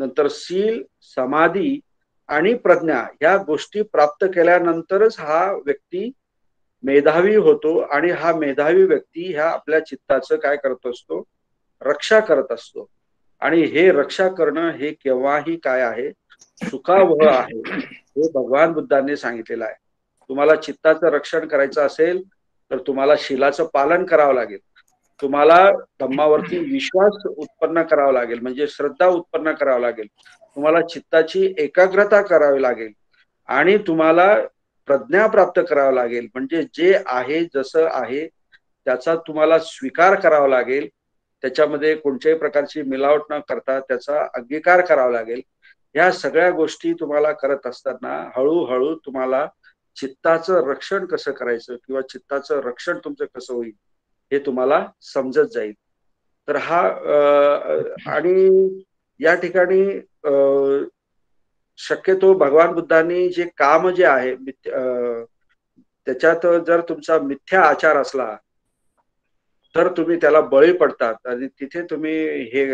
नंतर शील, समाधी आणि प्रज्ञा या गोष्टी प्राप्त केल्यानंतरच हा व्यक्ती मेधावी होतो. आणि हा मेधावी व्यक्ती ह्या आपल्या चित्ताचं काय करत असतो, रक्षा करत असतो. आणि हे रक्षा करणं हे केव्हाही काय आहे, सुखावह आहे, हे भगवान बुद्धांनी सांगितलेलं आहे. तुम्हाला चित्ताचं रक्षण करायचं असेल तर तुम्हाला शीलाचं पालन करावं लागेल, तुम्हाला धम्मावरती विश्वास उत्पन्न करावा लागेल, म्हणजे श्रद्धा उत्पन्न करावं लागेल, तुम्हाला चित्ताची एकाग्रता करावी लागेल आणि तुम्हाला प्रज्ञा प्राप्त करावं लागेल, म्हणजे जे आहे जसं आहे त्याचा तुम्हाला स्वीकार करावा लागेल, त्याच्यामध्ये कोणत्याही प्रकारची मिलावट न करता त्याचा अंगीकार करावा लागेल. या सगळ्या गोष्टी तुम्हाला करत असताना हळूहळू तुम्हाला चित्ताचं रक्षण कसं करायचं किंवा चित्ताचं रक्षण तुमचं कसं होईल हे तुम्हाला समजत जाईल. तर हा आणि या ठिकाणी शक्यतो भगवान बुद्धांनी जे काम जे आहे त्याच्यात जर तुमचा मिथ्या आचार असला तर तुम्ही त्याला बळी पडतात आणि तिथे तुम्ही हे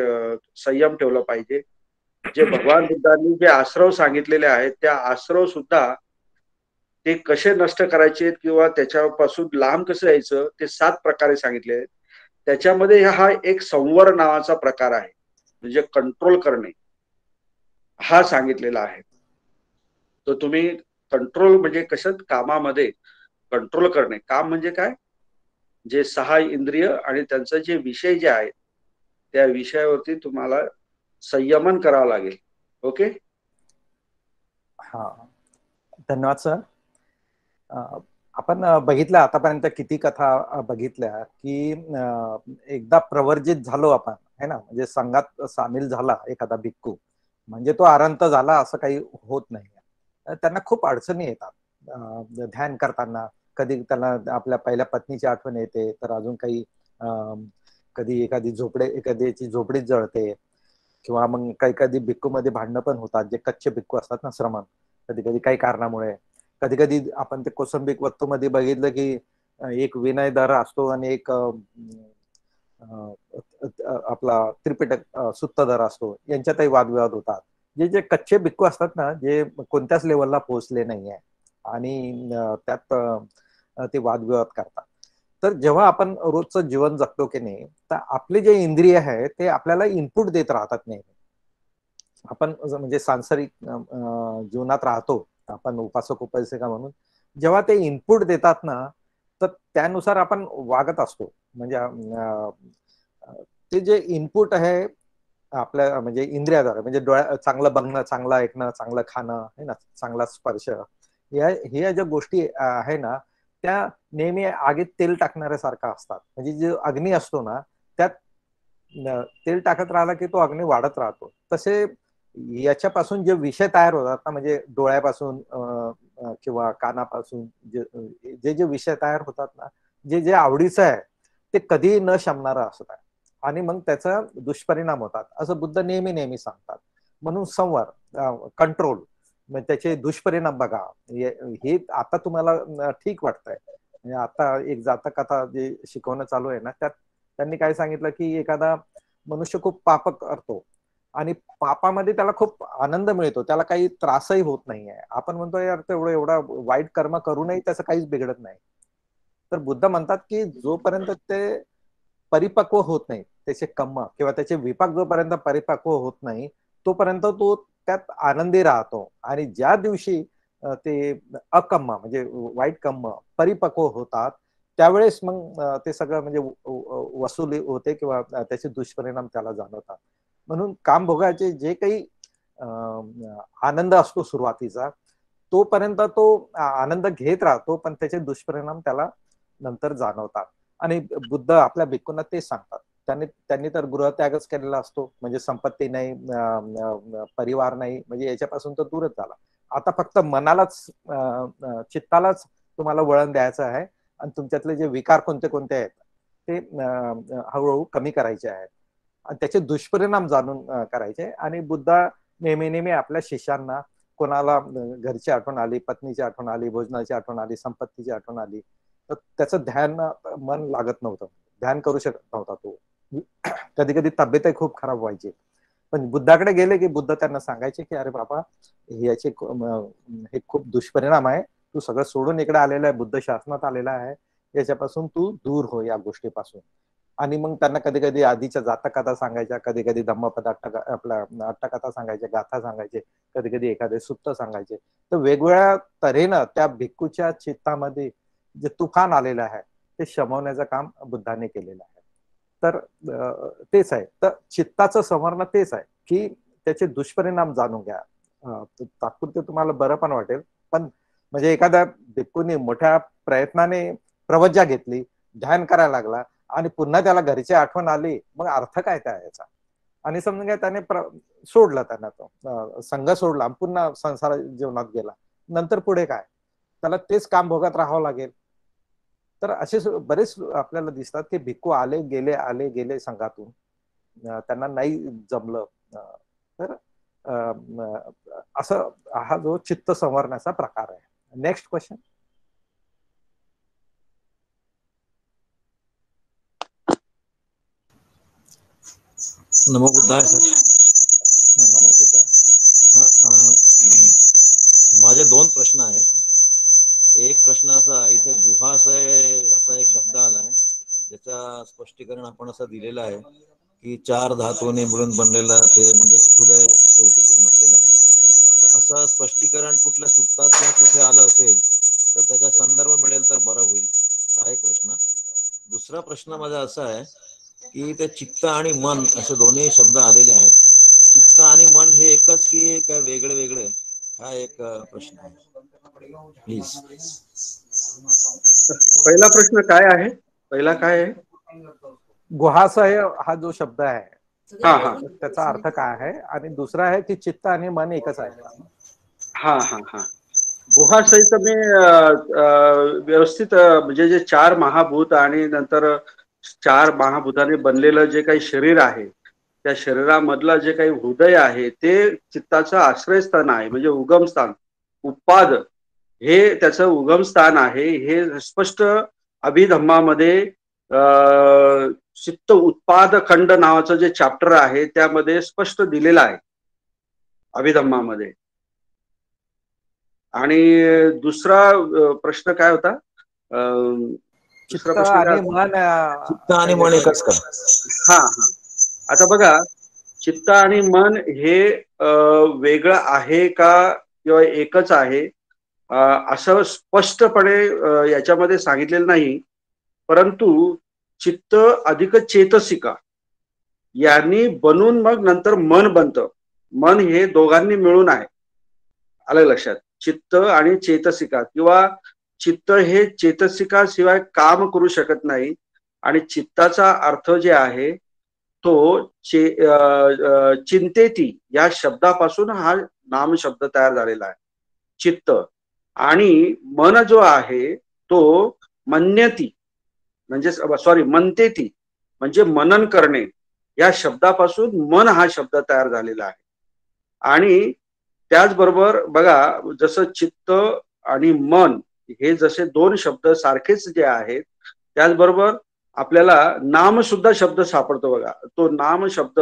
संयम ठेवला पाहिजे. जे भगवान बुद्धांनी जे आश्रव सांगितलेले आहेत त्या आश्रव सुद्धा ते कसे नष्ट करायचे किंवा त्याच्यापासून लांब कसं यायचं ते 7 प्रकारे सांगितले आहेत. त्याच्यामध्ये हा एक संवर नावाचा प्रकार आहे, म्हणजे कंट्रोल करणे हा सांगितलेला आहे. तर तुम्ही कंट्रोल म्हणजे कशात, कामामध्ये कंट्रोल करणे. काम म्हणजे काय, जे 6 इंद्रिय आणि त्यांचे जे विषय जे आहेत त्या विषयावरती तुम्हाला संयमन करावं लागेल. ओके. हा, धन्यवाद सर. आपण बघितलं आतापर्यंत किती कथा बघितल्या की एकदा प्रवर्जित झालो आपण है ना, म्हणजे संघात सामील झाला एखादा भिक्खू म्हणजे तो आरंत झाला असं काही होत नाही. त्यांना खूप अडचणी येतात ध्यान करताना. कधी त्यांना आपल्या पहिल्या पत्नीची आठवण येते, तर अजून काही कधी एखाद्याची झोपडीत जळते, किंवा मग काही कधी भिक्खू मध्ये भांडणं पण होतात, जे कच्चे भिक्खू असतात ना श्रमण, कधी कधी काही कारणामुळे. कधी कधी आपण ते कौसंबिक वत्तू मध्ये बघितलं की एक विनयधर असतो आणि एक आपला त्रिपिटक सुत्तधर असतो, यांच्यातही वादविवाद होतात. जे जे कच्चे भिक्खू असतात ना, जे कोणत्याच लेवलला पोहोचले नाहीये आणि त्यात ते वादविवाद करतात. तर जेव्हा आपण रोजचं जीवन जगतो की नाही, तर आपले जे इंद्रिय आहे ते आपल्याला इनपुट देत राहतात नेहमी. आपण म्हणजे सांसारिक जीवनात राहतो आपण उपासक उपासिका म्हणून, जेव्हा ते इनपुट देतात ना तर त्यानुसार आपण वागत असतो. म्हणजे ते जे इनपुट आहे आपल्या म्हणजे इंद्रियाद्वारे, म्हणजे चांगलं बघणं, चांगलं ऐकणं, चांगलं खाणं है ना, चांगला स्पर्श, ह्या ज्या गोष्टी आहे ना त्या नेहमी आगीत तेल टाकणाऱ्यासारखा असतात. म्हणजे जो अग्नी असतो ना त्यात तेल टाकत राहिला की तो अग्नी वाढत राहतो. तसे याच्यापासून जे विषय तयार होतात ना, म्हणजे डोळ्यापासून किंवा कानापासून जे जे विषय तयार होतात ना, जे जे आवडीचं आहे ते कधीही न शमणारं असतात आणि मग त्याचा दुष्परिणाम होतात असं बुद्ध नेहमी नेहमी सांगतात. म्हणून संवर, कंट्रोल, म्हणजे त्याचे दुष्परिणाम बघा. हे आता तुम्हाला ठीक वाटतंय, म्हणजे आता एक जातक कथा जे शिकवणं चालू आहे ना, त्यात त्यांनी काय सांगितलं की एखादा मनुष्य खूप पाप करतो आणि पापामध्ये त्याला खूप आनंद मिळतो, त्याला काही त्रासही होत नाहीये. आपण म्हणतो यार एवढा वाईट कर्म करूनही त्याचं काहीच बिघडत नाही. तर बुद्ध म्हणतात की जोपर्यंत ते परिपक्व होत नाही, त्याचे कर्म किंवा त्याचे विपाक जोपर्यंत परिपक्व होत नाही तोपर्यंत तो त्यात आनंदी राहतो. आणि ज्या दिवशी ते अकम्म म्हणजे वाईट कर्म परिपक्व होतात त्यावेळेस मग ते सगळं म्हणजे वसुली होते किंवा त्याचे दुष्परिणाम त्याला जाणवतात. म्हणून काम भोगायचे जे काही आनंद असतो सुरुवातीचा तोपर्यंत तो आनंद घेत राहतो, पण त्याचे दुष्परिणाम त्याला नंतर जाणवतात. आणि बुद्ध आपल्या भिक्खूंना तेच सांगतात. त्यांनी तर गृहत्यागच केलेला असतो, म्हणजे संपत्ती नाही, परिवार नाही, म्हणजे याच्यापासून तर दूरच झाला. आता फक्त मनालाच, चित्तालाच तुम्हाला वळण द्यायचं आहे आणि तुमच्यातले जे विकार कोणते कोणते आहेत ते हळूहळू कमी करायचे आहेत आणि त्याचे दुष्परिणाम जाणून करायचे. आणि बुद्ध नेहमी नेहमी आपल्या शिष्यांना, कोणाला घरची आठवण आली, पत्नीची आठवण आली, भोजनाची आठवण आली, संपत्तीची आठवण आली, तर त्याचं ध्यान मन लागत नव्हतं, ध्यान करू शकत नव्हता तो. कधी कधी तब्येतही खूप खराब व्हायची. पण बुद्धाकडे गेले की बुद्ध त्यांना सांगायचे की अरे बाबा, याचे हे खूप दुष्परिणाम आहे, तू सगळं सोडून इकडे आलेला आहे, बुद्ध शासनात आलेला आहे, याच्यापासून तू दूर हो या गोष्टीपासून. आणि मग त्यांना कधी कधी आधीच्या जातकथा सांगायच्या, कधी कधी धम्मपद आपल्या अट्टकथा सांगायचे, गाथा सांगायचे, कधी कधी एखादे सुत्त सांगायचे. तर वेगवेगळ्या तऱ्हेनं त्या भिक्खूच्या चित्तामध्ये जे तुफान आलेलं आहे ते शमवण्याचं काम बुद्धाने केलेलं आहे. तर तेच आहे. तर चित्ताचं संवरण तेच आहे की त्याचे दुष्परिणाम जाणून घ्या. तात्पुरते तुम्हाला बरं पण वाटेल, पण म्हणजे एखाद्या भिक्खूने मोठ्या प्रयत्नाने प्रवज्जा घेतली, ध्यान करायला लागला आणि पुन्हा त्याला घरची आठवण आली, मग अर्थ काय त्या याचा? आणि समजून घ्या त्याने सोडला, त्यांना तो संघ सोडला, पुन्हा संसार जीवनात गेला, नंतर पुढे काय? त्याला तेच काम भोगत राहावं लागेल. तर असे बरेच आपल्याला दिसतात की भिक्खू आले गेले संघातून, त्यांना नाही जमलं. तर असं हा जो चित्त संवरण्याचा प्रकार आहे. Next question. नमो बुद्धाय सर. नमो बुद्धाय. माझे 2 प्रश्न आहेत. एक प्रश्न असा, इथे गुहा असा एक शब्द आलाय, ज्याचा स्पष्टीकरण आपण असं दिलेलं आहे की 4 धातूने मिळून बनलेलं ते म्हणजे हृदय शेवटी ते म्हटलेलं आहे. असं स्पष्टीकरण कुठल्या सुत्तात किंवा कुठे आलं असेल तर त्याचा संदर्भ मिळेल तर बरं होईल. हा एक प्रश्न. दुसरा प्रश्न माझा असा आहे की ते चित्त आणि मन असे दोन्ही शब्द आलेले आहेत. चित्त आणि मन हे एकच की काय वेगळे वेगळे? हा एक प्रश्न आहे. प्लीज. पहिला प्रश्न काय आहे? पहिला काय आहे? गुहाशय हा जो शब्द आहे, हा हा, त्याचा अर्थ काय आहे? आणि दुसरा आहे की चित्त आणि मन एकच आहे. हा हा हा. गुहाशयचं मी व्यवस्थित म्हणजे जे 4 महाभूत आणि नंतर 4 महाभूताने बनलेलं जे काही शरीर आहे, त्या शरीरामधलं जे काही हृदय आहे ते चित्ताचं आश्रयस्थान आहे, म्हणजे उगमस्थान, उत्पाद हे त्याचं उगमस्थान आहे. हे स्पष्ट अभिधम्मामध्ये चित्त उत्पाद खंड नावाचं जे चॅप्टर आहे त्यामध्ये स्पष्ट दिलेलं आहे अभिधम्मामध्ये. आणि दुसरा प्रश्न काय होता? दुसरा प्रश्न काय होता? चित्त आणि मन एकच का? हा हा. आता बघा, चित्त आणि मन हे वेगळं आहे का किंवा एकच आहे असं स्पष्टपणे याच्यामध्ये सांगितलेलं नाही. परंतु चित्त अधिक चेतसिका यांनी बनून मग नंतर मन बनतं. मन हे दोघांनी मिळून आहे. आलं लक्षात? चित्त आणि चेतसिका, किंवा चित्त हे चेतसिका शिवाय काम करू शकत नाही. आणि चित्ताचा अर्थ जे आहे तो चिंतेती या शब्दापासून हा नाम शब्द तयार झालेला आहे, चित्त. आणि मन जो आहे तो मन्यती म्हणजे मनतेती म्हणजे मनन करणे या शब्दापासून मन हा शब्द तयार झालेला आहे. आणि त्याचबरोबर बघा, जसं चित्त आणि मन हे जसे 2 शब्द सारखेच जे आहेत, त्याचबरोबर आपल्याला नाम सुद्धा शब्द सापडतो बघा. तो नाम शब्द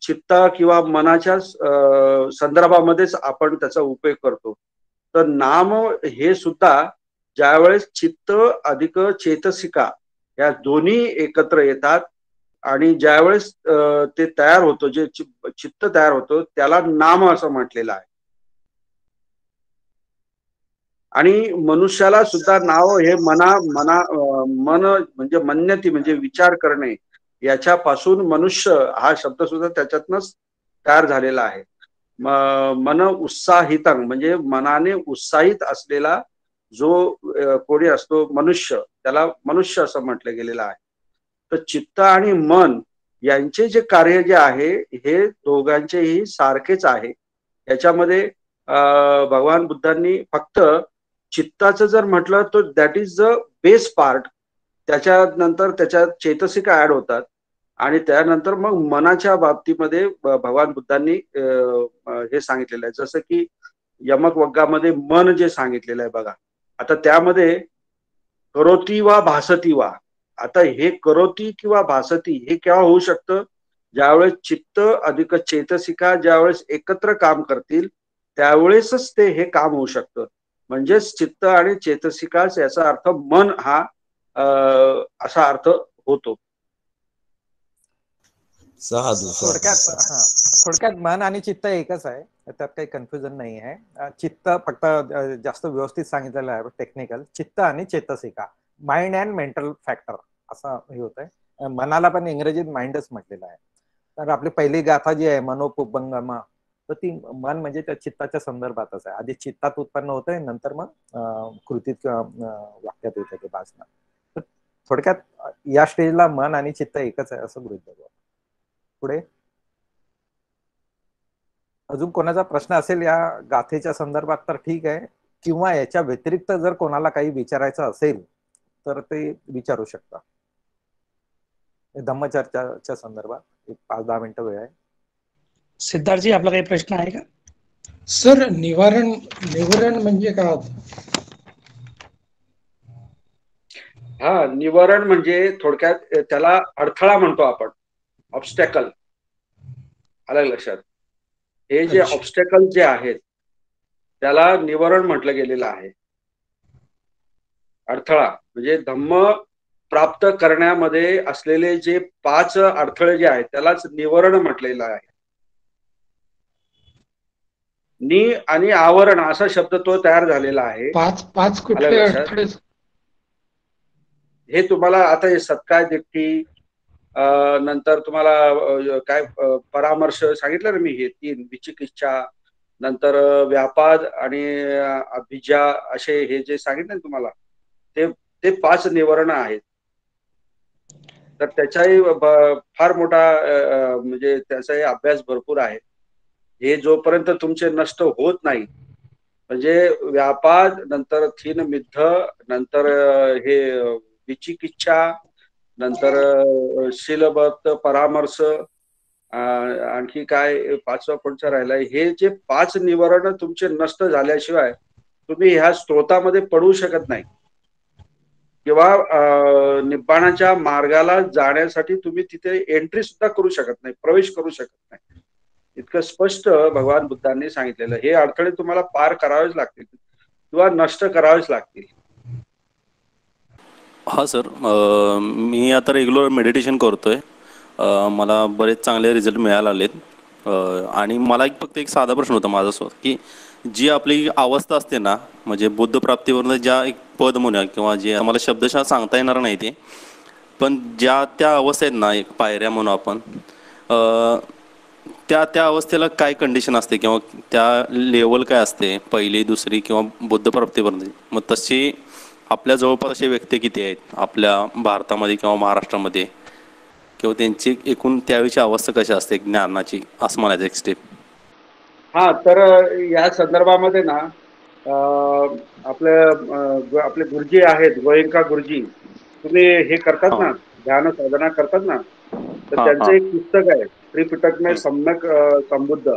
चित्ता किंवा मनाच्या संदर्भामध्येच आपण त्याचा उपयोग करतो. तर नाम हे सुद्धा ज्यावेळेस चित्त अधिक चेतसिका या दोन्ही एकत्र येतात आणि ज्यावेळेस ते तयार होतो, जे चित्त तयार होतो त्याला नाम असं म्हटलेलं आहे. आणि मनुष्याला सुद्धा नाव हे मन म्हणजे मन्यती म्हणजे विचार करणे याच्यापासून मनुष्य हा शब्द सुद्धा त्याच्यातनच तयार झालेला आहे. मन उत्साहितं म्हणजे मनाने उत्साहित असलेला जो कोणी असतो मनुष्य, त्याला मनुष्य असं म्हटलं गेलेलं आहे. तर चित्त आणि मन यांचे जे कार्य जे आहे हे दोघांचेही सारखेच आहे. याच्यामध्ये भगवान बुद्धांनी फक्त चित्ताचं जर म्हटलं तर that is the base part, त्याच्यानंतर त्याच्यात चेतसिका ऍड होतात आणि त्यानंतर मग मनाच्या बाबतीमध्ये भगवान बुद्धांनी हे सांगितलेलं आहे. जसं की यमक वग्गामध्ये मन जे सांगितलेलं आहे बघा, आता त्यामध्ये करोती वा भासती वा, आता हे करोती किंवा भासती हे केव्हा होऊ शकतं, ज्यावेळेस चित्त अधिक चेतसिका ज्यावेळेस एकत्र काम करतील त्यावेळेसच ते हे काम होऊ शकतं. म्हणजेच चित्त आणि चेतसिकाच याचा अर्थ मन हा असा अर्थ होतो. थोडक्यात मन आणि चित्त एकच आहे, त्यात काही कन्फ्युजन नाही आहे. चित्त फक्त जास्त व्यवस्थित सांगितलेलं आहे टेक्निकल, चित्त आणि चेतसिका, माइंड अँड मेंटल फॅक्टर असं हे होत आहे. मनाला पण इंग्रजीत माइंडच म्हटलेलं आहे. तर आपली पहिली गाथा जी आहे मनोपुबंगमा, तर ती मन म्हणजे त्या चित्ताच्या संदर्भातच आहे. आधी चित्तात उत्पन्न होतंय, नंतर मग कृतीत किंवा वाक्यात येतं ते भासणं. तर थोडक्यात या स्टेजला मन आणि चित्त एकच आहे असं गृहीत धरू. पुढे अजून कोणाचा प्रश्न असेल या गाथेच्या संदर्भात तर ठीक आहे, किंवा याच्या व्यतिरिक्त जर कोणाला काही विचारायचं असेल तर ते विचारू शकता. धम्मचर्चाच्या संदर्भात 5-10 मिनिटं वेळ आहे. सिद्धार्थजी, आपला काही प्रश्न आहे का? सर, निवारण म्हणजे काय? हा, निवारण म्हणजे थोडक्यात त्याला अडथळा म्हणतो आपण, ऑब्स्टॅकल. आलं लक्षात? हे जे ऑब्स्टॅकल जे आहेत त्याला निवारण म्हटलं गेलेलं आहे. अडथळा म्हणजे धम्म प्राप्त करण्यामध्ये असलेले जे 5 अडथळे जे आहेत त्यालाच निवारण म्हटलेलं आहे. नि आणि आवरण असा शब्द तो तयार झालेला आहे. 5 कुठले अडथळे? हे तुम्हाला आता हे सत्काय दिट्ठी, नंतर तुम्हाला काय परामर्श सांगितलं ना मी, हे 3 विचिकिच्छा, नंतर व्यापाद आणि अभिजा, असे हे जे सांगितलं ना तुम्हाला, ते 5 निवारण आहेत. तर त्याचाही फार मोठा म्हणजे त्याचाही अभ्यास भरपूर आहे. हे जोपर्यंत तुमचे नष्ट होत नाही, म्हणजे व्यापाद, नंतर थीन मिद्ध, नंतर हे विचिकिच्छा, नंतर शीलबद्ध परामर्श, आणखी काय 5वा कोणचा राहिलाय, हे जे 5 निवारण तुमचे नष्ट झाल्याशिवाय तुम्ही ह्या स्त्रोतामध्ये पडू शकत नाही, किंवा निब्बाणाच्या मार्गाला जाण्यासाठी तुम्ही तिथे एंट्री सुद्धा करू शकत नाही, प्रवेश करू शकत नाही. इतकं स्पष्ट भगवान बुद्धांनी सांगितलेलं. हे अडथळे तुम्हाला पार करावेच लागतील किंवा नष्ट करावेच लागतील. हा सर, मी आता रेग्युलर मेडिटेशन करतोय. मला बरेच चांगले रिझल्ट मिळाले आलेत. आणि मला फक्त एक साधा प्रश्न होता माझ्यासोबत, की जी आपली अवस्था असते ना, म्हणजे बुद्ध प्राप्तीवरनं ज्या एक पद म्हणूया, किंवा जे आम्हाला शब्दशः सांगता येणार नाही ते, पण ज्या त्या अवस्था आहेत ना, एक पायऱ्या म्हणून आपण, त्या अवस्थेला काय कंडिशन असते, किंवा त्या लेवल काय असते, पहिली, दुसरी किंवा बुद्ध प्राप्तीवरनं? मग तशी आपल्या जवळपास असे व्यक्ती किती आहेत आपल्या भारतामध्ये किंवा महाराष्ट्रामध्ये, किंवा त्यांची एकूण त्यावेळीची अवस्था कशी असते ज्ञानाची, असं म्हणायचं एक स्टेप. हा, तर या संदर्भामध्ये ना आपले गुरुजी आहेत, गोयंका गुरुजी, तुम्ही हे करतात ना, ध्यान साधना करतात ना, तर त्यांचं एक पुस्तक आहे, त्रिपिटक में सम्यक संबुद्ध.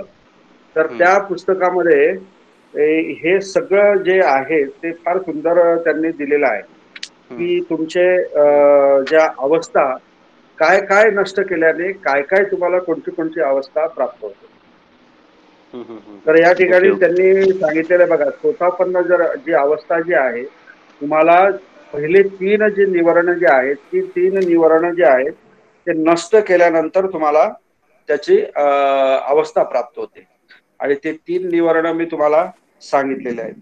तर त्या पुस्तकामध्ये हे सगळं जे आहे ते फार सुंदर त्यांनी दिलेलं आहे, की तुमचे ज्या अवस्था काय काय नष्ट केल्याने काय काय तुम्हाला कोणती कोणती अवस्था प्राप्त होते. तर या ठिकाणी त्यांनी सांगितलेलं बघा, स्वतःपन्न जर जी अवस्था जी आहे, तुम्हाला पहिले 3 जे निवारण जे आहेत, ती 3 निवारण जे आहेत ते नष्ट केल्यानंतर तुम्हाला त्याची अवस्था प्राप्त होते. आणि ते 3 निवारण मी तुम्हाला सांगितलेले आहेत.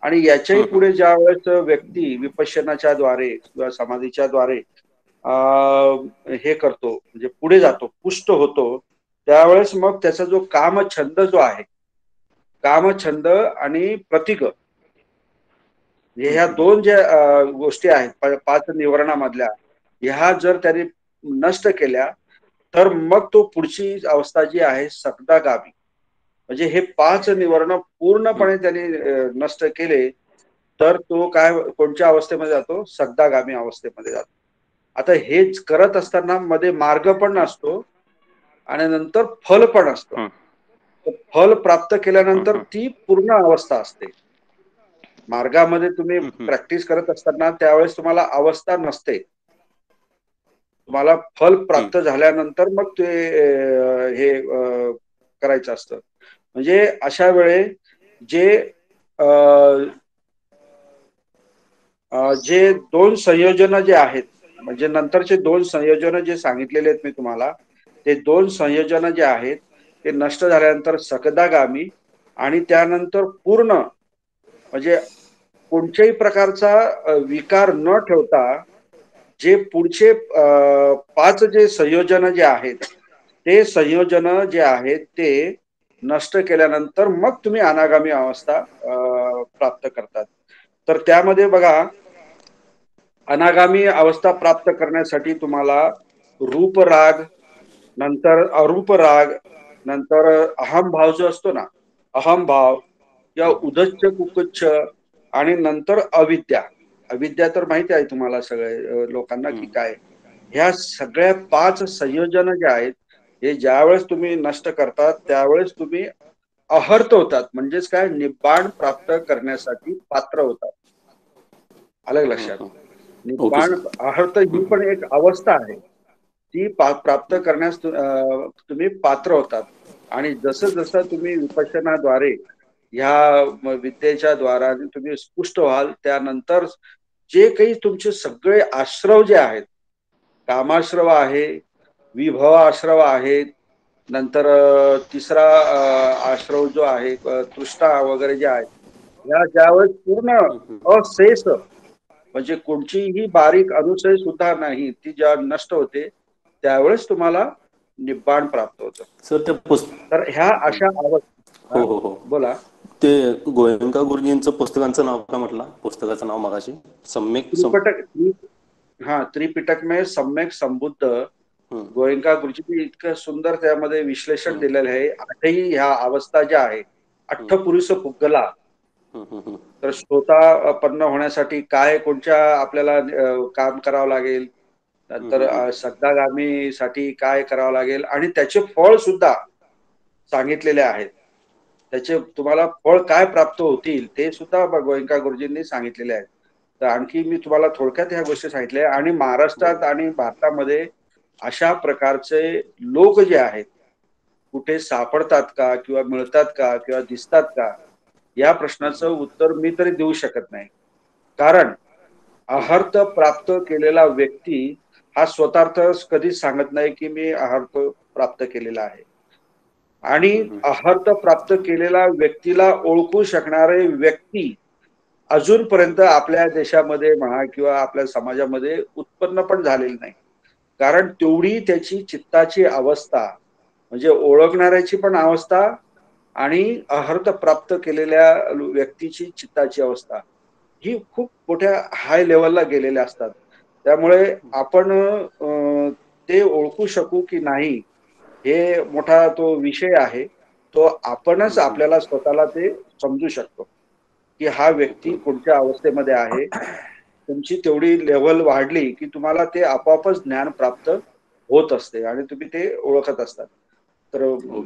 आणि याच्याही पुढे ज्या वेळेस व्यक्ती विपश्यनाच्या द्वारे किंवा समाधीच्या द्वारे हे करतो, म्हणजे पुढे जातो, पुष्ट होतो, त्यावेळेस मग त्याचा जो कामछंद जो आहे, कामछंद आणि प्रतीक, ह्या दोन ज्या गोष्टी आहेत 5 निवरणामधल्या, ह्या जर त्यांनी नष्ट केल्या तर मग तो पुढची अवस्था जी आहे सकदागामी, म्हणजे हे 5 निवर्ण पूर्णपणे त्यांनी नष्ट केले तर तो काय कोणत्या अवस्थेमध्ये जातो? सकदागामी अवस्थेमध्ये जातो. आता हेच करत असताना मध्ये मार्ग पण असतो आणि नंतर फल पण असतं. फल प्राप्त केल्यानंतर ती पूर्ण अवस्था असते. मार्गामध्ये तुम्ही प्रॅक्टिस करत असताना त्यावेळेस तुम्हाला अवस्था नसते, तुम्हाला फल प्राप्त झाल्यानंतर मग ते हे करायचं असतं. म्हणजे अशा वेळे जे 2 संयोजन जे आहेत, म्हणजे नंतरचे 2 संयोजन जे सांगितलेले आहेत मी तुम्हाला, ते 2 संयोजन जे आहेत ते नष्ट झाल्यानंतर सकदागामी आणि त्यानंतर पूर्ण, म्हणजे कोणत्याही प्रकारचा विकार न ठेवता जे पुढचे 5 जे संयोजन जे आहेत, ते संयोजन जे आहेत ते नष्ट केल्यानंतर मग तुम्ही अनागामी अवस्था प्राप्त करतात. तर त्यामध्ये बघा, अनागामी अवस्था प्राप्त करण्यासाठी तुम्हाला रूप राग, नंतर अरूप राग, नंतर अहम भाव जो असतो ना, अहम भाव या उदच्च कुकुच्छ आणि नंतर अविद्या. अविद्या तर माहिती आहे तुम्हाला सगळे लोकांना की काय. ह्या सगळ्या 5 संयोजन जे आहेत हे ज्यावेळेस तुम्ही नष्ट करतात त्यावेळेस तुम्ही अहर्त होतात, म्हणजेच काय, निब्बाण प्राप्त करण्यासाठी पात्र होतात. आलं लक्षात? निब्बाण अहर्त ही पण एक अवस्था आहे, ती प्राप्त करण्यास तुम्ही पात्र होतात. आणि जसं जसं तुम्ही विपश्यनाद्वारे ह्या विद्येच्या द्वाराने तुम्ही स्पुष्ट व्हाल, त्यानंतर जे काही तुमचे सगळे आश्रव जे आहेत, कामाश्रव आहे, विभव आश्रव आहेत, नंतर तिसरा आश्रव जो आहे तृष्णा वगैरे जे आहेत, या ज्यावेळेस पूर्ण अशेष, म्हणजे कोणतीही बारीक अनुशय सुद्धा नाही, ती जेव्हा नष्ट होते त्यावेळेस तुम्हाला निब्बाण प्राप्त होतं. सर तर ह्या अशा अवस्था. हो हो हो बोला. ते गोयंका गुरुजींचं पुस्तकांचं नाव काय म्हटलं? पुस्तकाचं नाव मगाशी सम्यक त्रिपिटक में सम्यक संबुद्ध, गोयंका गुरुजी इतकं सुंदर त्यामध्ये विश्लेषण दिलेलं आहे. 8ही ह्या अवस्था ज्या आहे, 8 पुरुष पुद्गला, तर स्वतःपन्न होण्यासाठी काय कोणत्या आपल्याला काम करावं लागेल, नंतर सकदागामीसाठी काय करावं लागेल आणि त्याचे फळ सुद्धा सांगितलेले आहेत. त्याचे तुम्हाला फळ काय प्राप्त होतील ते सुद्धा गोयंका गुरुजींनी सांगितलेले आहेत. तर आणखी मी तुम्हाला थोडक्यात ह्या गोष्टी सांगितल्या. आणि महाराष्ट्रात आणि भारतामध्ये अशा प्रकारचे लोक जे आहेत कुठे सापडतात का किंवा मिळतात का किंवा दिसतात का, या प्रश्नाचं उत्तर मी तरी देऊ शकत नाही. कारण अहर्त प्राप्त केलेला व्यक्ती हा स्वतःर्थ कधीच सांगत नाही की मी अहर्त प्राप्त केलेला आहे. आणि अहर्त प्राप्त केलेला व्यक्तीला ओळखू शकणारे व्यक्ती अजूनपर्यंत आपल्या देशामध्ये म्हणा किंवा आपल्या समाजामध्ये उत्पन्न पण झालेली नाही. कारण तेवढी त्याची चित्ताची अवस्था, म्हणजे ओळखणाऱ्याची पण अवस्था आणि अहर्त प्राप्त केलेल्या व्यक्तीची चित्ताची अवस्था ही खूप मोठ्या हाय लेवलला गेलेल्या असतात. त्यामुळे आपण ते ओळखू शकू की नाही हे मोठा तो विषय आहे. तो आपणच आपल्याला स्वतःला ते समजू शकतो की हा व्यक्ती कोणत्या अवस्थेमध्ये आहे. तुमची तेवढी लेवल वाढली की तुम्हाला ते आपोआपच ज्ञान प्राप्त होत असते आणि तुम्ही ते ओळखत असतात. तर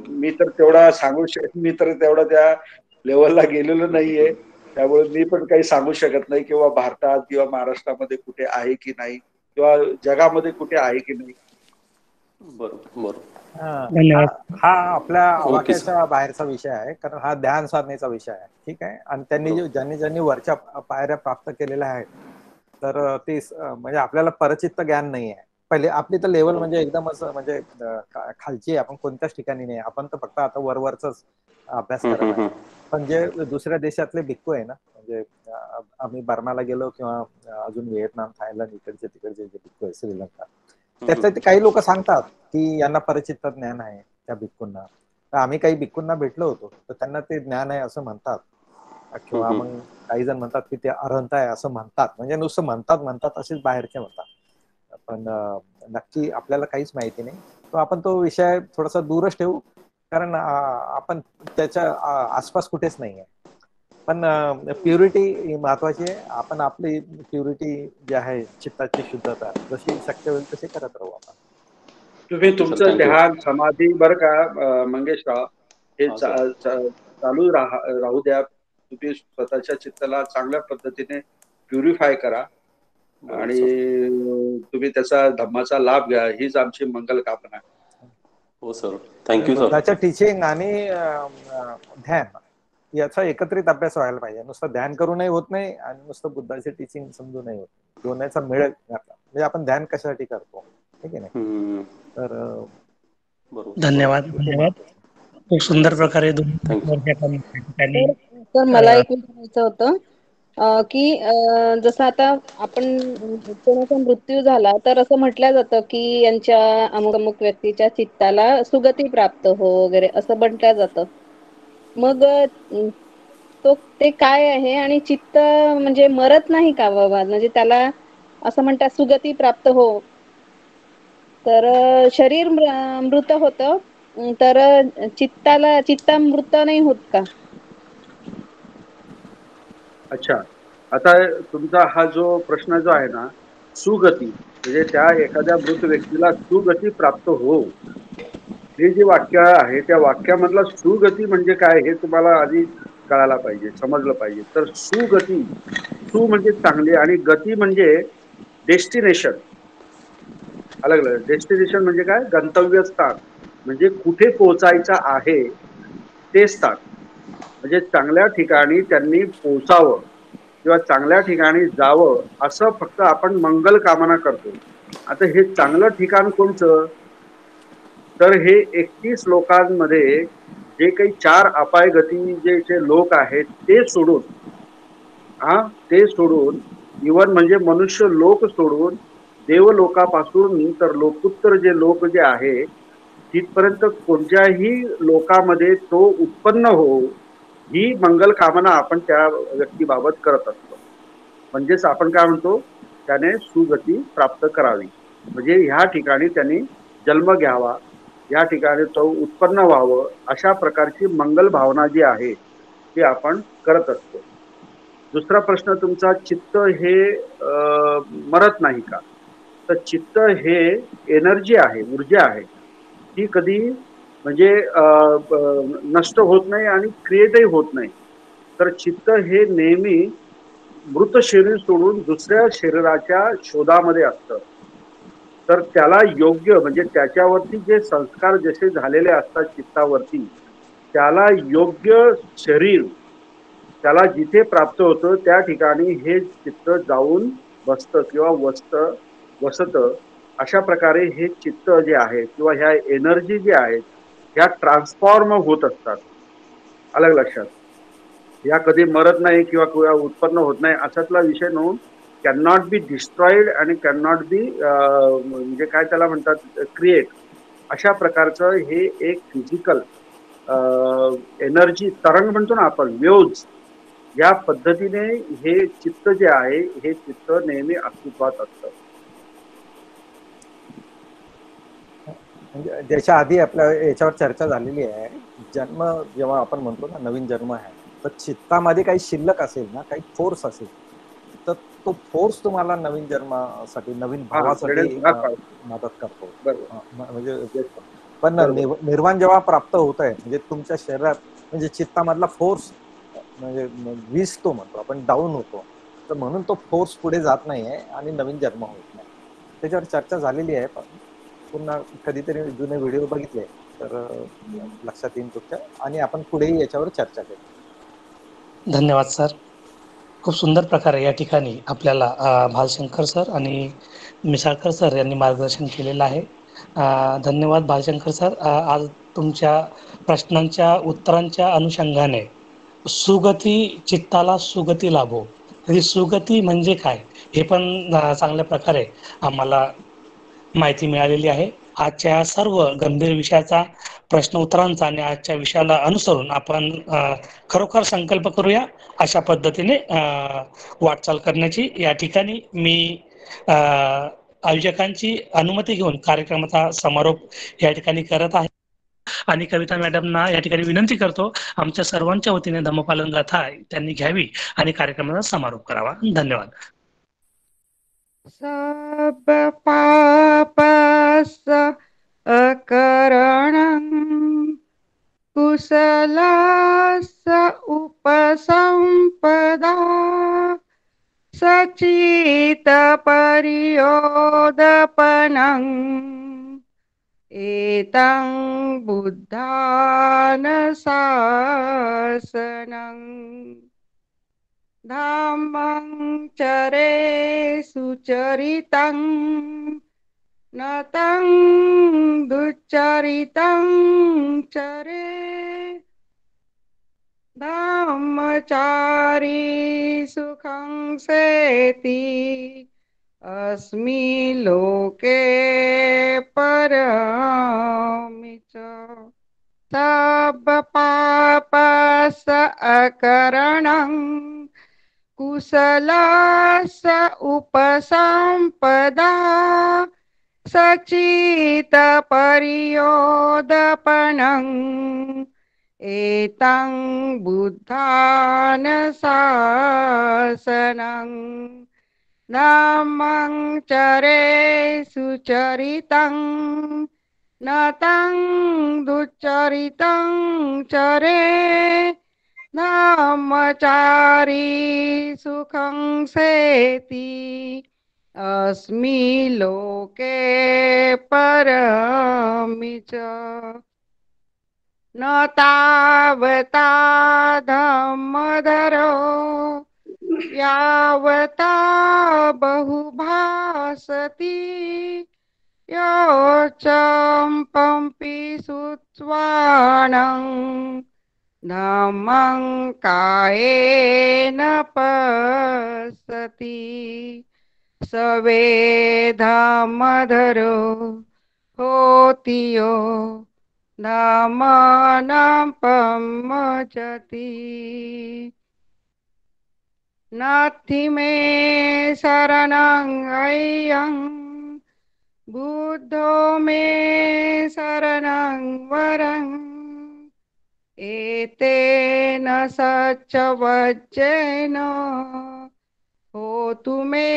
मी तर तेवढा सांगू मी तर तेवढा त्या लेवलला गेलेलो नाहीये, त्यामुळे मी पण काही सांगू शकत नाही किंवा भारतात किंवा महाराष्ट्रामध्ये कुठे आहे की नाही किंवा जगामध्ये कुठे आहे की नाही. बरोबर. हा आपल्या आवाक्याच्या बाहेरचा विषय आहे, कारण हा ध्यान साधनेचा विषय आहे. ठीक आहे. आणि ज्यांनी वरच्या पायऱ्या प्राप्त केलेल्या आहेत, तर ते म्हणजे आपल्याला परचित्त ज्ञान नाही आहे. पहिले आपली तर लेवल म्हणजे एकदमच म्हणजे खालची आहे, आपण कोणत्याच ठिकाणी नाही. आपण तर फक्त आता वरवरच अभ्यास करत आहे. पण जे दुसऱ्या देशातले भिक्खू आहे ना, म्हणजे आम्ही बर्माला गेलो किंवा अजून व्हिएतनाम, थायलंड, तिकडचे जे भिक्खू आहे, श्रीलंका, त्यातले काही लोक सांगतात की यांना परचित्त ज्ञान आहे त्या भिक्खूंना. तर आम्ही काही भिक्खूंना भेटलो होतो, तर त्यांना ते ज्ञान आहे असं म्हणतात, किंवा मग काही जण म्हणतात की ते अरहंत आहे असं म्हणतात. म्हणजे नुसतं म्हणतात असेच बाहेरचे म्हणतात, पण नक्की आपल्याला काहीच माहिती नाही. तो आपण तो विषय थोडासा दूरच ठेवू, कारण आपण त्याच्या आसपास कुठेच नाही आहे. पण प्युरिटी महत्वाची आहे. आपण आपली प्युरिटी जी आहे, चित्ताची शुद्धता जशी शक्य होईल तशी करत राहू आपण. तुम्ही तुमचं ध्यान समाधी बरं का मंगेशराव, हे चालू राहू द्या. तुम्ही स्वतःच्या चित्ताला चांगल्या पद्धतीने प्युरिफाय करा आणि तुम्ही त्याचा धम्माचा लाभ घ्या, हीच आमची मंगल कामना आहे. हो सर, थँक्यू सर. बुद्धाच्या टीचिंग आणि ध्यान याचा एकत्रित अभ्यास व्हायला पाहिजे. नुसतं ध्यान करूनही होत नाही आणि नुसतं बुद्धाचे टीचिंग समजूनही होत नाही. दोन्हीचा मेळ घातला म्हणजे आपण ध्यान कशासाठी करतो, ठीक आहे ना. तर धन्यवाद. खूप सुंदर प्रकारे तर मला एक विचारायचं होतं की जसं आता आपण कोणाचा मृत्यू झाला तर असं म्हटलं जातं की यांच्या अमुक अमुक व्यक्तीच्या चित्ताला सुगती प्राप्त हो वगैरे असं म्हटलं जातं. मग ते काय आहे आणि चित्त म्हणजे मरत नाही का बाबा, म्हणजे त्याला असं म्हणतात सुगती प्राप्त हो, तर शरीर मृत होतं तर चित्ता मृत नाही होत का? अच्छा, आता तुमचा हा जो प्रश्न जो आहे ना, सुगती म्हणजे त्या एखाद्या मृत व्यक्तीला सुगती प्राप्त हो, हे जे वाक्य आहे त्या वाक्यामधला सुगती म्हणजे काय हे तुम्हाला आधी कळायला पाहिजे, समजलं पाहिजे. तर सुगती, सु म्हणजे चांगली आणि गती म्हणजे डेस्टिनेशन. अलग अलग. डेस्टिनेशन म्हणजे काय, गंतव्यस्थान, म्हणजे कुठे पोहोचायचं आहे ते स्थान. म्हणजे चांगल्या ठिकाणी त्यांनी पोहोचावं किंवा चांगल्या ठिकाणी जावं असं फक्त आपण मंगल कामना करतो. आता हे चांगलं ठिकाण कोणचं, तर हे 31 लोकांमध्ये जे काही 4 अपायगती जे लोक आहेत ते सोडून, ते सोडून, इवन म्हणजे मनुष्य लोक सोडून देवलोकापासून तर लोकोत्तर जे लोक जे आहे तिथपर्यंत कोणत्याही लोकामध्ये तो उत्पन्न हो, ही मंगल कामना आपण त्या व्यक्तीबाबत करत असतो. म्हणजेच आपण काय म्हणतो, त्याने सुगती प्राप्त करावी, म्हणजे ह्या ठिकाणी त्यांनी जन्म घ्यावा, या ठिकाणी तो उत्पन्न व्हावं, अशा प्रकारची मंगल भावना जी आहे ती आपण करत असतो. दुसरा प्रश्न तुमचा, चित्त हे मरत नाही का, तर चित्त हे एनर्जी आहे, ऊर्जा आहे, ती कधी म्हणजे नष्ट होत नाही आणि क्रिएटही होत नाही. तर चित्त हे नेहमी मृत शरीर सोडून दुसऱ्या शरीराच्या शोधामध्ये असतं. तर त्याला योग्य म्हणजे त्याच्यावरती जे संस्कार जसे झालेले असतात चित्तावरती, त्याला योग्य शरीर त्याला जिथे प्राप्त होतं त्या ठिकाणी हे चित्त जाऊन बसतं किंवा वसतं. अशा प्रकारे हे चित्त जे आहे किंवा ह्या एनर्जी जे आहेत ह्या ट्रान्सफॉर्म होत असतात. अलग लक्षात, या कधी मरत नाही किंवा उत्पन्न होत नाही अशातला विषय नव्हून कॅन नॉट बी डिस्ट्रॉइड आणि कॅन नॉट बी म्हणजे काय त्याला म्हणतात क्रिएट, अशा प्रकारचं हे एक फिजिकल एनर्जी तरंग म्हणतो ना आपण, वेव्ज, या पद्धतीने हे चित्त जे आहे हे चित्त नेहमी अस्तित्वात असतं. म्हणजे ज्याच्या आधी आपल्या याच्यावर चर्चा झालेली आहे, जन्म जेव्हा आपण म्हणतो ना नवीन जन्म आहे, तर चित्तामध्ये काही शिल्लक असेल ना, काही फोर्स असेल, तर तो फोर्स तुम्हाला नवीन जन्मासाठी, नवीन भावासाठी मदत करतो. म्हणजे पण निर्वाण जेव्हा प्राप्त होत आहे, म्हणजे तुमच्या शरीरात म्हणजे चित्तामधला फोर्स म्हणजे विसतो म्हणतो आपण, डाऊन होतो, तर म्हणून तो फोर्स पुढे जात नाहीये आणि नवीन जन्म होत नाही. त्याच्यावर चर्चा झालेली आहे, पण पुन्हा कधीतरी जुने व्हिडिओ बघितले तर लक्षात येईल तुमच्या, आणि आपण पुढेही याच्यावर चर्चा करू. धन्यवाद सर. खूप सुंदर प्रकारे या ठिकाणी आपल्याला भालशंकर सर आणि मिसाळकर सर यांनी मार्गदर्शन केलेलं आहे. धन्यवाद भालशंकर सर. आज तुमच्या प्रश्नांच्या उत्तरांच्या अनुषंगाने सुगती, चित्ताला सुगती लाभो, ही सुगती म्हणजे काय हे पण चांगल्या प्रकारे आम्हाला माहिती मिळालेली आहे. आजच्या सर्व गंभीर विषयाचा प्रश्न उत्तरांचा आणि आजच्या विषयाला अनुसरून आपण खरोखर संकल्प करूया अशा पद्धतीने वाटचाल करण्याची या ठिकाणी मी आयोजकांची अनुमती घेऊन कार्यक्रमाचा समारोप या ठिकाणी करत आहे आणि कविता मॅडमना या ठिकाणी विनंती करतो आमच्या सर्वांच्या वतीने धम्मपालन गाथा त्यांनी घ्यावी आणि कार्यक्रमाचा समारोप करावा. धन्यवाद. सब पापस अकरणं कुशलस्य उपसंपदा सचित परियोदपनं एतं बुद्धान शासनं धामं चरे सुचरितं नतं दुच्चरितं चरे धम्मचारी सुखं सेति अस्मि लोके परमि च सब पापस अकरणं कुशलस उपसंपदा सचित परियोदपनं एतं बुद्धान शासनं धम्मं चरे सुचरितं नतं दुच्चरितं चरे धम्मचारी सुखं सेति अस्मि लोके परमि च न तावता धम्मधरो यावता बहुभासति योचम्पम्पि सुत्वाणं धम्मं कायेन पश्यति सवे धम्मधरो होति यो धम्मानं पमजति नास्ति मे शरणं अय्यं बुद्धो मे शरणं वरं एतेन सच्चवज्जेन होतु मे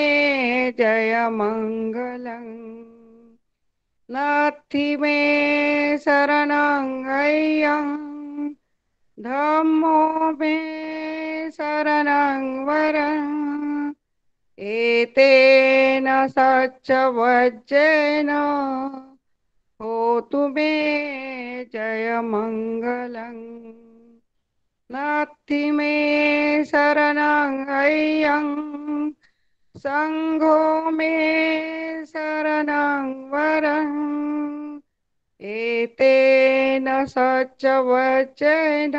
जयमङ्गलं नास्ति मे शरणं अय्यं धम्मो मे शरणं वरं एतेन सच्चवज्जेन होतु मे जयमङ्गलं नास्ति मे शरणं अय्यं संघो मे शरणं वरं एतेन सच्चवज्जेन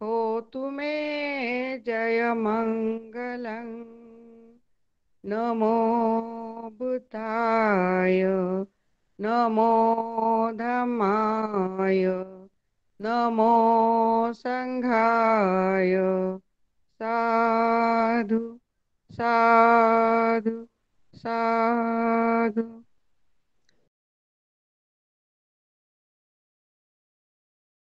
होतु मे जयमङ्गलं नमो बुद्धाय नमो धम्माय नमो संघाय साधु साधु साधु.